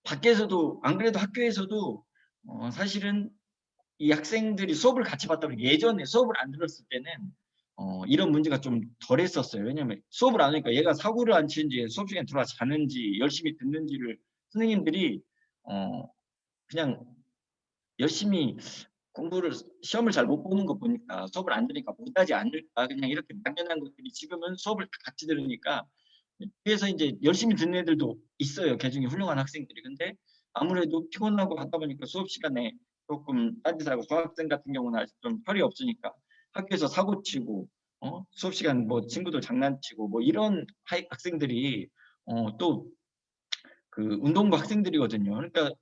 밖에서도 안 그래도 학교에서도 사실은 이 학생들이 수업을 같이 받다 보니 예전에 수업을 안 들었을 때는 이런 문제가 좀 덜했었어요. 왜냐하면 수업을 안 하니까 얘가 사고를 안 치는지 수업 시간에 들어와 자는지 열심히 듣는지를 선생님들이 그냥 열심히 공부를 시험을 잘 못 보는 거 보니까 수업을 안 들으니까 못하지 않을까 그냥 이렇게 막연한 것들이 지금은 수업을 다 같이 들으니까 그래서 이제 열심히 듣는 애들도 있어요. 개중에 훌륭한 학생들이. 근데 아무래도 피곤하고 하다 보니까 수업 시간에 조금 딴짓하고 수학생 같은 경우는 아직 좀 혈이 없으니까 학교에서 사고 치고 수업 시간 뭐 친구들 장난치고 뭐 이런 학생들이 또 그 운동부 학생들이거든요. 그러니까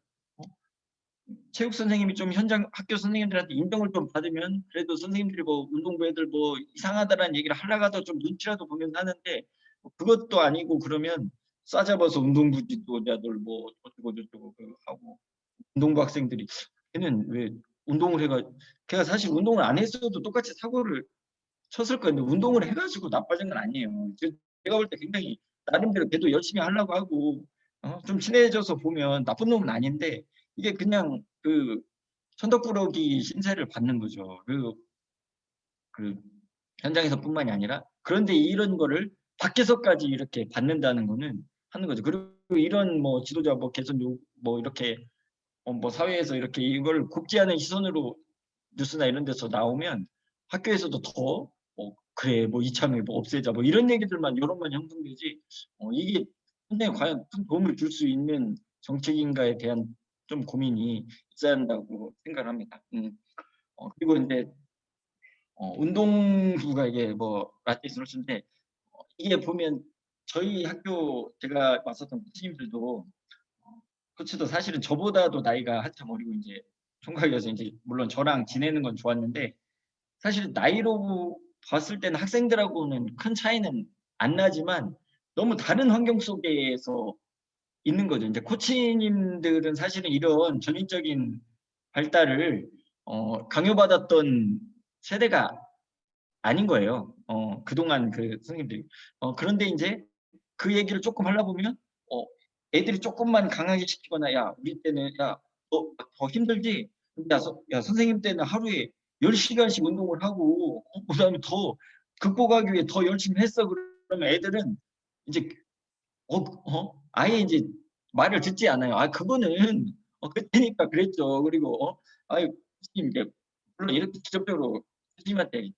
체육 선생님이 좀 현장 학교 선생님들한테 인정을 좀 받으면 그래도 선생님들이 뭐 운동부 애들 뭐 이상하다라는 얘기를 하려고 하도 좀 눈치라도 보면 하는데 뭐 그것도 아니고 그러면 싸잡아서 운동부 지도자들 뭐 어쩌고 저쩌고 하고 운동부 학생들이 걔는 왜 운동을 해가 걔가 사실 운동을 안 했어도 똑같이 사고를 쳤을 건데 운동을 해가지고 나빠진 건 아니에요. 제가 볼 때 굉장히 나름대로 걔도 열심히 하려고 하고 좀 친해져서 보면 나쁜 놈은 아닌데 이게 그냥 그 천덕꾸러기 신세를 받는 거죠. 그 현장에서뿐만이 아니라 그런데 이런 거를 밖에서까지 이렇게 받는다는 거는 하는 거죠. 그리고 이런 뭐 지도자 뭐 개선 뭐 이렇게 뭐 사회에서 이렇게 이걸 굽지 않은 시선으로 뉴스나 이런 데서 나오면 학교에서도 더 그래 뭐 이참에 뭐 없애자 뭐 이런 얘기들만 여론만 형성되지 이게 현장에 과연 큰 도움을 줄 수 있는 정책인가에 대한 좀 고민이 있어야 한다고 생각합니다. 그리고 이제 운동부가 이게 뭐 라떼 스노츠인데 이게 보면 저희 학교 제가 왔었던 코치님들도 코치도 사실은 저보다도 나이가 한참 어리고 이제 총각이어서 이제 물론 저랑 지내는 건 좋았는데 사실 나이로 봤을 때는 학생들하고는 큰 차이는 안 나지만 너무 다른 환경 속에서 있는 거죠. 이제 코치님들은 사실은 이런 전인적인 발달을 강요받았던 세대가 아닌 거예요. 그동안 그 선생님들이. 그런데 이제 그 얘기를 조금 하려 보면 애들이 조금만 강하게 시키거나 야 우리 때는 야 너 더 힘들지? 야 선생님 때는 하루에 10시간씩 운동을 하고 그다음에 더 극복하기 위해 더 열심히 했어. 그러면 애들은 이제 아예 이제 말을 듣지 않아요. 아 그거는 그때니까 그랬죠. 그리고 아유 선생님 이제 물론 이렇게 직접적으로 선생님한테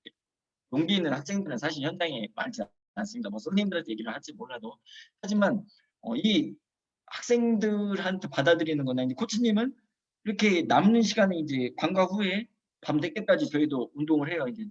용기 있는 학생들은 사실 현장에 많지 않습니다. 뭐 선생님들한테 얘기를 할지 몰라도 하지만 이 학생들한테 받아들이는 거나 이제 코치님은 이렇게 남는 시간에 이제 방과 후에 밤 늦게까지 저희도 운동을 해요. 이제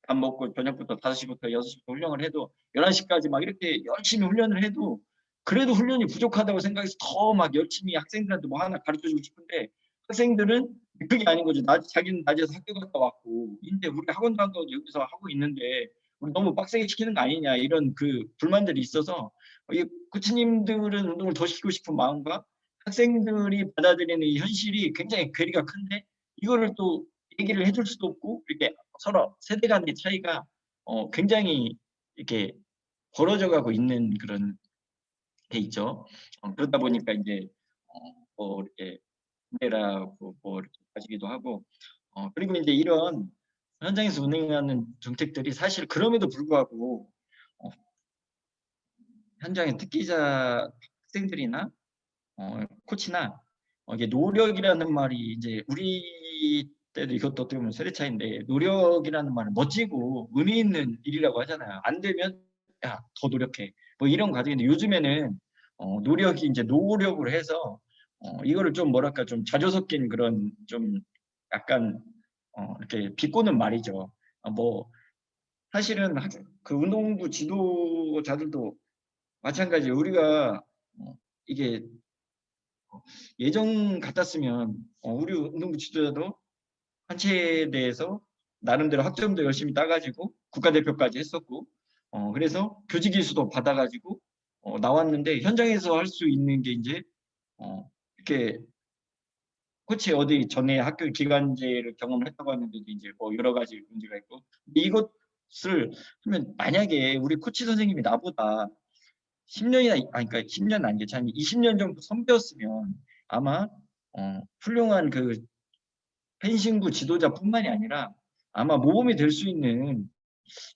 밥 먹고 저녁부터 5시부터 6시부터 훈련을 해도 11시까지 막 이렇게 열심히 훈련을 해도 그래도 훈련이 부족하다고 생각해서 더 막 열심히 학생들한테 뭐 하나 가르쳐 주고 싶은데 학생들은 그게 아닌 거죠. 자기는 낮에서 학교 갔다 왔고 이제 우리 학원도 안 가고 여기서 하고 있는데 우리 너무 빡세게 시키는 거 아니냐 이런 그 불만들이 있어서 이 코치님들은 운동을 더 시키고 싶은 마음과 학생들이 받아들이는 이 현실이 굉장히 괴리가 큰데 이거를 또 얘기를 해줄 수도 없고 이렇게 서로 세대 간의 차이가 굉장히 이렇게 벌어져 가고 있는 그런 게 있죠. 그러다 보니까 이제 뭐 이렇게 문제라고 뭐 이렇게 가지기도 하고 그리고 이제 이런 현장에서 운행하는 정책들이 사실 그럼에도 불구하고 현장의 특기자 학생들이나 코치나 이게 노력이라는 말이 이제 우리 때도 이것도 어떻게 보면 세대 차이인데 노력이라는 말은 멋지고 의미 있는 일이라고 하잖아요. 안 되면 야, 더 노력해. 뭐 이런 과정인데 요즘에는 노력이 이제 노력을 해서 이거를 좀 뭐랄까 좀 자조 섞인 그런 좀 약간 이렇게 비꼬는 말이죠. 뭐 사실은 그 운동부 지도자들도 마찬가지예요. 우리가 이게 예전 같았으면 우리 운동부 지도자도 한체에 대해서 나름대로 학점도 열심히 따가지고 국가대표까지 했었고 그래서 교직 이수도 받아가지고 나왔는데 현장에서 할 수 있는 게 이제 이렇게 코치 어디 전에 학교 기간제를 경험을 했다고 하는데도 이제 뭐 여러 가지 문제가 있고 이것을 하면 만약에 우리 코치 선생님이 나보다 10년이나 아니 그러니까 10년 아니게 참 20년 정도 선배였으면 아마 훌륭한 그 펜싱부 지도자뿐만이 아니라 아마 모범이 될 수 있는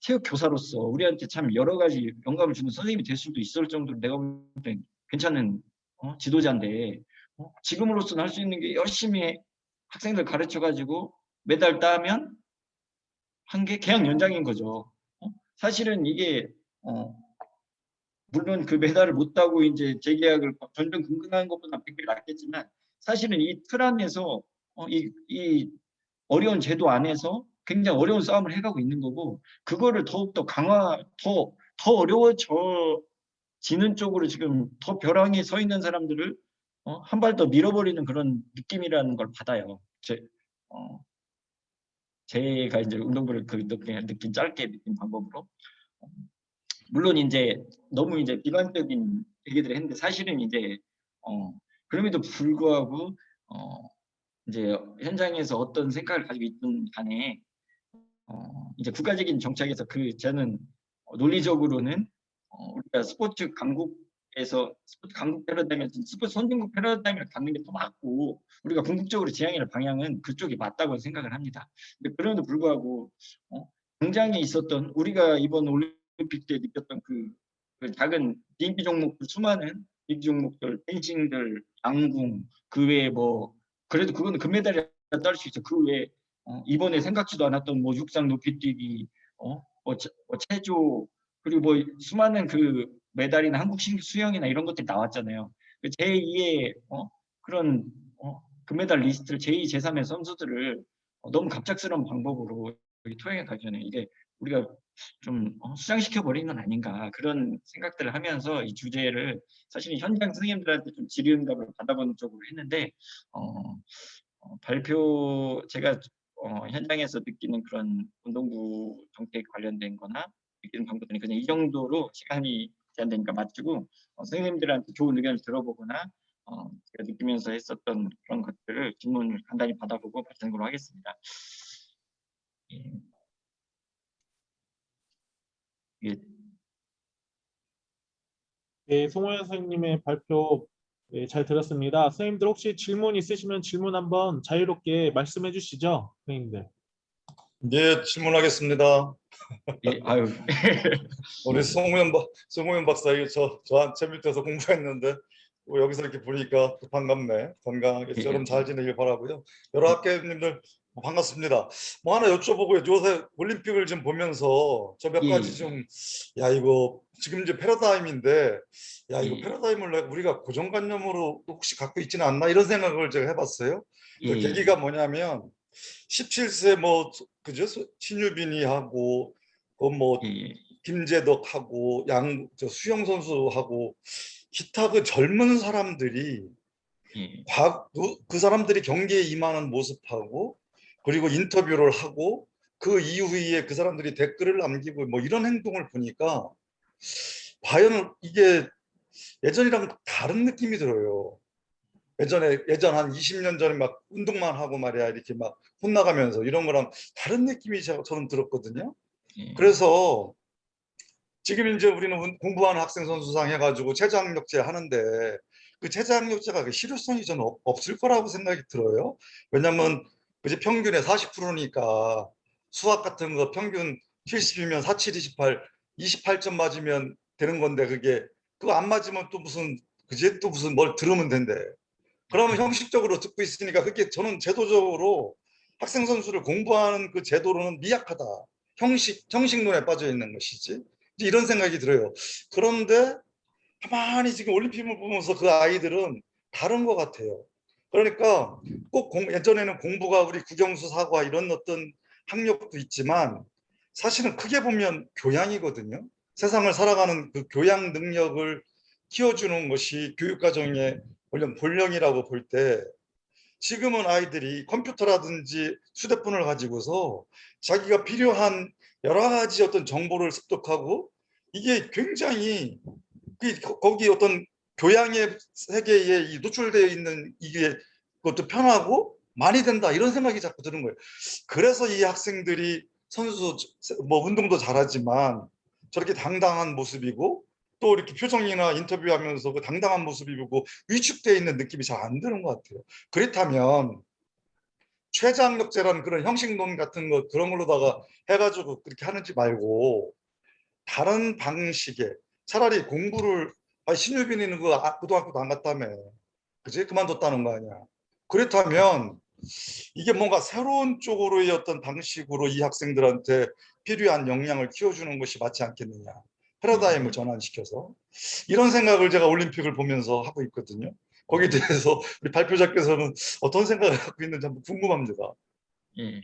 체육 교사로서 우리한테 참 여러 가지 영감을 주는 선생님이 될 수도 있을 정도로 내가 볼 때 괜찮은 지도자인데 지금으로서는 할 수 있는 게 열심히 학생들 가르쳐 가지고 메달 따면 한 게 계약 연장인 거죠. 사실은 이게 물론 그 메달을 못 따고 이제 재계약을 전전긍긍한 것보다 100배 낫겠지만 사실은 이 틀 안에서 이 어려운 제도 안에서 굉장히 어려운 싸움을 해가고 있는 거고 그거를 더욱더 더 어려워지는 쪽으로 지금 더 벼랑에 서 있는 사람들을 한 발 더 밀어버리는 그런 느낌이라는 걸 받아요. 제가 이제 운동부를 느낀 짧게 느낀 방법으로. 물론 이제 너무 이제 비관적인 얘기들을 했는데 사실은 이제 그럼에도 불구하고 이제 현장에서 어떤 생각을 가지고 있든 간에 이제 국가적인 정책에서 저는 논리적으로는 우리가 스포츠 강국에서 스포츠 강국 패러다임에서 스포츠 선진국 패러다임을 갖는 게 더 맞고 우리가 궁극적으로 지향할 방향은 그쪽이 맞다고 생각을 합니다. 근데 그럼에도 불구하고 당장에 있었던 우리가 이번 올림픽 때 느꼈던 그 작은 비인기 종목들 수많은 비인기 종목들 펜싱들 양궁 그 외에 뭐 그래도 그거는 금메달이라 딸 수 있죠. 그 외에 이번에 생각지도 않았던 뭐 육상 높이뛰기 체조 그리고 뭐 수많은 그 메달이나 한국 신기 수영이나 이런 것들이 나왔잖아요. 그 제2의 그런 금메달 리스트를 제2, 제3의 선수들을 너무 갑작스러운 방법으로 토양에 가기 전에 이게 우리가 좀 수장시켜 버리는 건 아닌가 그런 생각들을 하면서 이 주제를 사실 현장 선생님들한테 좀 질의응답을 받아보는 쪽으로 했는데 제가 현장에서 느끼는 그런 운동부 정책 관련된 거나 느끼는 방법들이 그냥 이 정도로 시간이 제한되니까 마치고 선생님들한테 좋은 의견을 들어보거나 제가 느끼면서 했었던 그런 것들을 질문을 간단히 받아보고 발전하는 걸로 하겠습니다. 예. 네, 송호연 선생님의 발표 네, 잘 들었습니다. 선생님들 혹시 질문 있으시면 질문 한번 자유롭게 말씀해 주시죠, 선생님들. 네, 질문하겠습니다. 예, 아유. 우리 송우현 박사, 이거 저한테 밑에서 공부했는데 여기서 이렇게 보니까 반갑네. 건강하게 예. 좀 잘 지내길 바라고요. 여러 학회님들 반갑습니다. 뭐 하나 여쭤보고요. 요새 올림픽을 좀 보면서 저 몇 예. 가지 좀, 이거 지금 이제 패러다임인데, 이거 예. 패러다임을 우리가 고정관념으로 혹시 갖고 있지는 않나 이런 생각을 제가 해봤어요. 그 예. 계기가 뭐냐면 17세 뭐 그죠? 신유빈이 하고 뭐 예. 김재덕하고 수영 선수하고 기타 그 젊은 사람들이 예. 그 사람들이 경기에 임하는 모습하고 그리고 인터뷰를 하고 그 이후에 그 사람들이 댓글을 남기고 뭐 이런 행동을 보니까 과연 이게 예전이랑 다른 느낌이 들어요. 예전 한 20년 전에 막 운동만 하고 말이야 이렇게 막 혼나가면서 이런 거랑 다른 느낌이 저는 들었거든요. 예. 그래서 지금 이제 우리는 공부하는 학생 선수상 해가지고 최저학력제 하는데 그 최저학력제가 그 실효성이 저는 없을 거라고 생각이 들어요. 왜냐면 그제 평균에 40%니까 수학 같은 거 평균 70이면 47, 28, 28점 맞으면 되는 건데 그거 안 맞으면 또 무슨 뭘 들으면 된대. 그러면 형식적으로 듣고 있으니까 그게 저는 제도적으로 학생 선수를 공부하는 그 제도로는 미약하다. 형식론에 빠져 있는 것이지. 이런 생각이 들어요. 그런데 가만히 지금 올림픽을 보면서 그 아이들은 다른 것 같아요. 그러니까 꼭 예전에는 공부가 우리 국영수 사과 이런 어떤 학력도 있지만 사실은 크게 보면 교양이거든요. 세상을 살아가는 그 교양 능력을 키워주는 것이 교육과정의 본령이라고 볼 때 지금은 아이들이 컴퓨터라든지 휴대폰을 가지고서 자기가 필요한 여러 가지 어떤 정보를 습득하고 이게 굉장히 거기 어떤 교양의 세계에 노출되어 있는 이게 그것도 편하고 많이 된다 이런 생각이 자꾸 드는 거예요. 그래서 이 학생들이 선수 뭐 운동도 잘하지만 저렇게 당당한 모습이고 또 이렇게 표정이나 인터뷰하면서 그 당당한 모습이고 위축되어 있는 느낌이 잘 안 드는 것 같아요. 그렇다면 최저학력제라는 그런 형식론 같은 거 그런 걸로다가 해가지고 그렇게 하는지 말고 다른 방식의 차라리 공부를 신유빈이는 고등학교도 안 갔다며 그지 그만뒀다는 거 아니야. 그렇다면 이게 뭔가 새로운 쪽으로의 어떤 방식으로 이 학생들한테 필요한 역량을 키워주는 것이 맞지 않겠느냐. 패러다임을 전환시켜서 이런 생각을 제가 올림픽을 보면서 하고 있거든요. 거기에 대해서 우리 발표자께서는 어떤 생각을 갖고 있는지 한번 궁금합니다. 예.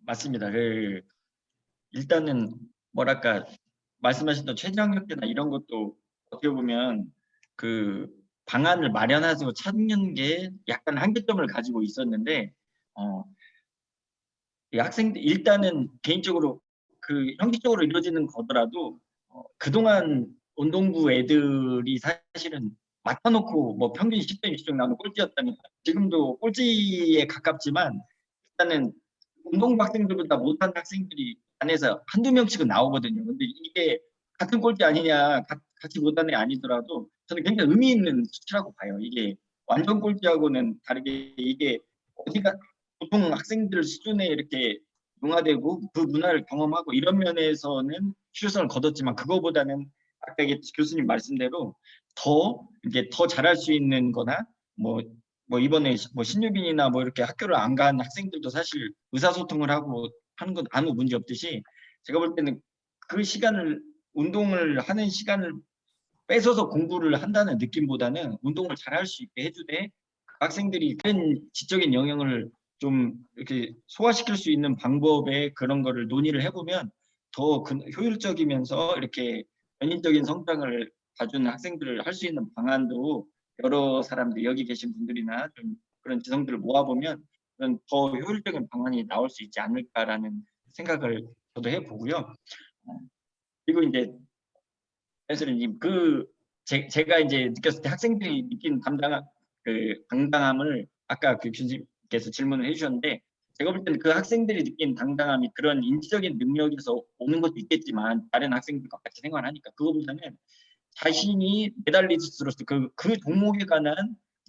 맞습니다. 일단은 뭐랄까 말씀하셨던 최저학력제나 이런 것도 어떻게 보면 방안을 마련해서 찾는 게 약간 한계점을 가지고 있었는데 이 학생들 일단은 개인적으로 그 형식적으로 이루어지는 거더라도 그동안 운동부 애들이 사실은 맡아놓고 뭐 평균 10점, 20점 나오는 꼴찌였다면 지금도 꼴찌에 가깝지만 일단은 운동부 학생들보다 못한 학생들이 안에서 한두 명씩은 나오거든요. 근데 이게 같은 꼴찌 아니냐, 같이 못한 애 아니더라도 저는 굉장히 의미 있는 수치라고 봐요. 이게 완전 꼴찌하고는 다르게 이게 어디가 보통 학생들 수준에 이렇게 융화되고 그 문화를 경험하고 이런 면에서는 실효성을 거뒀지만 그거보다는 아까 교수님 말씀대로 이게 더 잘할 수 있는 거나 뭐 이번에 뭐 신유빈이나 뭐 이렇게 학교를 안 간 학생들도 사실 의사소통을 하고 하는 건 아무 문제 없듯이 제가 볼 때는 그 시간을 운동을 하는 시간을 뺏어서 공부를 한다는 느낌보다는 운동을 잘할 수 있게 해주되 학생들이 그런 지적인 영역을 좀 이렇게 소화시킬 수 있는 방법에 그런 거를 논의를 해보면 더 효율적이면서 이렇게 전인적인 성장을 가진 학생들을 할 수 있는 방안도 여러 사람들 여기 계신 분들이나 좀 그런 지성들을 모아보면 그런 더 효율적인 방안이 나올 수 있지 않을까라는 생각을 저도 해보고요. 그리고 이제 선생님 제가 이제 느꼈을 때 학생들이 느낀 당당함을 아까 그 교수님께서 질문을 해주셨는데 제가 볼 때는 그 학생들이 느낀 당당함이 그런 인지적인 능력에서 오는 것도 있겠지만 다른 학생들과 같이 생활을 하니까 그거보다는 자신이 메달리스트로서 그 종목에 관한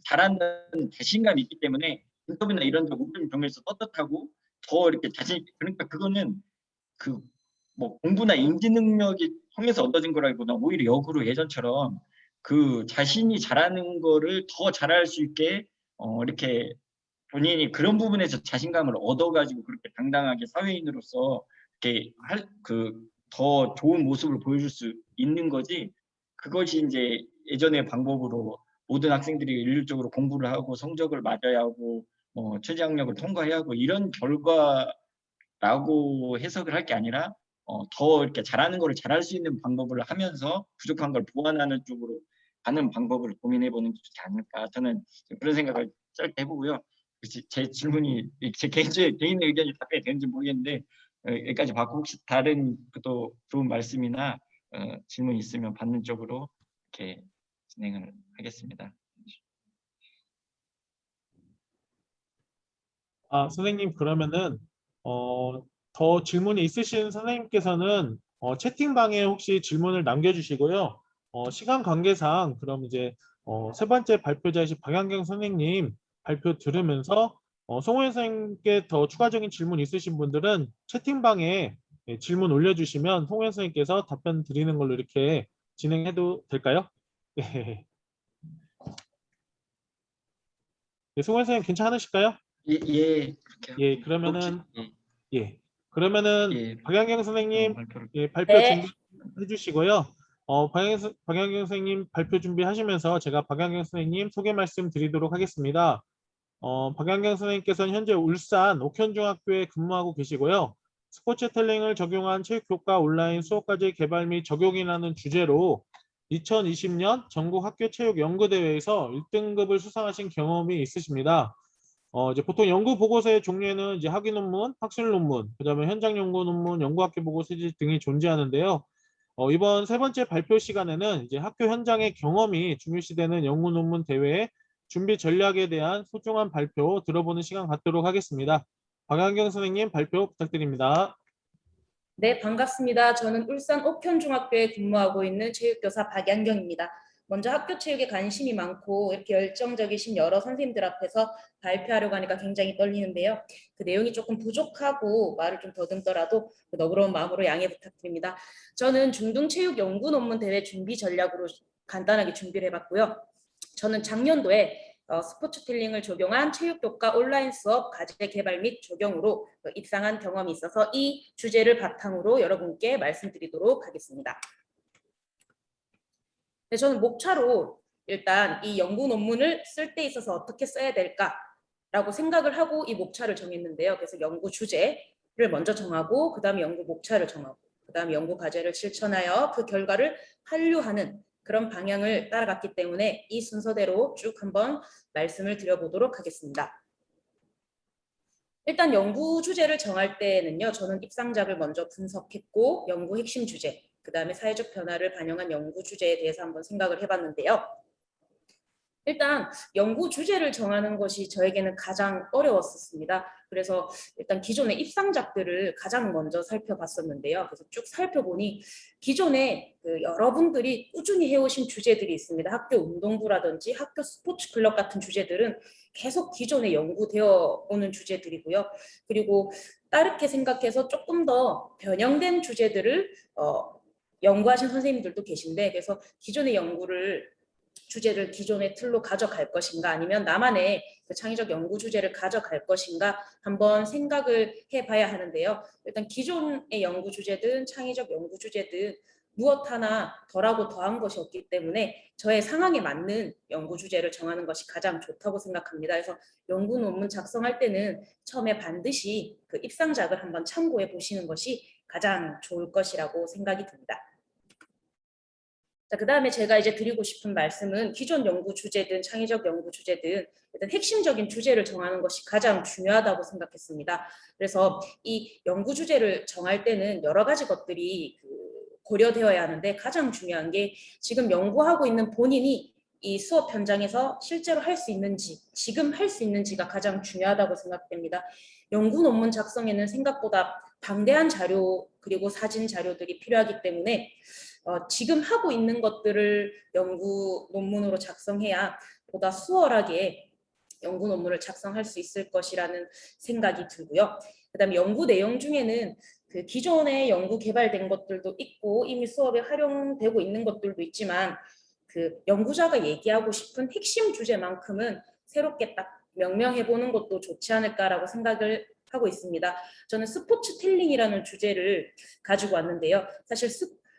잘한다는 자신감이 있기 때문에 인터뷰나 이런 데 모든 경우에서 떳떳하고 더 이렇게 그러니까 그거는 뭐 공부나 인지 능력이 통해서 얻어진 거라기보다 오히려 역으로 예전처럼 그 자신이 잘하는 거를 더 잘할 수 있게 이렇게 본인이 그런 부분에서 자신감을 얻어가지고 그렇게 당당하게 사회인으로서 이렇게 더 좋은 모습을 보여줄 수 있는 거지. 그것이 이제 예전의 방법으로 모든 학생들이 일률적으로 공부를 하고 성적을 맞아야 하고 최저 학력을 통과해야 하고 이런 결과라고 해석을 할 게 아니라 더 이렇게 잘하는 거를 잘할 수 있는 방법을 하면서 부족한 걸 보완하는 쪽으로 가는 방법을 고민해 보는 게 좋지 않을까. 저는 그런 생각을 짧게 해보고요. 제 질문이 제 개인 의견이 답변이 되는지 모르겠는데 여기까지 받고 혹시 다른 또 좋은 말씀이나 질문 있으면 받는 쪽으로 이렇게 진행을 하겠습니다. 선생님 그러면은 더 질문이 있으신 선생님께서는 채팅방에 혹시 질문을 남겨주시고요. 시간 관계상 그럼 이제 세 번째 발표자이신 박양경 선생님 발표 들으면서 송호연 선생님께 더 추가적인 질문 있으신 분들은 채팅방에 질문 올려주시면 송호연 선생님께서 답변 드리는 걸로 이렇게 진행해도 될까요? 네. 네, 송호연 선생님 괜찮으실까요? 예, 그렇게 예, 하고 그러면은 혹시 예, 그러면은 예, 박양경 선생님 발표를 발표 네. 준비해 주시고요. 박양경 선생님 발표 준비하시면서 제가 박양경 선생님 소개 말씀 드리도록 하겠습니다. 박양경 선생님께서는 현재 울산 옥현중학교에 근무하고 계시고요. 스포츠텔링을 적용한 체육교과 온라인 수업과제 개발 및 적용이라는 주제로 2020년 전국 학교 체육 연구대회에서 1등급을 수상하신 경험이 있으십니다. 이제 보통 연구 보고서의 종류에는 이제 학위 논문, 학술 논문, 그다음에 현장 연구 논문, 연구학회 보고서지 등이 존재하는데요. 이번 세 번째 발표 시간에는 이제 학교 현장의 경험이 중요시되는 연구 논문 대회 준비 전략에 대한 소중한 발표 들어보는 시간 갖도록 하겠습니다. 박양경 선생님 발표 부탁드립니다. 네, 반갑습니다. 저는 울산 옥현중학교에 근무하고 있는 체육교사 박양경입니다. 먼저 학교 체육에 관심이 많고 이렇게 열정적이신 여러 선생님들 앞에서 발표하려고 하니까 굉장히 떨리는데요. 그 내용이 조금 부족하고 말을 좀 더듬더라도 너그러운 마음으로 양해 부탁드립니다. 저는 중등체육 연구 논문 대회 준비 전략으로 간단하게 준비를 해봤고요. 저는 작년도에 스포츠텔링을 적용한 체육교과 온라인 수업 과제 개발 및 적용으로 입상한 경험이 있어서 이 주제를 바탕으로 여러분께 말씀드리도록 하겠습니다. 네, 저는 목차로 일단 이 연구 논문을 쓸 때 있어서 어떻게 써야 될까라고 생각을 하고 이 목차를 정했는데요. 그래서 연구 주제를 먼저 정하고 그 다음에 연구 목차를 정하고 그 다음에 연구 과제를 실천하여 그 결과를 한류하는 그런 방향을 따라갔기 때문에 이 순서대로 쭉 한번 말씀을 드려보도록 하겠습니다. 일단 연구 주제를 정할 때는요, 저는 입상작을 먼저 분석했고 연구 핵심 주제, 그 다음에 사회적 변화를 반영한 연구 주제에 대해서 한번 생각을 해봤는데요. 일단 연구 주제를 정하는 것이 저에게는 가장 어려웠었습니다. 그래서 일단 기존의 입상작들을 가장 먼저 살펴봤었는데요. 그래서 쭉 살펴보니 기존에 여러분들이 꾸준히 해오신 주제들이 있습니다. 학교 운동부라든지 학교 스포츠 클럽 같은 주제들은 계속 기존에 연구되어 오는 주제들이고요. 그리고 다르게 생각해서 조금 더 변형된 주제들을 연구하신 선생님들도 계신데, 그래서 기존의 주제를 기존의 틀로 가져갈 것인가 아니면 나만의 그 창의적 연구 주제를 가져갈 것인가 한번 생각을 해봐야 하는데요. 일단 기존의 연구 주제든 창의적 연구 주제든 무엇 하나 덜하고 더한 것이 없기 때문에 저의 상황에 맞는 연구 주제를 정하는 것이 가장 좋다고 생각합니다. 그래서 연구 논문 작성할 때는 처음에 반드시 그 입상작을 한번 참고해 보시는 것이 가장 좋을 것이라고 생각이 듭니다. 그 다음에 제가 이제 드리고 싶은 말씀은 기존 연구 주제든 창의적 연구 주제든 일단 핵심적인 주제를 정하는 것이 가장 중요하다고 생각했습니다. 그래서 이 연구 주제를 정할 때는 여러 가지 것들이 고려되어야 하는데 가장 중요한 게 지금 연구하고 있는 본인이 이 수업 현장에서 실제로 할 수 있는지, 지금 할 수 있는지가 가장 중요하다고 생각됩니다. 연구 논문 작성에는 생각보다 방대한 자료 그리고 사진 자료들이 필요하기 때문에 지금 하고 있는 것들을 연구 논문으로 작성해야 보다 수월하게 연구 논문을 작성할 수 있을 것이라는 생각이 들고요. 그다음에 연구 내용 중에는 그 기존에 연구 개발된 것들도 있고 이미 수업에 활용되고 있는 것들도 있지만 그 연구자가 얘기하고 싶은 핵심 주제만큼은 새롭게 딱 명명해 보는 것도 좋지 않을까라고 생각을 하고 있습니다. 저는 스포츠텔링이라는 주제를 가지고 왔는데요. 사실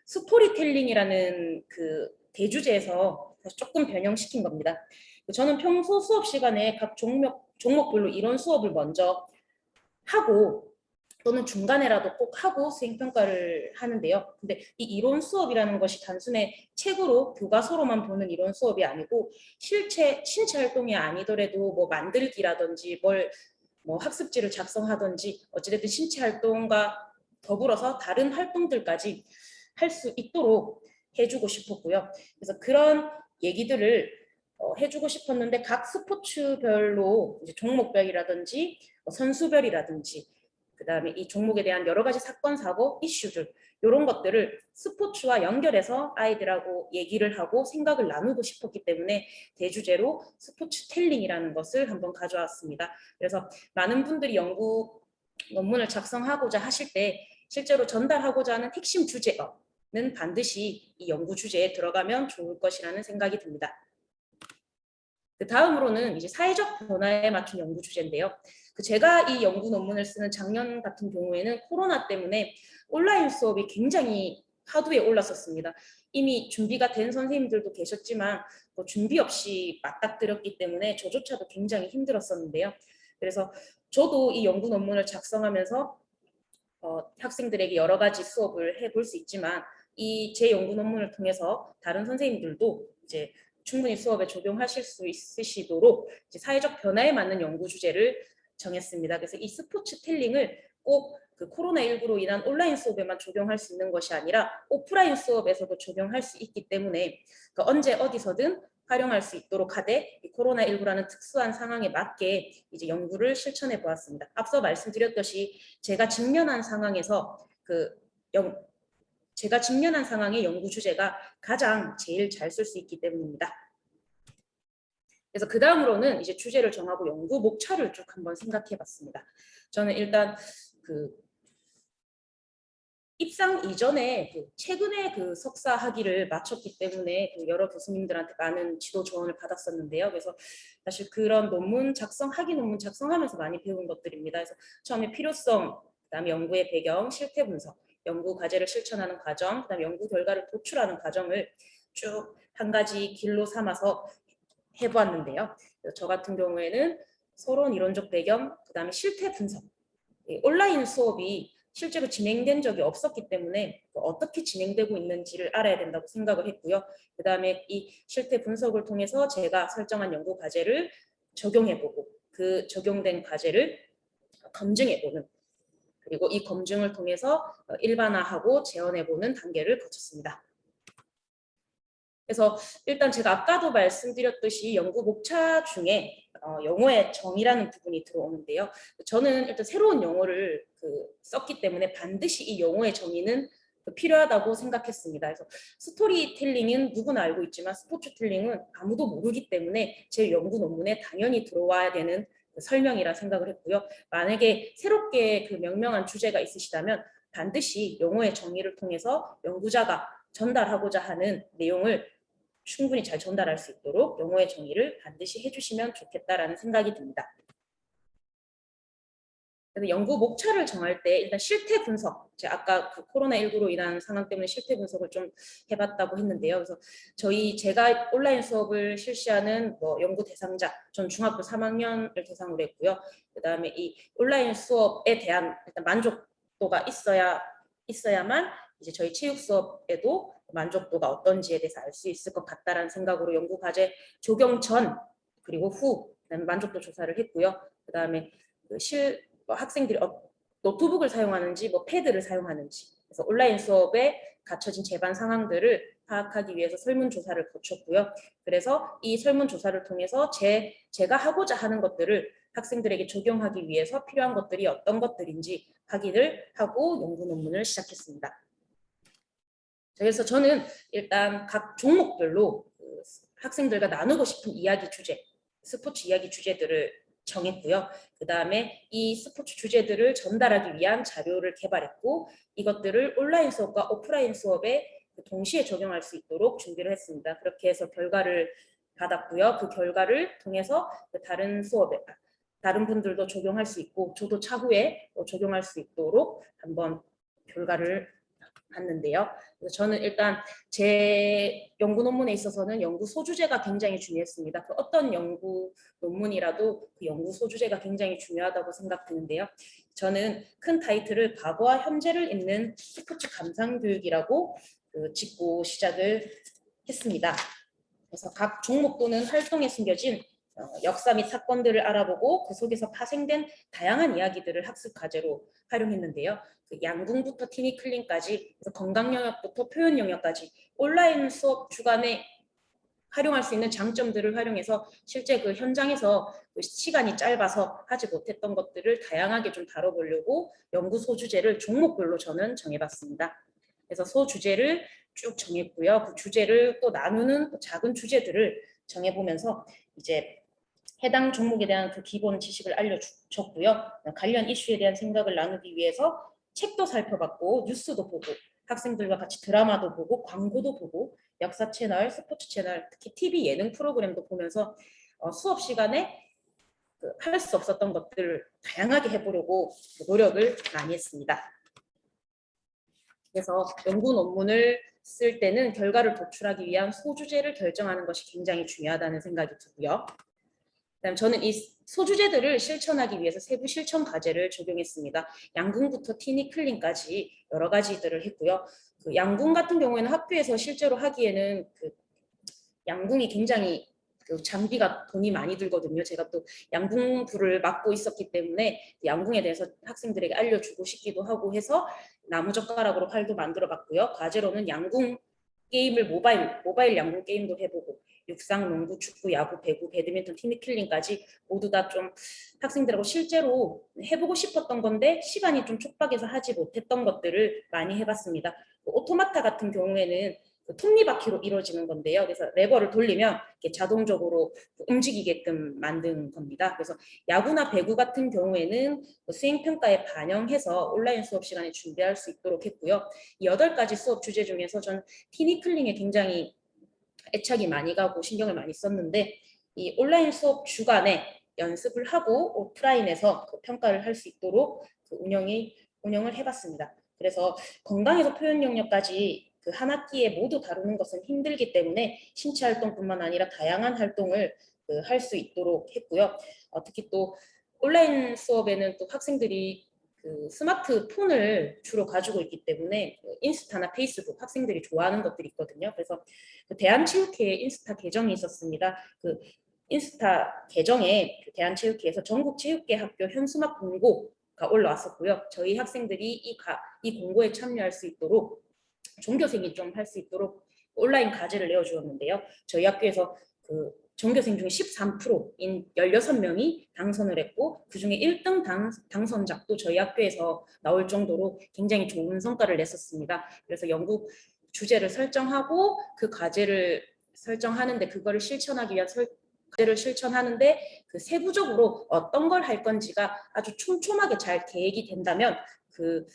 스토리텔링이라는 그 대주제에서 조금 변형시킨 겁니다. 저는 평소 수업 시간에 각 종목별로 이론 수업을 먼저 하고 또는 중간에라도 꼭 하고 수행평가를 하는데요. 근데 이 이론 수업이라는 것이 단순히 책으로 교과서로만 보는 이론 수업이 아니고 신체 활동이 아니더라도 뭐 만들기라든지 뭐 학습지를 작성하든지 어찌됐든 신체 활동과 더불어서 다른 활동들까지 할 수 있도록 해주고 싶었고요. 그래서 그런 얘기들을 해주고 싶었는데 각 스포츠별로 이제 종목별이라든지 선수별이라든지 그다음에 이 종목에 대한 여러 가지 사건, 사고, 이슈들 이런 것들을 스포츠와 연결해서 아이들하고 얘기를 하고 생각을 나누고 싶었기 때문에 대주제로 스포츠텔링이라는 것을 한번 가져왔습니다. 그래서 많은 분들이 연구 논문을 작성하고자 하실 때 실제로 전달하고자 하는 핵심 주제는 반드시 이 연구 주제에 들어가면 좋을 것이라는 생각이 듭니다. 그 다음으로는 이제 사회적 변화에 맞춘 연구 주제인데요. 제가 이 연구 논문을 쓰는 작년 같은 경우에는 코로나 때문에 온라인 수업이 굉장히 화두에 올랐었습니다. 이미 준비가 된 선생님들도 계셨지만 준비 없이 맞닥뜨렸기 때문에 저조차도 굉장히 힘들었었는데요. 그래서 저도 이 연구 논문을 작성하면서 학생들에게 여러 가지 수업을 해볼 수 있지만 이 제 연구 논문을 통해서 다른 선생님들도 이제 충분히 수업에 적용하실 수 있으시도록 이제 사회적 변화에 맞는 연구 주제를 정했습니다. 그래서 이 스포츠텔링을 꼭 그 코로나19로 인한 온라인 수업에만 적용할 수 있는 것이 아니라 오프라인 수업에서도 적용할 수 있기 때문에 언제 어디서든 활용할 수 있도록 하되 이 코로나19라는 특수한 상황에 맞게 이제 연구를 실천해 보았습니다. 앞서 말씀드렸듯이 제가 직면한 상황의 연구 주제가 가장 제일 잘 쓸 수 있기 때문입니다. 그래서 그 다음으로는 이제 주제를 정하고 연구 목차를 쭉 한번 생각해 봤습니다. 저는 일단 입상 이전에 최근에 석사 학위를 마쳤기 때문에 여러 교수님들한테 많은 지도 조언을 받았었는데요. 그래서 사실 그런 학위 논문 작성하면서 많이 배운 것들입니다. 그래서 처음에 필요성, 그다음에 연구의 배경, 실태 분석, 연구 과제를 실천하는 과정, 그다음에 연구 결과를 도출하는 과정을 쭉 한 가지 길로 삼아서 해보았는데요. 저 같은 경우에는 서론 이론적 배경, 그다음에 실태 분석. 온라인 수업이 실제로 진행된 적이 없었기 때문에 어떻게 진행되고 있는지를 알아야 된다고 생각을 했고요. 그다음에 이 실태 분석을 통해서 제가 설정한 연구 과제를 적용해보고 그 적용된 과제를 검증해보는, 그리고 이 검증을 통해서 일반화하고 재현해보는 단계를 거쳤습니다. 그래서 일단 제가 아까도 말씀드렸듯이 연구 목차 중에 영어의 정의라는 부분이 들어오는데요. 저는 일단 새로운 영어를 썼기 때문에 반드시 이 영어의 정의는 필요하다고 생각했습니다. 그래서 스토리텔링은 누구나 알고 있지만 스포츠텔링은 아무도 모르기 때문에 제 연구 논문에 당연히 들어와야 되는 설명이라 생각을 했고요. 만약에 새롭게 그 명명한 주제가 있으시다면 반드시 영어의 정의를 통해서 연구자가 전달하고자 하는 내용을 충분히 잘 전달할 수 있도록 영어의 정의를 반드시 해주시면 좋겠다라는 생각이 듭니다. 그래서 연구 목차를 정할 때 일단 실태 분석, 제가 아까 그 코로나19로 인한 상황 때문에 실태 분석을 좀 해봤다고 했는데요. 그래서 제가 온라인 수업을 실시하는 연구 대상자, 전 중학교 3학년을 대상으로 했고요. 그다음에 이 온라인 수업에 대한 일단 만족도가 있어야만 이제 저희 체육 수업에도 만족도가 어떤지에 대해서 알 수 있을 것 같다라는 생각으로 연구 과제 적용 전 그리고 후 그다음에 만족도 조사를 했고요. 그다음에 학생들이 노트북을 사용하는지 패드를 사용하는지, 그래서 온라인 수업에 갖춰진 제반 상황들을 파악하기 위해서 설문조사를 거쳤고요. 그래서 이 설문조사를 통해서 제가 하고자 하는 것들을 학생들에게 적용하기 위해서 필요한 것들이 어떤 것들인지 확인을 하고 연구 논문을 시작했습니다. 그래서 저는 일단 각 종목별로 학생들과 나누고 싶은 이야기 주제, 스포츠 이야기 주제들을 정했고요. 그 다음에 이 스포츠 주제들을 전달하기 위한 자료를 개발했고 이것들을 온라인 수업과 오프라인 수업에 동시에 적용할 수 있도록 준비를 했습니다. 그렇게 해서 결과를 받았고요. 그 결과를 통해서 다른 수업에 다른 분들도 적용할 수 있고 저도 차후에 적용할 수 있도록 한번 결과를 봤는데요. 그래서 저는 일단 제 연구 논문에 있어서는 연구 소주제가 굉장히 중요했습니다. 어떤 연구 논문이라도 그 연구 소주제가 굉장히 중요하다고 생각드는데요. 저는 큰 타이틀을 과거와 현재를 잇는 스포츠 감상 교육이라고 짓고 시작을 했습니다. 그래서 각 종목 또는 활동에 숨겨진 역사 및 사건들을 알아보고 그 속에서 파생된 다양한 이야기들을 학습 과제로 활용했는데요. 그 양궁부터 티니클린까지, 건강 영역부터 표현 영역까지 온라인 수업 주간에 활용할 수 있는 장점들을 활용해서 실제 그 현장에서 시간이 짧아서 하지 못했던 것들을 다양하게 좀 다뤄보려고 연구 소주제를 종목별로 저는 정해봤습니다. 그래서 소주제를 쭉 정했고요. 그 주제를 또 나누는 또 작은 주제들을 정해보면서 이제 해당 종목에 대한 그 기본 지식을 알려줬고요. 관련 이슈에 대한 생각을 나누기 위해서 책도 살펴봤고 뉴스도 보고 학생들과 같이 드라마도 보고 광고도 보고 역사 채널, 스포츠 채널, 특히 TV 예능 프로그램도 보면서 수업 시간에 할 수 없었던 것들을 다양하게 해보려고 노력을 많이 했습니다. 그래서 연구 논문을 쓸 때는 결과를 도출하기 위한 소주제를 결정하는 것이 굉장히 중요하다는 생각이 들고요. 그다음 저는 이 소주제들을 실천하기 위해서 세부 실천 과제를 적용했습니다. 양궁부터 티니클린까지 여러 가지들을 했고요. 그 양궁 같은 경우에는 학교에서 실제로 하기에는 그 양궁이 굉장히 그 장비가 돈이 많이 들거든요. 제가 또 양궁부를 맡고 있었기 때문에 양궁에 대해서 학생들에게 알려주고 싶기도 하고 해서 나무젓가락으로 활도 만들어 봤고요. 과제로는 양궁 게임을 모바일 양궁 게임도 해보고 육상, 농구, 축구, 야구, 배구, 배드민턴, 티니클린까지 모두 다 좀 학생들하고 실제로 해보고 싶었던 건데 시간이 좀 촉박해서 하지 못했던 것들을 많이 해봤습니다. 오토마타 같은 경우에는 톱니바퀴로 이루어지는 건데요. 그래서 레버를 돌리면 이렇게 자동적으로 움직이게끔 만든 겁니다. 그래서 야구나 배구 같은 경우에는 수행평가에 반영해서 온라인 수업 시간에 준비할 수 있도록 했고요. 이 8가지 수업 주제 중에서 전 티니클링에 굉장히 애착이 많이 가고 신경을 많이 썼는데 이 온라인 수업 주간에 연습을 하고 오프라인에서 그 평가를 할 수 있도록 그 운영을 해봤습니다. 그래서 건강에서 표현 영역까지 그 한 학기에 모두 다루는 것은 힘들기 때문에 신체 활동뿐만 아니라 다양한 활동을 할 수 있도록 했고요. 특히 또 온라인 수업에는 또 학생들이 그 스마트폰을 주로 가지고 있기 때문에 그 인스타나 페이스북 학생들이 좋아하는 것들이 있거든요. 그래서 그 대한체육회 인스타 계정이 있었습니다. 그 인스타 계정에 그 대한체육회에서 전국체육계 학교 현수막 공고가 올라왔었고요. 저희 학생들이 이 공고에 참여할 수 있도록 전교생이 좀 할 수 있도록 온라인 과제를 내어주었는데요. 저희 학교에서 그 전교생 중에 13%인 16명이 당선을 했고 그중에 1등 당선작도 저희 학교에서 나올 정도로 굉장히 좋은 성과를 냈었습니다. 그래서 연구 주제를 설정하고 그 과제를 설정하는데 그거를 실천하기 위한 과제를 실천하는데 그 세부적으로 어떤 걸 할 건지가 아주 촘촘하게 잘 계획이 된다면 그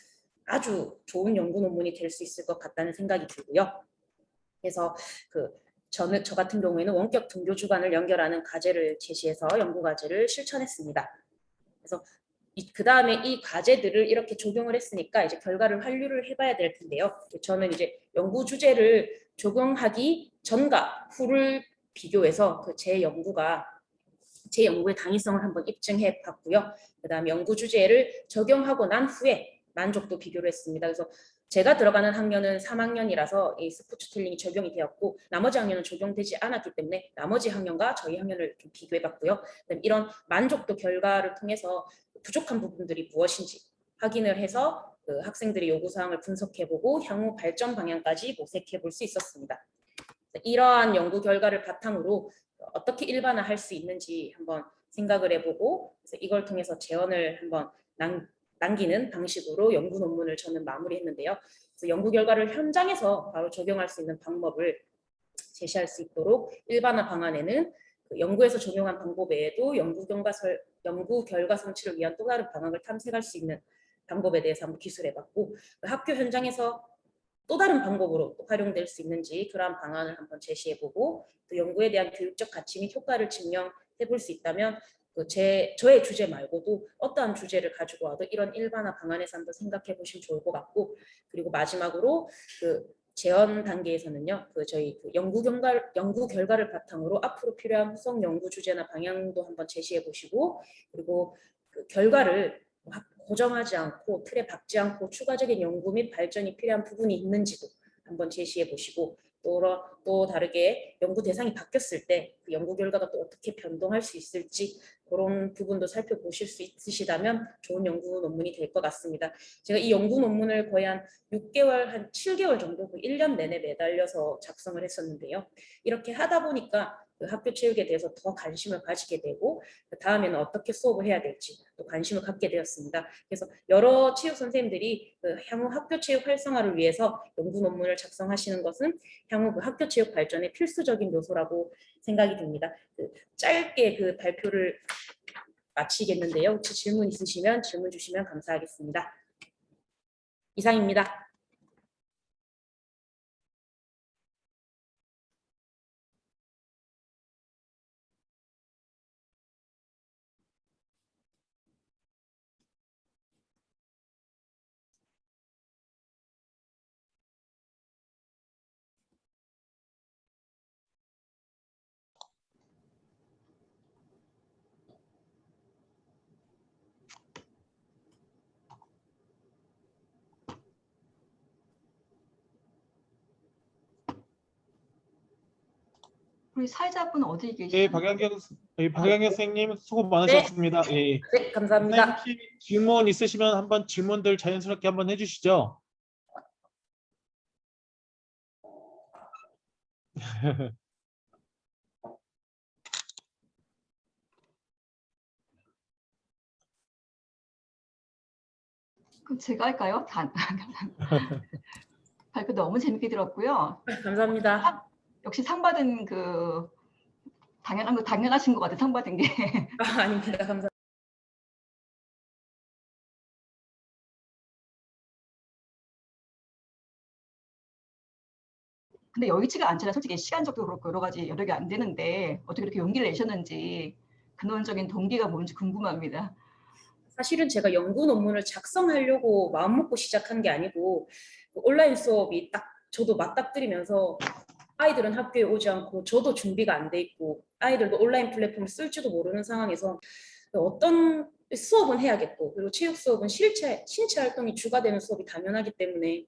아주 좋은 연구 논문이 될 수 있을 것 같다는 생각이 들고요. 그래서 저 같은 경우에는 원격 등교 주간을 연결하는 과제를 제시해서 연구 과제를 실천했습니다. 그래서 그 다음에 이 과제들을 이렇게 적용을 했으니까 이제 결과를 환류를 해봐야 될 텐데요. 저는 이제 연구 주제를 적용하기 전과 후를 비교해서 제 연구의 당위성을 한번 입증해 봤고요. 그 다음 연구 주제를 적용하고 난 후에 만족도 비교를 했습니다. 그래서 제가 들어가는 학년은 3학년이라서 이 스포츠 틸링이 적용이 되었고 나머지 학년은 적용되지 않았기 때문에 나머지 학년과 저희 학년을 좀 비교해 봤고요. 이런 만족도 결과를 통해서 부족한 부분들이 무엇인지 확인을 해서 그 학생들의 요구사항을 분석해보고 향후 발전 방향까지 모색해 볼 수 있었습니다. 이러한 연구 결과를 바탕으로 어떻게 일반화할 수 있는지 한번 생각을 해보고 그래서 이걸 통해서 제언을 한번 남기는 방식으로 연구 논문을 저는 마무리했는데요. 그래서 연구 결과를 현장에서 바로 적용할 수 있는 방법을 제시할 수 있도록 일반화 방안에는 그 연구에서 적용한 방법 외에도 연구 결과 성취를 위한 또 다른 방안을 탐색할 수 있는 방법에 대해서 한번 기술해봤고 학교 현장에서 또 다른 방법으로 또 활용될 수 있는지 그러한 방안을 한번 제시해보고 또 연구에 대한 교육적 가치 및 효과를 증명해볼 수 있다면 저의 주제 말고도 어떠한 주제를 가지고 와도 이런 일반화 방안에서 한번 생각해 보시면 좋을 것 같고 그리고 마지막으로 제언 단계에서는요 저희 연구 결과를 바탕으로 앞으로 필요한 후속 연구 주제나 방향도 한번 제시해 보시고 그리고 결과를 고정하지 않고 틀에 박지 않고 추가적인 연구 및 발전이 필요한 부분이 있는지도 한번 제시해 보시고 또 다르게 연구 대상이 바뀌었을 때 그 연구 결과가 또 어떻게 변동할 수 있을지 그런 부분도 살펴보실 수 있으시다면 좋은 연구 논문이 될 것 같습니다. 제가 이 연구 논문을 거의 한 6개월, 한 7개월 정도 1년 내내 매달려서 작성을 했었는데요. 이렇게 하다 보니까 학교 체육에 대해서 더 관심을 가지게 되고 다음에는 어떻게 수업을 해야 될지 또 관심을 갖게 되었습니다. 그래서 여러 체육 선생님들이 향후 학교 체육 활성화를 위해서 연구 논문을 작성하시는 것은 향후 학교 체육 발전의 필수적인 요소라고 생각이 듭니다. 짧게 발표를 마치겠는데요. 혹시 질문 있으시면 질문 주시면 감사하겠습니다. 이상입니다. 우리 사회자분 어디 계시죠? 예, 박양경 선생님 수고 많으셨습니다. 예. 네, 감사합니다. 선생님 혹시 질문 있으시면 한번 질문들 자연스럽게 한번 해주시죠. 그럼 제가 할까요? 발표 너무 재밌게 들었고요. 감사합니다. 역시 상 받은 당연하신 것 같아요. 상 받은 게. 아닙니다. 감사합니다. 근데 여의치가 않잖아요. 솔직히 시간적도 그렇고 여러 가지 여력이 안 되는데 어떻게 이렇게 용기를 내셨는지 근원적인 동기가 뭔지 궁금합니다. 사실은 제가 연구 논문을 작성하려고 마음먹고 시작한 게 아니고 온라인 수업이 딱 저도 맞닥뜨리면서 아이들은 학교에 오지 않고 저도 준비가 안 돼 있고 아이들도 온라인 플랫폼을 쓸지도 모르는 상황에서 어떤 수업은 해야겠고, 그리고 체육 수업은 신체 활동이 주가 되는 수업이 당연하기 때문에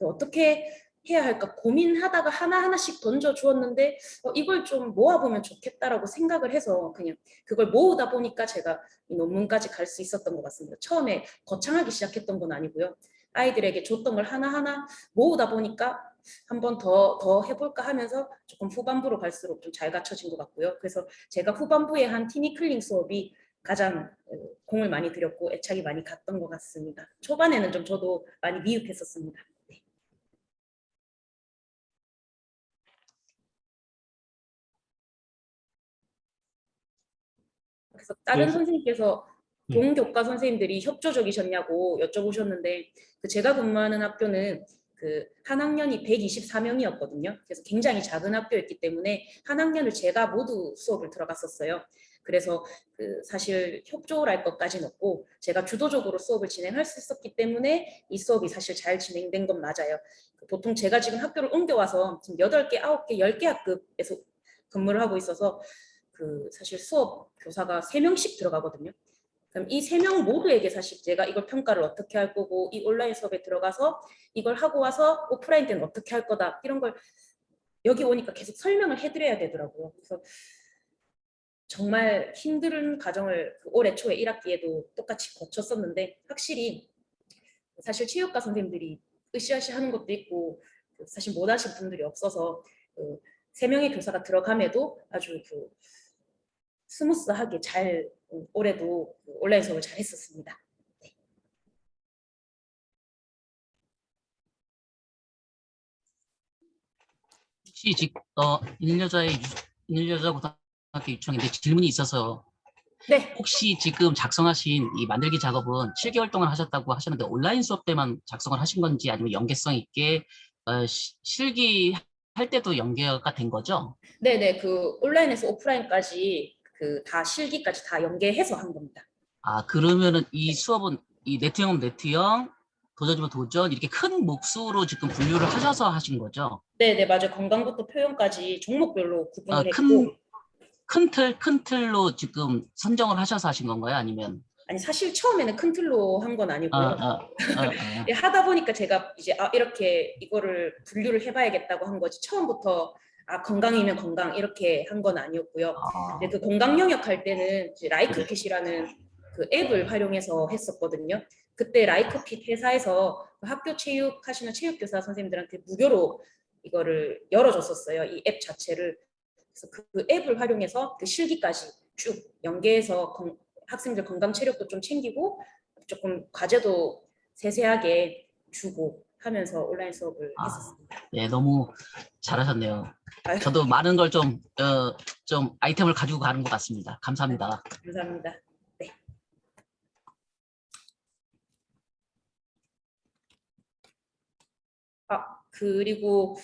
어떻게 해야 할까 고민하다가 하나하나씩 던져주었는데 이걸 좀 모아보면 좋겠다라고 생각을 해서 그냥 그걸 모으다 보니까 제가 이 논문까지 갈 수 있었던 것 같습니다. 처음에 거창하게 시작했던 건 아니고요. 아이들에게 줬던 걸 하나하나 모으다 보니까 한 번 더 해볼까 하면서 조금 후반부로 갈수록 좀 잘 갖춰진 것 같고요. 그래서 제가 후반부에 한 티니클링 수업이 가장 공을 많이 들였고 애착이 많이 갔던 것 같습니다. 초반에는 좀 저도 많이 미흡했었습니다. 네. 그래서 다른 네. 선생님께서 동교과 선생님들이 협조적이셨냐고 여쭤보셨는데 제가 근무하는 학교는 한 학년이 124명이었거든요. 그래서 굉장히 작은 학교였기 때문에 한 학년을 제가 모두 수업을 들어갔었어요. 그래서 사실 협조할 것까지는 없고 제가 주도적으로 수업을 진행할 수 있었기 때문에 이 수업이 사실 잘 진행된 건 맞아요. 보통 제가 지금 학교를 옮겨와서 지금 8개, 9개, 10개 학급에서 근무를 하고 있어서 사실 수업 교사가 3명씩 들어가거든요. 그럼 이 3명 모두에게 사실 제가 이걸 평가를 어떻게 할 거고 이 온라인 수업에 들어가서 이걸 하고 와서 오프라인 때는 어떻게 할 거다 이런 걸 여기 오니까 계속 설명을 해드려야 되더라고요. 그래서 정말 힘든 과정을 올해 초에 1학기에도 똑같이 거쳤었는데 확실히 사실 체육과 선생님들이 으쌰으쌰 하는 것도 있고 사실 못하신 분들이 없어서 3명의 교사가 들어감에도 아주 스무스하게 잘 올해도 온라인 수업을 잘 했었습니다. 네. 혹시 지금 인일여자 고등학교 유치원인데 질문이 있어서 네. 혹시 지금 작성하신 이 만들기 작업은 7개월 동안 하셨다고 하셨는데 온라인 수업 때만 작성을 하신 건지 아니면 연계성 있게 실기할 때도 연계가 된 거죠? 네네, 온라인에서 오프라인까지 다 실기까지 다 연계해서 한 겁니다. 아, 그러면은 이 수업은 이 네트형은 네트형, 도전이면 도전 이렇게 큰 몫으로 지금 분류를 하셔서 하신 거죠? 네네, 맞아요. 건강부터 표현까지 종목별로 구분을 했고. 큰 틀로 지금 선정을 하셔서 하신 건가요? 아니면? 아니, 사실 처음에는 큰 틀로 한 건 아니고요. 하다 보니까 제가 이제 이렇게 이거를 분류를 해봐야겠다고 한 거지. 처음부터 건강이면 건강 이렇게 한 건 아니었고요. 근데 건강 영역 할 때는 이제 라이크핏이라는 앱을 활용해서 했었거든요. 그때 라이크핏 회사에서 학교 체육 하시는 체육교사 선생님들한테 무료로 이거를 열어줬었어요. 이 앱 자체를. 그래서 그 앱을 활용해서 실기까지 쭉 연계해서 학생들 건강 체력도 좀 챙기고 조금 과제도 세세하게 주고 하면서 온라인 수업을 했었습니다. 네, 너무 잘하셨네요. 저도 많은 걸 좀 아이템을 가지고 가는 것 같습니다. 감사합니다. 감사합니다. 네. 그리고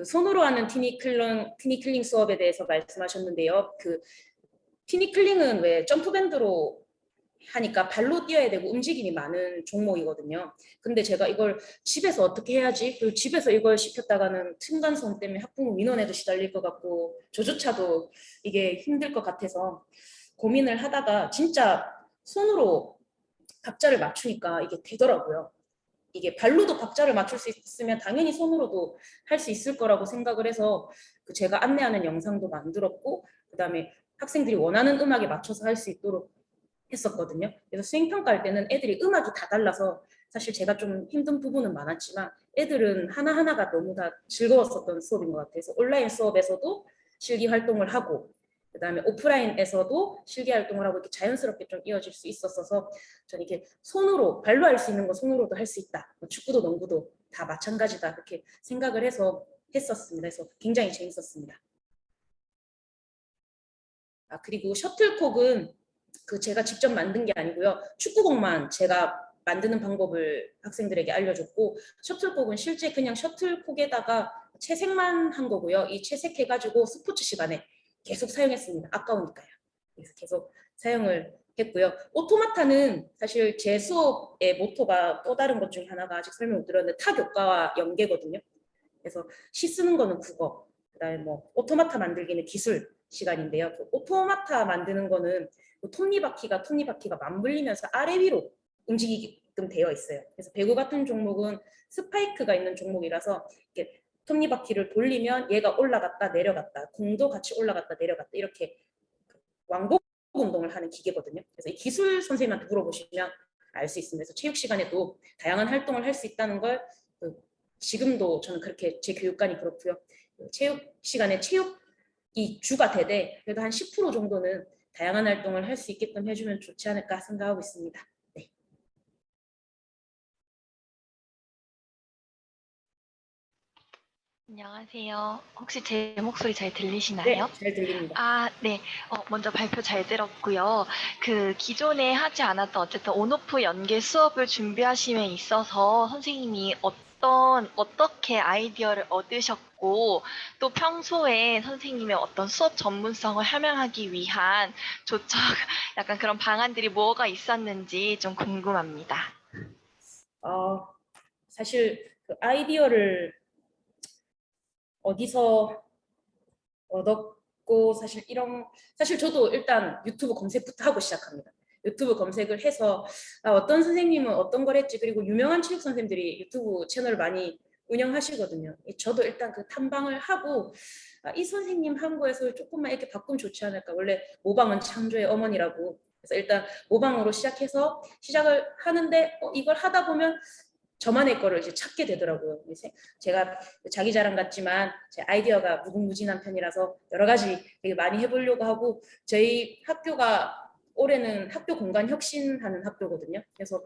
손으로 하는 티니클링 수업에 대해서 말씀하셨는데요. 티니클링은 왜 점프밴드로 하니까 발로 뛰어야 되고 움직임이 많은 종목이거든요. 근데 제가 이걸 집에서 어떻게 해야지? 그리고 집에서 이걸 시켰다가는 층간소음 때문에 학부모 민원에도 시달릴 것 같고 저조차도 이게 힘들 것 같아서 고민을 하다가 진짜 손으로 박자를 맞추니까 이게 되더라고요. 이게 발로도 박자를 맞출 수 있으면 당연히 손으로도 할 수 있을 거라고 생각을 해서 제가 안내하는 영상도 만들었고 그다음에 학생들이 원하는 음악에 맞춰서 할 수 있도록 했었거든요. 그래서 수행평가할 때는 애들이 음악이 다 달라서 사실 제가 좀 힘든 부분은 많았지만 애들은 하나하나가 너무 다 즐거웠었던 수업인 것 같아서 온라인 수업에서도 실기 활동을 하고 그다음에 오프라인에서도 실기 활동을 하고 이렇게 자연스럽게 좀 이어질 수 있었어서 저는 이게 손으로 발로 할 수 있는 거 손으로도 할 수 있다. 축구도 농구도 다 마찬가지다. 그렇게 생각을 해서 했었습니다. 그래서 굉장히 재밌었습니다. 그리고 셔틀콕은 제가 직접 만든 게 아니고요. 축구공만 제가 만드는 방법을 학생들에게 알려줬고 셔틀콕은 실제 그냥 셔틀콕에다가 채색만 한 거고요. 이 채색해가지고 스포츠 시간에 계속 사용했습니다. 아까우니까요. 그래서 계속 사용을 했고요. 오토마타는 사실 제 수업의 모토가 또 다른 것 중에 하나가 아직 설명 못 드렸는데 타교과와 연계거든요. 그래서 시 쓰는 거는 국어, 그다음에 뭐 오토마타 만들기는 기술, 시간인데요. 그 오토마타 만드는 거는 그 톱니바퀴가 맞물리면서 아래 위로 움직이게끔 되어 있어요. 그래서 배구 같은 종목은 스파이크가 있는 종목이라서 이렇게 톱니바퀴를 돌리면 얘가 올라갔다 내려갔다, 공도 같이 올라갔다 내려갔다 이렇게 왕복 운동을 하는 기계거든요. 그래서 이 기술 선생님한테 물어보시면 알 수 있습니다. 그래서 체육 시간에도 다양한 활동을 할 수 있다는 걸 지금도 저는 그렇게 제 교육관이 그렇고요. 체육 시간에 체육이 주가 되되 그래도 한 10% 정도는 다양한 활동을 할 수 있게끔 해주면 좋지 않을까 생각하고 있습니다. 네. 안녕하세요. 혹시 제 목소리 잘 들리시나요? 네, 잘 들립니다. 아, 네. 먼저 발표 잘 들었고요. 그 기존에 하지 않았던 어쨌든 온오프 연계 수업을 준비하심에 있어서 선생님이 어떻게 아이디어를 얻으셨고 또 평소에 선생님의 어떤 수업 전문성을 함양하기 위한 조처 약간 그런 방안들이 뭐가 있었는지 좀 궁금합니다. 사실 그 아이디어를 어디서 얻었고 사실 저도 일단 유튜브 검색부터 하고 시작합니다. 유튜브 검색을 해서 어떤 선생님은 어떤 걸 했지, 그리고 유명한 체육 선생님들이 유튜브 채널을 많이 운영하시거든요. 저도 일단 그 탐방을 하고 이 선생님 한 거에서 조금만 이렇게 바꾸면 좋지 않을까. 원래 모방은 창조의 어머니라고. 그래서 일단 모방으로 시작해서 시작을 하는데 이걸 하다 보면 저만의 거를 이제 찾게 되더라고요. 제가 자기 자랑 같지만 제 아이디어가 무궁무진한 편이라서 여러 가지 되게 많이 해보려고 하고, 저희 학교가 올해는 학교 공간 혁신하는 학교거든요. 그래서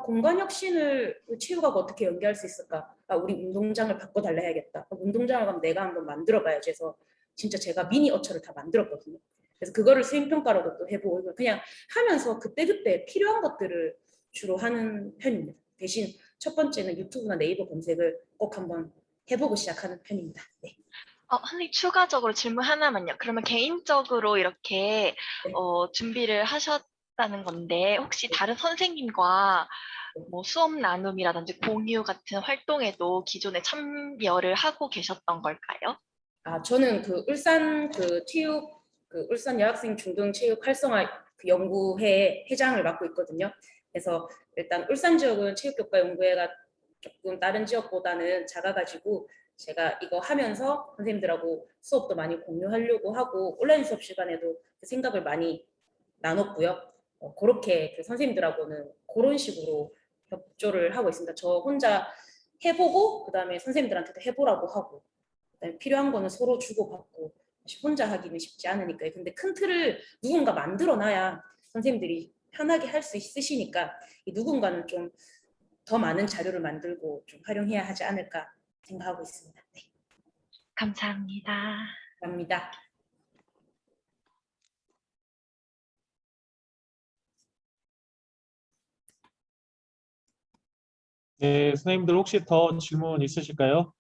공간 혁신을 체육하고 어떻게 연계할 수 있을까? 우리 운동장을 바꿔달라 해야겠다. 운동장을 그럼 내가 한번 만들어봐야지 해서 진짜 제가 미니 어처를 다 만들었거든요. 그래서 그거를 수행평가로도 또 해보고 그냥 하면서 그때그때 필요한 것들을 주로 하는 편입니다. 대신 첫 번째는 유튜브나 네이버 검색을 꼭 한번 해보고 시작하는 편입니다. 네. 선생님 추가적으로 질문 하나만요. 그러면 개인적으로 이렇게 네. 준비를 하셨다는 건데 혹시 다른 선생님과 뭐 수업 나눔이라든지 공유 같은 활동에도 기존에 참여를 하고 계셨던 걸까요? 저는 그 울산 울산 여학생 중등 체육 활성화 그 연구회 회장을 맡고 있거든요. 그래서 일단 울산 지역은 체육교과 연구회가 조금 다른 지역보다는 작아가지고 제가 이거 하면서 선생님들하고 수업도 많이 공유하려고 하고 온라인 수업 시간에도 그 생각을 많이 나눴고요. 그렇게 그 선생님들하고는 그런 식으로 협조를 하고 있습니다. 저 혼자 해보고 그다음에 선생님들한테도 해보라고 하고 그다음에 필요한 거는 서로 주고받고, 혼자 하기는 쉽지 않으니까요. 근데 큰 틀을 누군가 만들어놔야 선생님들이 편하게 할 수 있으시니까 이 누군가는 좀 더 많은 자료를 만들고 좀 활용해야 하지 않을까 생각하고 있습니다. 네. 감사합니다. 감사합니다. 네, 선생님들 혹시 더 질문 있으실까요?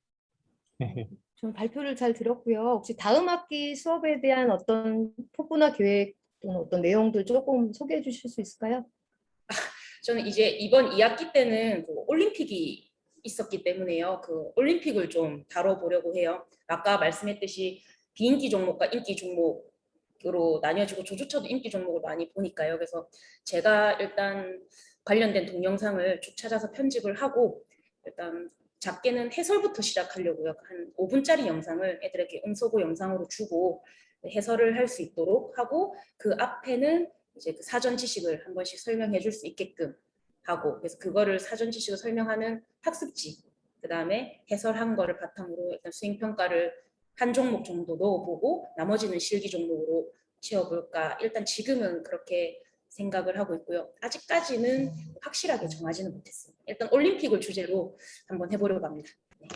저는 발표를 잘 들었고요. 혹시 다음 학기 수업에 대한 어떤 폭부나 계획 또는 어떤 내용들 조금 소개해 주실 수 있을까요? 저는 이제 이번 2학기 때는 그 올림픽이 있었기 때문에요. 그 올림픽을 좀 다뤄보려고 해요. 아까 말씀했듯이 비인기 종목과 인기 종목으로 나뉘어지고 조조차도 인기 종목을 많이 보니까요. 그래서 제가 일단 관련된 동영상을 쭉 찾아서 편집을 하고 일단 작게는 해설부터 시작하려고요. 한 5분짜리 영상을 애들에게 음소거 영상으로 주고 해설을 할 수 있도록 하고 그 앞에는 이제 그 사전 지식을 한 번씩 설명해 줄 수 있게끔 하고, 그래서 그거를 사전 지식을 설명하는 학습지, 그 다음에 해설한 거를 바탕으로 일단 수행평가를 한 종목 정도 넣어보고 나머지는 실기 종목으로 채워볼까. 일단 지금은 그렇게 생각을 하고 있고요. 아직까지는 확실하게 정하지는 못했습니다. 일단 올림픽을 주제로 한번 해보려고 합니다. 네.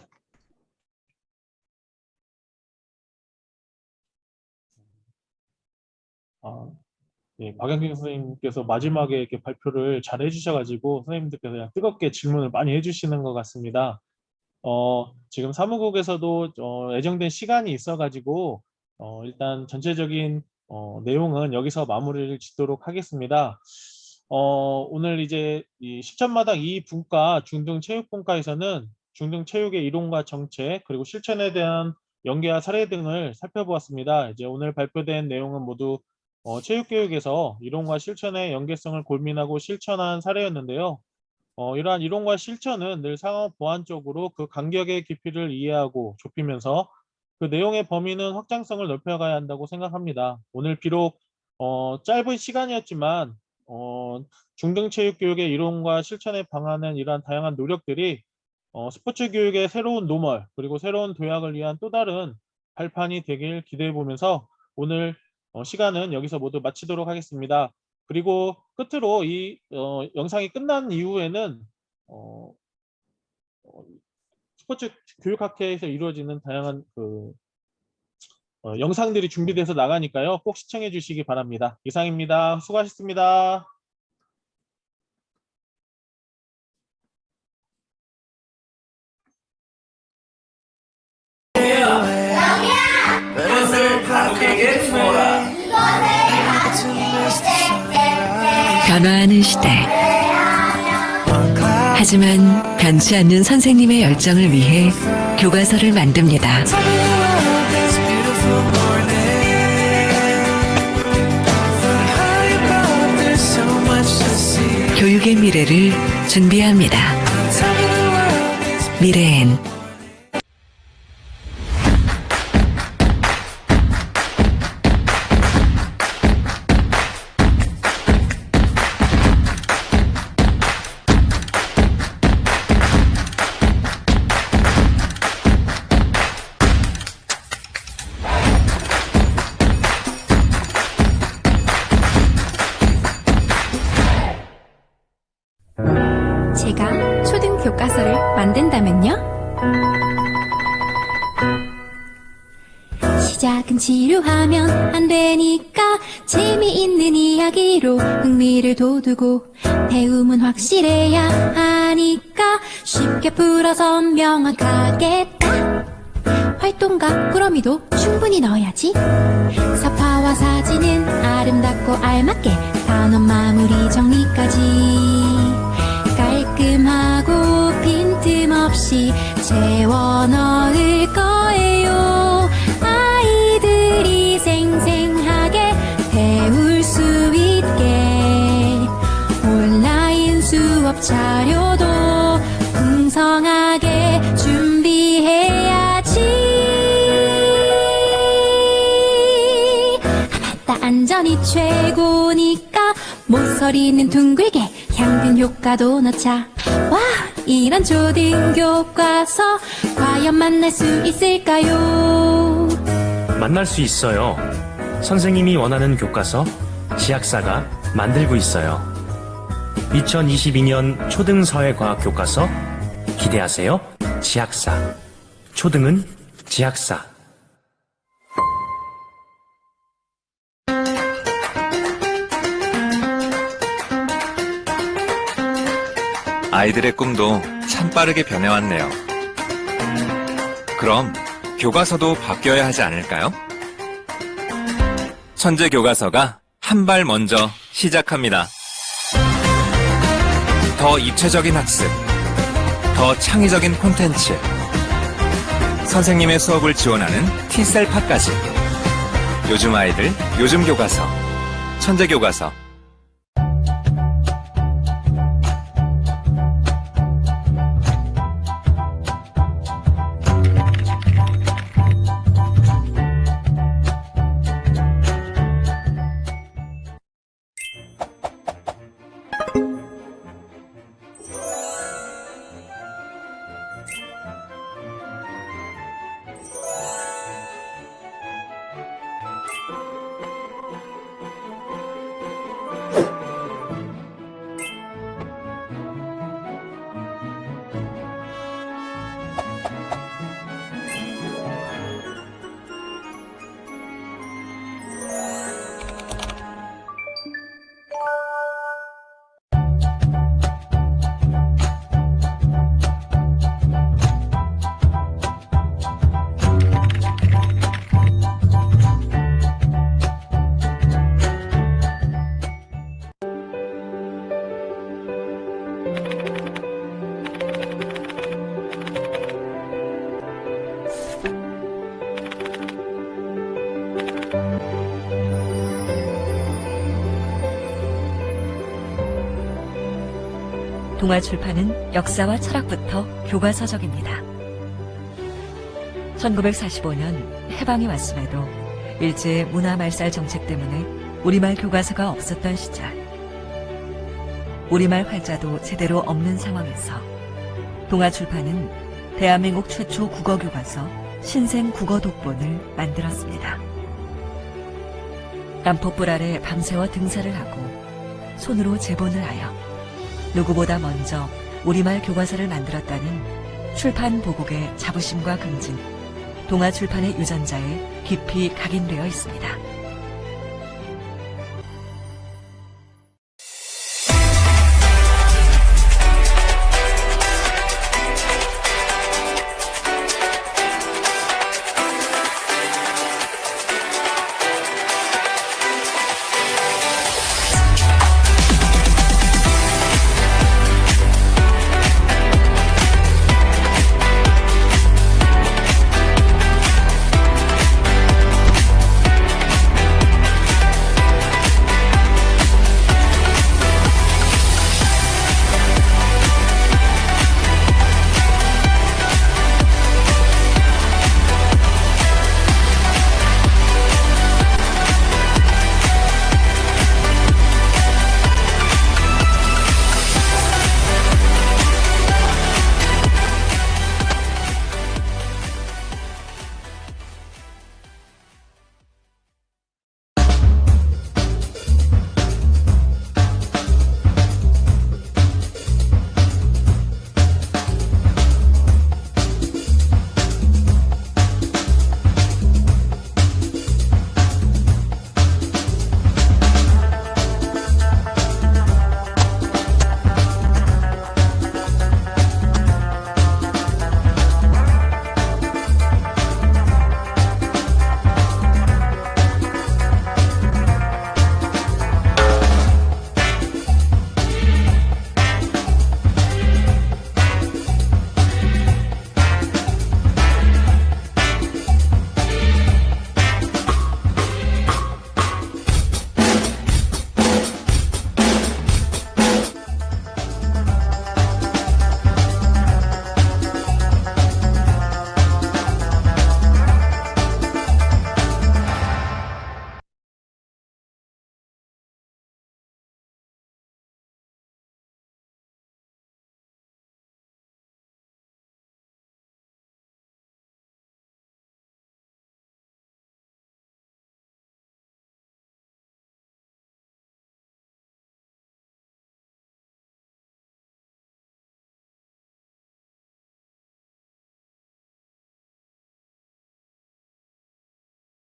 예, 박영경 선생님께서 마지막에 이렇게 발표를 잘 해주셔가지고 선생님들께서 그냥 뜨겁게 질문을 많이 해주시는 것 같습니다. 지금 사무국에서도 예정된 시간이 있어가지고 일단 전체적인 내용은 여기서 마무리를 짓도록 하겠습니다. 오늘 이제 이 시천마당 2분과 중등체육분과에서는 중등체육의 이론과 정책 그리고 실천에 대한 연계와 사례 등을 살펴보았습니다. 이제 오늘 발표된 내용은 모두 체육교육에서 이론과 실천의 연계성을 고민하고 실천한 사례였는데요. 이러한 이론과 실천은 늘 상호 보완적으로 그 간격의 깊이를 이해하고 좁히면서 그 내용의 범위는 확장성을 넓혀가야 한다고 생각합니다. 오늘 비록 짧은 시간이었지만 중등체육교육의 이론과 실천에 방하는 이러한 다양한 노력들이 스포츠 교육의 새로운 노멀 그리고 새로운 도약을 위한 또 다른 발판이 되길 기대해 보면서 오늘 시간은 여기서 모두 마치도록 하겠습니다. 그리고 끝으로 이 영상이 끝난 이후에는 스포츠 교육학회에서 이루어지는 다양한 영상들이 준비돼서 나가니까요. 꼭 시청해 주시기 바랍니다. 이상입니다. 수고하셨습니다. 변화하는 시대. 하지만 변치 않는 선생님의 열정을 위해 교과서를 만듭니다. 교육의 미래를 준비합니다. 미래엔 제가 초등 교과서를 만든다면요? 시작은 지루하면 안 되니까 재미있는 이야기로 흥미를 돋우고 배움은 확실해야 하니까 쉽게 풀어서 명확하게 딱 활동과 꾸러미도 충분히 넣어야지. 사파와 사진은 아름답고 알맞게 단원 마무리 정리까지 깔끔하고 빈틈없이 채워 넣을 거예요. 아이들이 생생하게 배울 수 있게 온라인 수업 자료도 풍성하게 준비해야지. 맞다, 안전이 최고니까 모서리는 둥글게 향균 효과도 넣자. 와, 이런 초등 교과서 과연 만날 수 있을까요? 만날 수 있어요. 선생님이 원하는 교과서 지학사가 만들고 있어요. 2022년 초등사회과학 교과서 기대하세요. 지학사. 초등은 지학사. 아이들의 꿈도 참 빠르게 변해왔네요. 그럼 교과서도 바뀌어야 하지 않을까요? 천재 교과서가 한 발 먼저 시작합니다. 더 입체적인 학습, 더 창의적인 콘텐츠, 선생님의 수업을 지원하는 T셀파까지. 요즘 아이들, 요즘 교과서, 천재 교과서. 동아출판은 역사와 철학부터 교과서적입니다. 1945년 해방이 왔음에도 일제의 문화말살 정책 때문에 우리말 교과서가 없었던 시절, 우리말 활자도 제대로 없는 상황에서 동아출판은 대한민국 최초 국어교과서 신생 국어 독본을 만들었습니다. 깜포불 아래 밤새워 등사를 하고 손으로 제본을 하여 누구보다 먼저 우리말 교과서를 만들었다는 출판 보국의 자부심과 긍진, 동아출판의 유전자에 깊이 각인되어 있습니다.